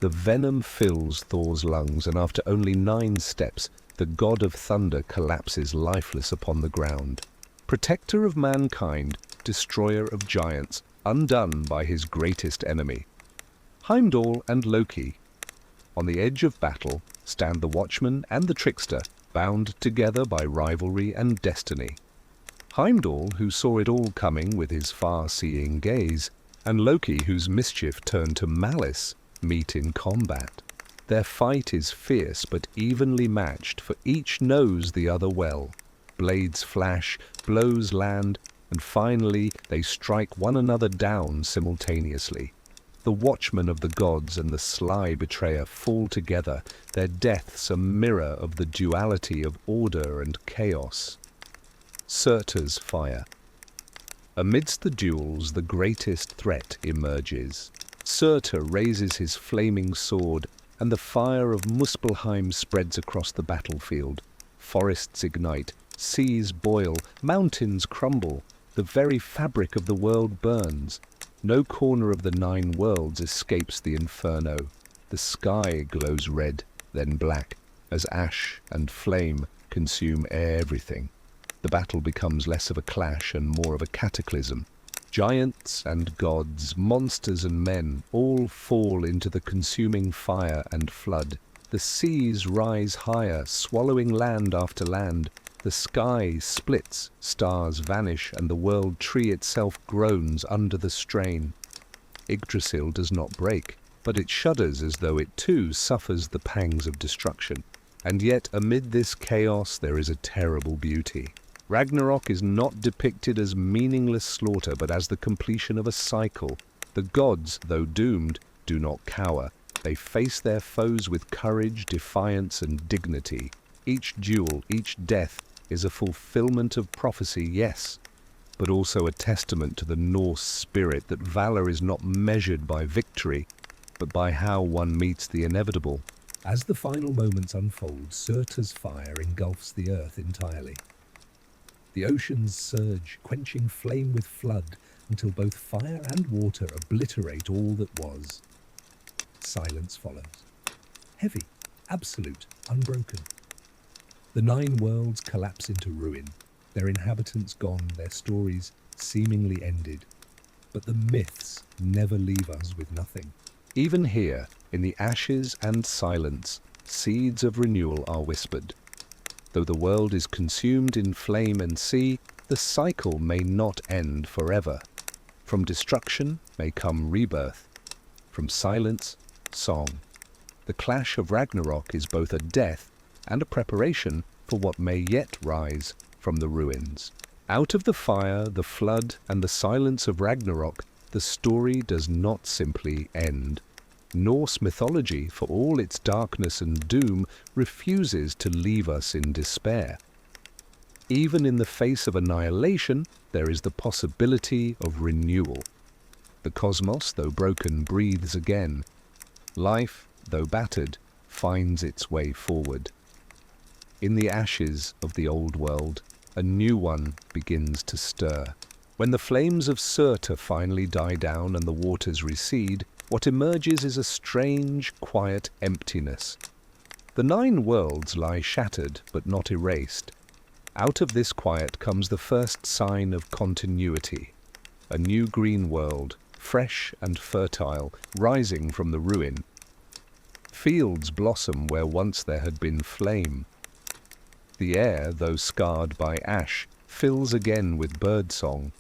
The venom fills Thor's lungs, and after only 9 steps, the god of thunder collapses lifeless upon the ground. Protector of mankind, destroyer of giants, undone by his greatest enemy. Heimdall and Loki. On the edge of battle stand the watchman and the trickster, bound together by rivalry and destiny. Heimdall, who saw it all coming with his far-seeing gaze, and Loki, whose mischief turned to malice, meet in combat. Their fight is fierce but evenly matched, for each knows the other well. Blades flash, blows land, and finally they strike one another down simultaneously. The watchman of the gods and the sly betrayer fall together, their deaths a mirror of the duality of order and chaos. Surtur's fire. Amidst the duels, the greatest threat emerges. Surtur raises his flaming sword, and the fire of Muspelheim spreads across the battlefield. Forests ignite, seas boil, mountains crumble, the very fabric of the world burns. No corner of the 9 worlds escapes the inferno. The sky glows red, then black, as ash and flame consume everything. The battle becomes less of a clash and more of a cataclysm. Giants and gods, monsters and men, all fall into the consuming fire and flood. The seas rise higher, swallowing land after land. The sky splits, stars vanish, and the world tree itself groans under the strain. Yggdrasil does not break, but it shudders as though it too suffers the pangs of destruction. And yet amid this chaos there is a terrible beauty. Ragnarok is not depicted as meaningless slaughter, but as the completion of a cycle. The gods, though doomed, do not cower. They face their foes with courage, defiance, and dignity. Each duel, each death, is a fulfillment of prophecy, yes, but also a testament to the Norse spirit that valor is not measured by victory, but by how one meets the inevitable. As the final moments unfold, Surtur's fire engulfs the earth entirely. The oceans surge, quenching flame with flood, until both fire and water obliterate all that was. Silence follows. Heavy, absolute, unbroken. The 9 worlds collapse into ruin, their inhabitants gone, their stories seemingly ended. But the myths never leave us with nothing. Even here, in the ashes and silence, seeds of renewal are whispered. Though the world is consumed in flame and sea, the cycle may not end forever. From destruction may come rebirth. From silence, song. The clash of Ragnarok is both a death and a preparation for what may yet rise from the ruins. Out of the fire, the flood, and the silence of Ragnarok, the story does not simply end. Norse mythology, for all its darkness and doom, refuses to leave us in despair. Even in the face of annihilation, there is the possibility of renewal. The cosmos, though broken, breathes again. Life, though battered, finds its way forward. In the ashes of the old world, a new one begins to stir. When the flames of Surtur finally die down and the waters recede, what emerges is a strange, quiet emptiness. The 9 worlds lie shattered but not erased. Out of this quiet comes the first sign of continuity. A new green world, fresh and fertile, rising from the ruin. Fields blossom where once there had been flame. The air, though scarred by ash, fills again with birdsong.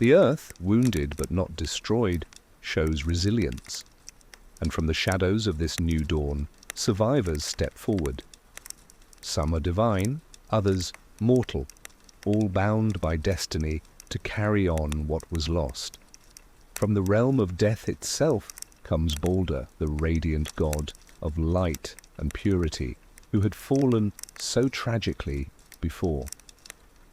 The earth, wounded but not destroyed, shows resilience. And from the shadows of this new dawn, survivors step forward. Some are divine, others mortal, all bound by destiny to carry on what was lost. From the realm of death itself comes Baldr, the radiant god of light and purity, who had fallen so tragically before.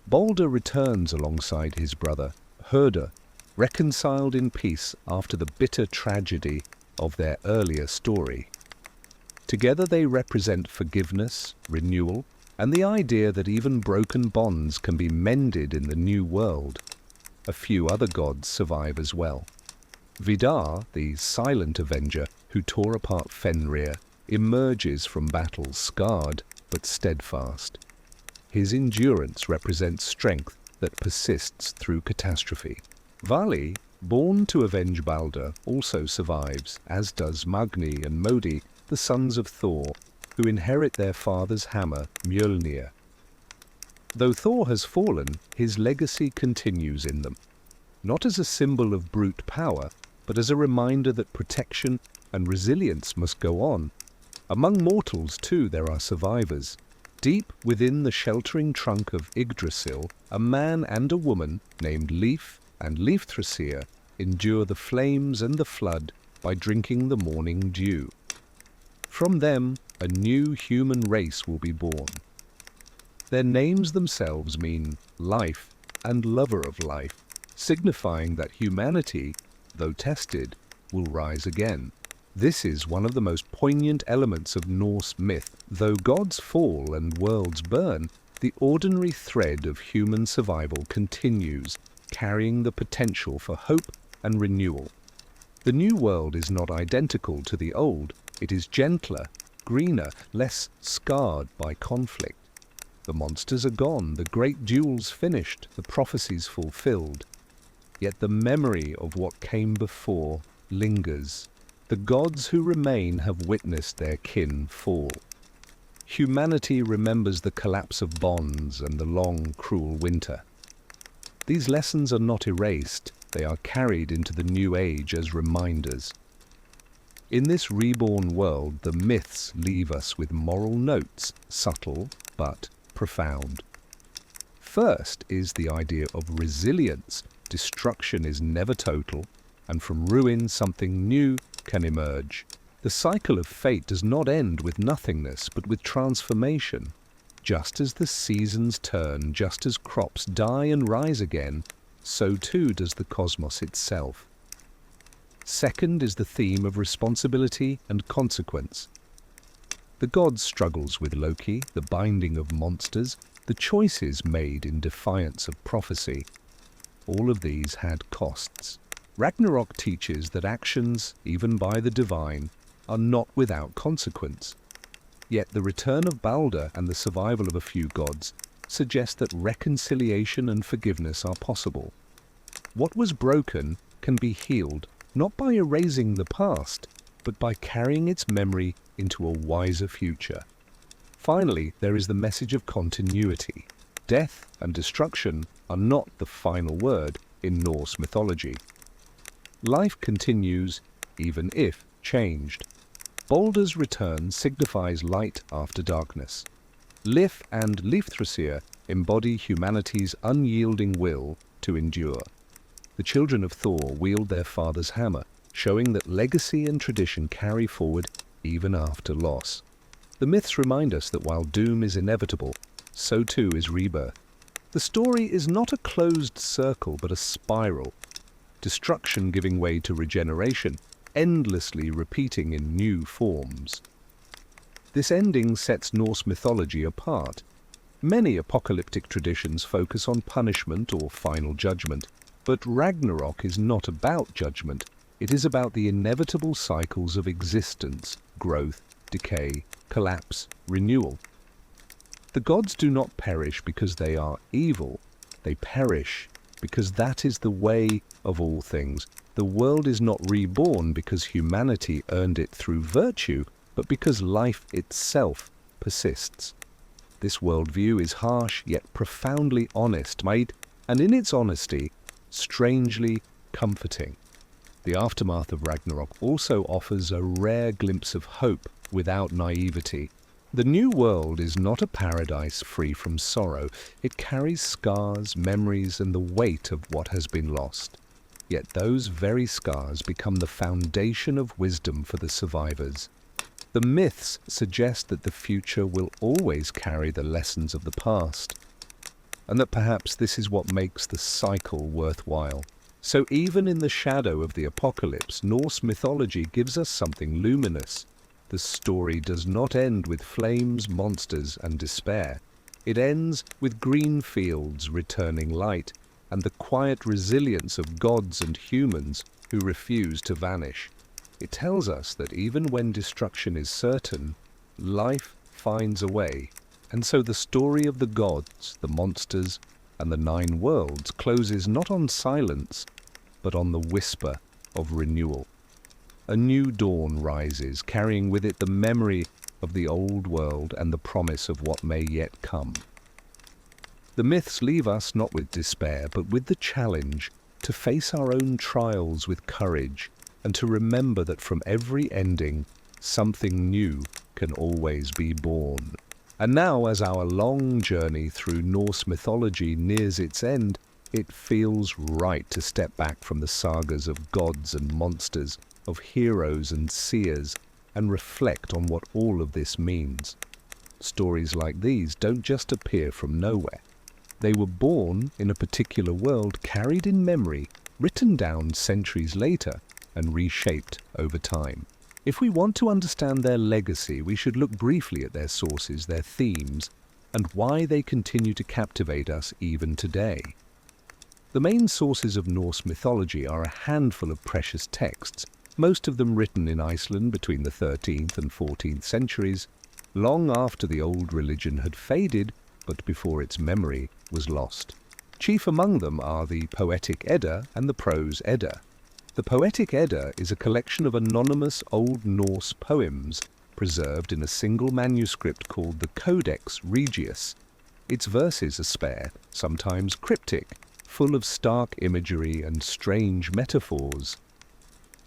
Baldr returns alongside his brother, Herder, reconciled in peace after the bitter tragedy of their earlier story. Together they represent forgiveness, renewal, and the idea that even broken bonds can be mended in the new world. A few other gods survive as well. Vidar, the silent avenger who tore apart Fenrir, emerges from battle scarred but steadfast. His endurance represents strength that persists through catastrophe. Vali, born to avenge Baldr, also survives, as does Magni and Modi, the sons of Thor, who inherit their father's hammer, Mjolnir. Though Thor has fallen, his legacy continues in them, not as a symbol of brute power, but as a reminder that protection and resilience must go on. Among mortals, too, there are survivors. Deep within the sheltering trunk of Yggdrasil, a man and a woman named Leif and Leifthrasil endure the flames and the flood by drinking the morning dew. From them, a new human race will be born. Their names themselves mean life and lover of life, signifying that humanity, though tested, will rise again. This is one of the most poignant elements of Norse myth. Though gods fall and worlds burn, the ordinary thread of human survival continues, carrying the potential for hope and renewal. The new world is not identical to the old. It is gentler, greener, less scarred by conflict. The monsters are gone, the great duels finished, the prophecies fulfilled. Yet the memory of what came before lingers. The gods who remain have witnessed their kin fall. Humanity remembers the collapse of bonds and the long, cruel winter. These lessons are not erased, they are carried into the new age as reminders. In this reborn world, the myths leave us with moral notes, subtle but profound. First is the idea of resilience. Destruction is never total, and from ruin something new can emerge. The cycle of fate does not end with nothingness, but with transformation. Just as the seasons turn, just as crops die and rise again, so too does the cosmos itself. Second is the theme of responsibility and consequence. The gods' struggles with Loki, the binding of monsters, the choices made in defiance of prophecy. All of these had costs. Ragnarok teaches that actions, even by the divine, are not without consequence. Yet the return of Baldr and the survival of a few gods suggest that reconciliation and forgiveness are possible. What was broken can be healed, not by erasing the past, but by carrying its memory into a wiser future. Finally, there is the message of continuity. Death and destruction are not the final word in Norse mythology. Life continues, even if changed. Baldr's return signifies light after darkness. Lif and Leifthrasil embody humanity's unyielding will to endure. The children of Thor wield their father's hammer, showing that legacy and tradition carry forward even after loss. The myths remind us that while doom is inevitable, so too is rebirth. The story is not a closed circle, but a spiral. Destruction giving way to regeneration, endlessly repeating in new forms. This ending sets Norse mythology apart. Many apocalyptic traditions focus on punishment or final judgment, but Ragnarok is not about judgment. It is about the inevitable cycles of existence, growth, decay, collapse, renewal. The gods do not perish because they are evil. They perish because that is the way of all things. The world is not reborn because humanity earned it through virtue, but because life itself persists. This worldview is harsh yet profoundly honest, and in its honesty, strangely comforting. The aftermath of Ragnarok also offers a rare glimpse of hope without naivety. The new world is not a paradise free from sorrow. It carries scars, memories, and the weight of what has been lost. Yet those very scars become the foundation of wisdom for the survivors. The myths suggest that the future will always carry the lessons of the past, and that perhaps this is what makes the cycle worthwhile. So even in the shadow of the apocalypse, Norse mythology gives us something luminous. The story does not end with flames, monsters, and despair. It ends with green fields returning light, and the quiet resilience of gods and humans who refuse to vanish. It tells us that even when destruction is certain, life finds a way. And so the story of the gods, the monsters, and the 9 worlds closes not on silence, but on the whisper of renewal. A new dawn rises, carrying with it the memory of the old world and the promise of what may yet come. The myths leave us not with despair, but with the challenge to face our own trials with courage and to remember that from every ending, something new can always be born. And now, as our long journey through Norse mythology nears its end, it feels right to step back from the sagas of gods and monsters, of heroes and seers, and reflect on what all of this means. Stories like these don't just appear from nowhere. They were born in a particular world, carried in memory, written down centuries later, and reshaped over time. If we want to understand their legacy, we should look briefly at their sources, their themes, and why they continue to captivate us even today. The main sources of Norse mythology are a handful of precious texts, most of them written in Iceland between the 13th and 14th centuries, long after the old religion had faded, but before its memory was lost. Chief among them are the Poetic Edda and the Prose Edda. The Poetic Edda is a collection of anonymous Old Norse poems preserved in a single manuscript called the Codex Regius. Its verses are spare, sometimes cryptic, full of stark imagery and strange metaphors.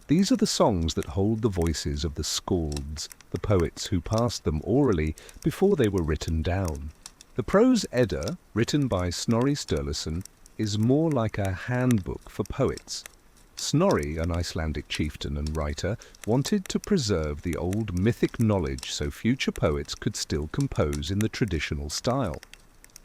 These are the songs that hold the voices of the skalds, the poets who passed them orally before they were written down. The Prose Edda, written by Snorri Sturluson, is more like a handbook for poets. Snorri, an Icelandic chieftain and writer, wanted to preserve the old mythic knowledge so future poets could still compose in the traditional style.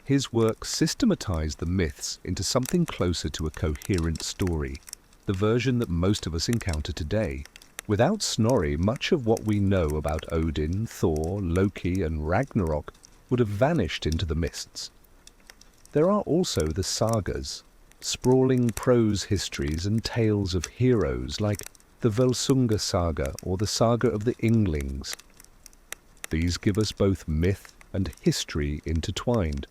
His work systematized the myths into something closer to a coherent story, the version that most of us encounter today. Without Snorri, much of what we know about Odin, Thor, Loki, and Ragnarok would have vanished into the mists. There are also the sagas, sprawling prose histories and tales of heroes like the Völsunga saga or the saga of the Ynglings. These give us both myth and history intertwined,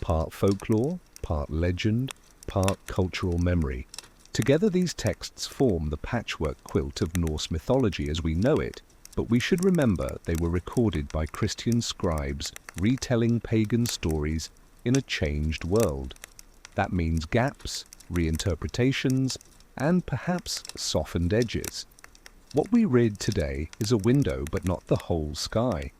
part folklore, part legend, part cultural memory. Together these texts form the patchwork quilt of Norse mythology as we know it, but we should remember they were recorded by Christian scribes retelling pagan stories in a changed world. That means gaps, reinterpretations, and perhaps softened edges. What we read today is a window but not the whole sky.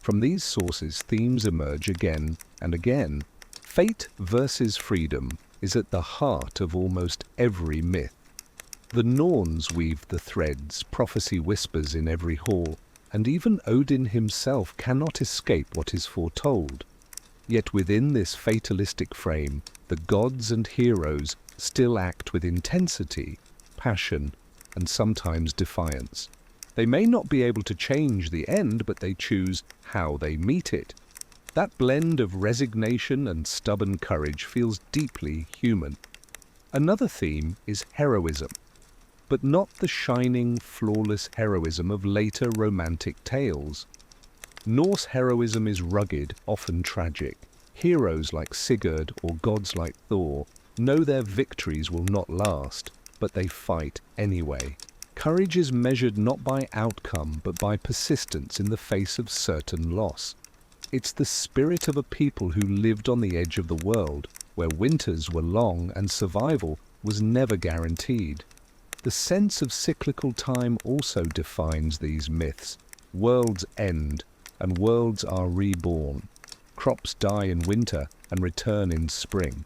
From these sources themes emerge again and again. Fate versus freedom is at the heart of almost every myth. The Norns weave the threads, prophecy whispers in every hall, and even Odin himself cannot escape what is foretold. Yet within this fatalistic frame, the gods and heroes still act with intensity, passion, and sometimes defiance. They may not be able to change the end, but they choose how they meet it. That blend of resignation and stubborn courage feels deeply human. Another theme is heroism, but not the shining, flawless heroism of later romantic tales. Norse heroism is rugged, often tragic. Heroes like Sigurd or gods like Thor know their victories will not last, but they fight anyway. Courage is measured not by outcome, but by persistence in the face of certain loss. It's the spirit of a people who lived on the edge of the world, where winters were long and survival was never guaranteed. The sense of cyclical time also defines these myths. Worlds end, and worlds are reborn. Crops die in winter and return in spring.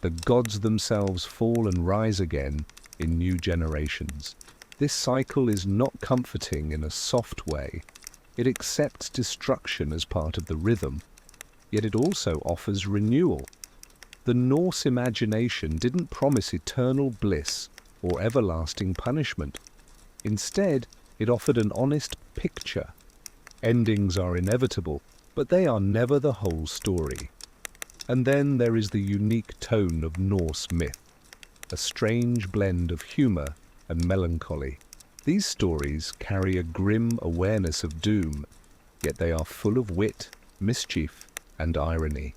The gods themselves fall and rise again in new generations. This cycle is not comforting in a soft way. It accepts destruction as part of the rhythm, yet it also offers renewal. The Norse imagination didn't promise eternal bliss or everlasting punishment. Instead, it offered an honest picture. Endings are inevitable, but they are never the whole story. And then there is the unique tone of Norse myth, a strange blend of humor and melancholy. These stories carry a grim awareness of doom, yet they are full of wit, mischief, and irony.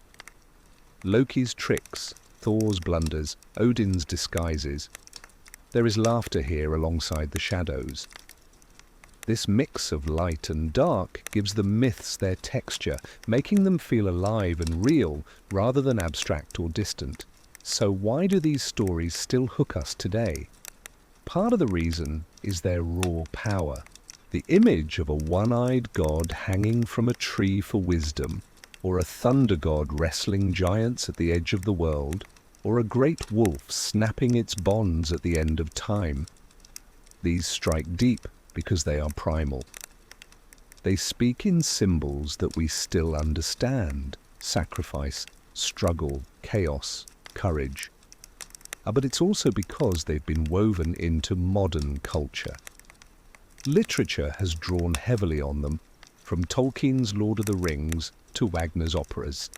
Loki's tricks, Thor's blunders, Odin's disguises. There is laughter here alongside the shadows. This mix of light and dark gives the myths their texture, making them feel alive and real rather than abstract or distant. So why do these stories still hook us today? Part of the reason is their raw power. The image of a one-eyed god hanging from a tree for wisdom, or a thunder god wrestling giants at the edge of the world, or a great wolf snapping its bonds at the end of time. These strike deep because they are primal. They speak in symbols that we still understand: sacrifice, struggle, chaos, courage. But it's also because they've been woven into modern culture. Literature has drawn heavily on them, from Tolkien's Lord of the Rings to Wagner's operas.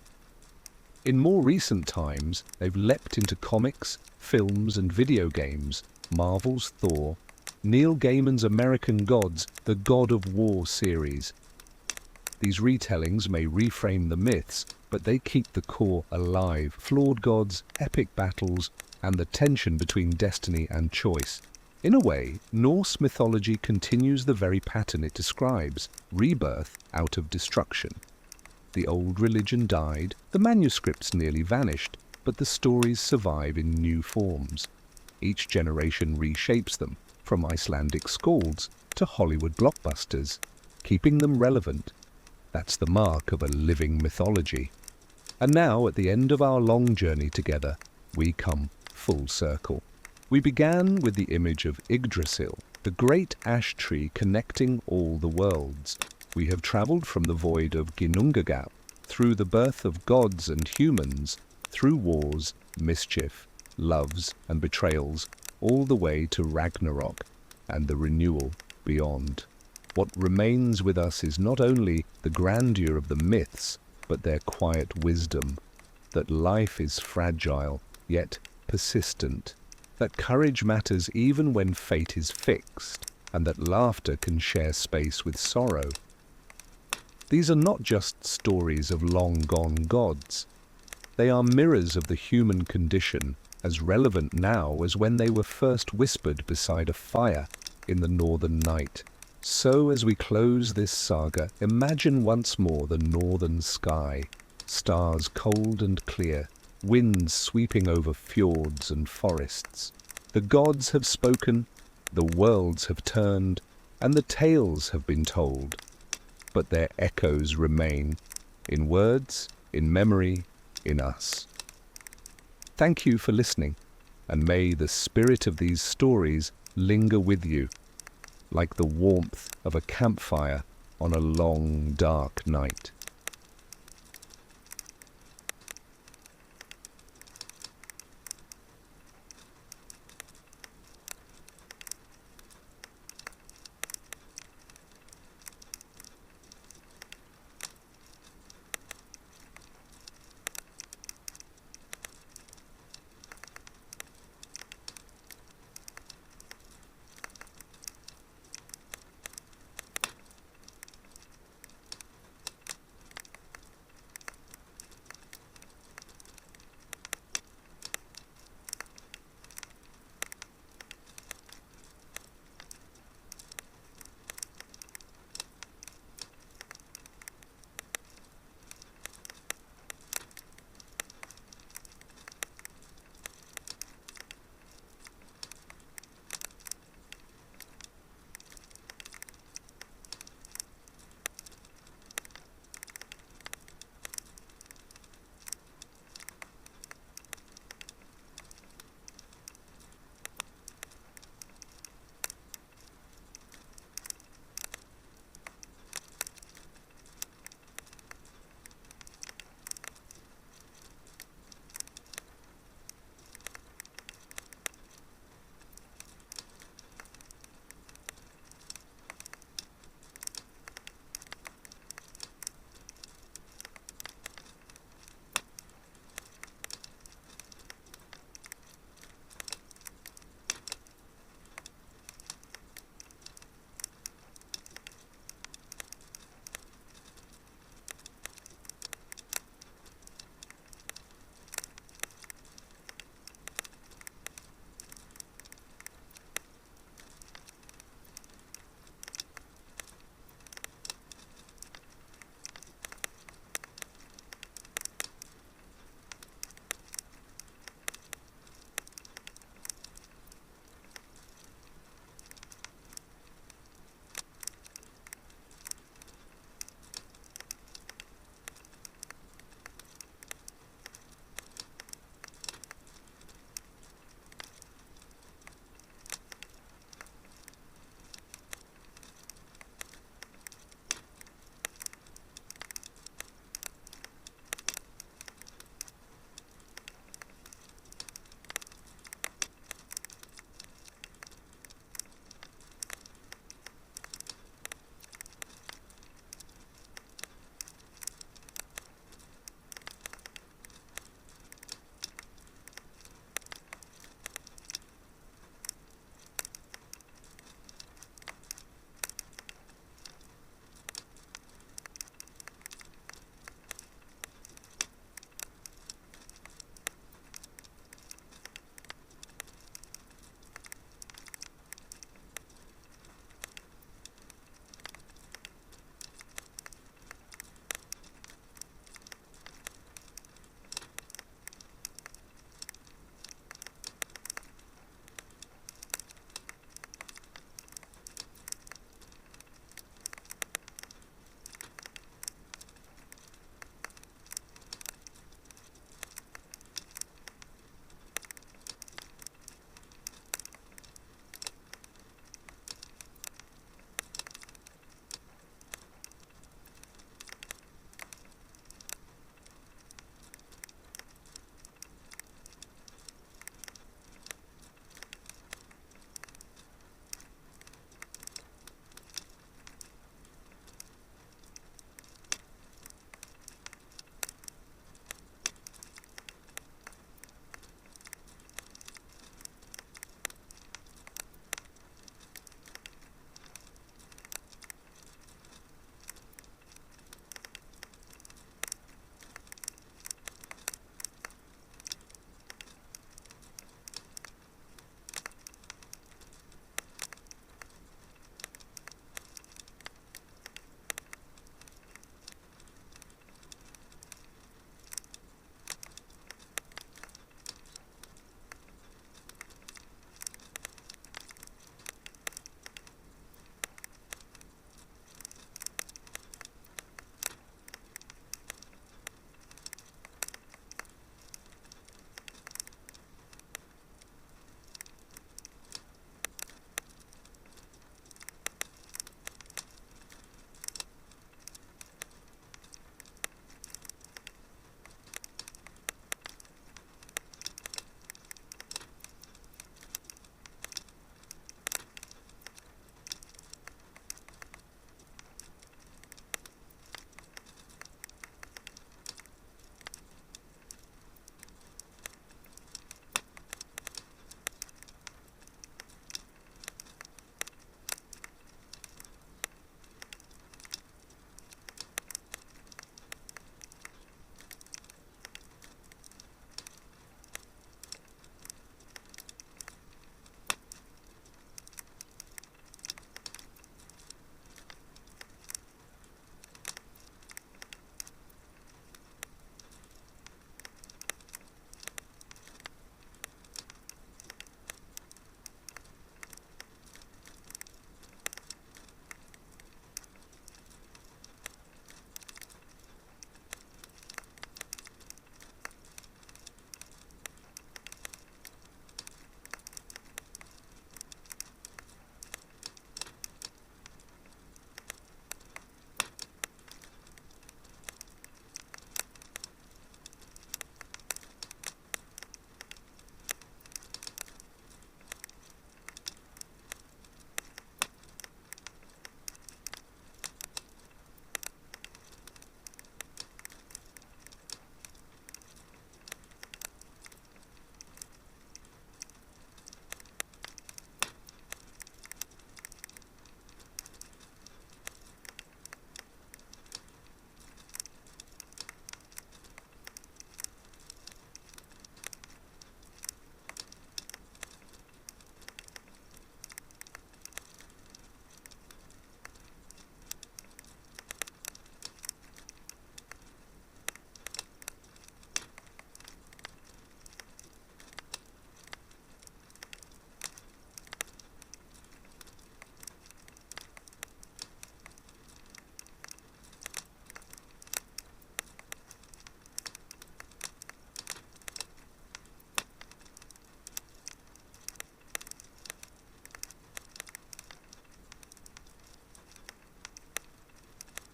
In more recent times, they've leapt into comics, films and video games: Marvel's Thor, Neil Gaiman's American Gods, the God of War series. These retellings may reframe the myths, but they keep the core alive: flawed gods, epic battles, and the tension between destiny and choice. In a way, Norse mythology continues the very pattern it describes: rebirth out of destruction. The old religion died, the manuscripts nearly vanished, but the stories survive in new forms. Each generation reshapes them, from Icelandic skalds to Hollywood blockbusters, keeping them relevant. That's the mark of a living mythology. And now, at the end of our long journey together, we come full circle. We began with the image of Yggdrasil, the great ash tree connecting all the worlds. We have travelled from the void of Ginnungagap, through the birth of gods and humans, through wars, mischief, loves and betrayals, all the way to Ragnarok and the renewal beyond. What remains with us is not only the grandeur of the myths, but their quiet wisdom, that life is fragile, yet persistent, that courage matters even when fate is fixed, and that laughter can share space with sorrow. These are not just stories of long-gone gods. They are mirrors of the human condition, as relevant now as when they were first whispered beside a fire in the northern night. So as we close this saga, imagine once more the northern sky, stars cold and clear, winds sweeping over fjords and forests. The gods have spoken, the worlds have turned, and the tales have been told. But their echoes remain, in words, in memory, in us. Thank you for listening, and may the spirit of these stories linger with you, like the warmth of a campfire on a long, dark night.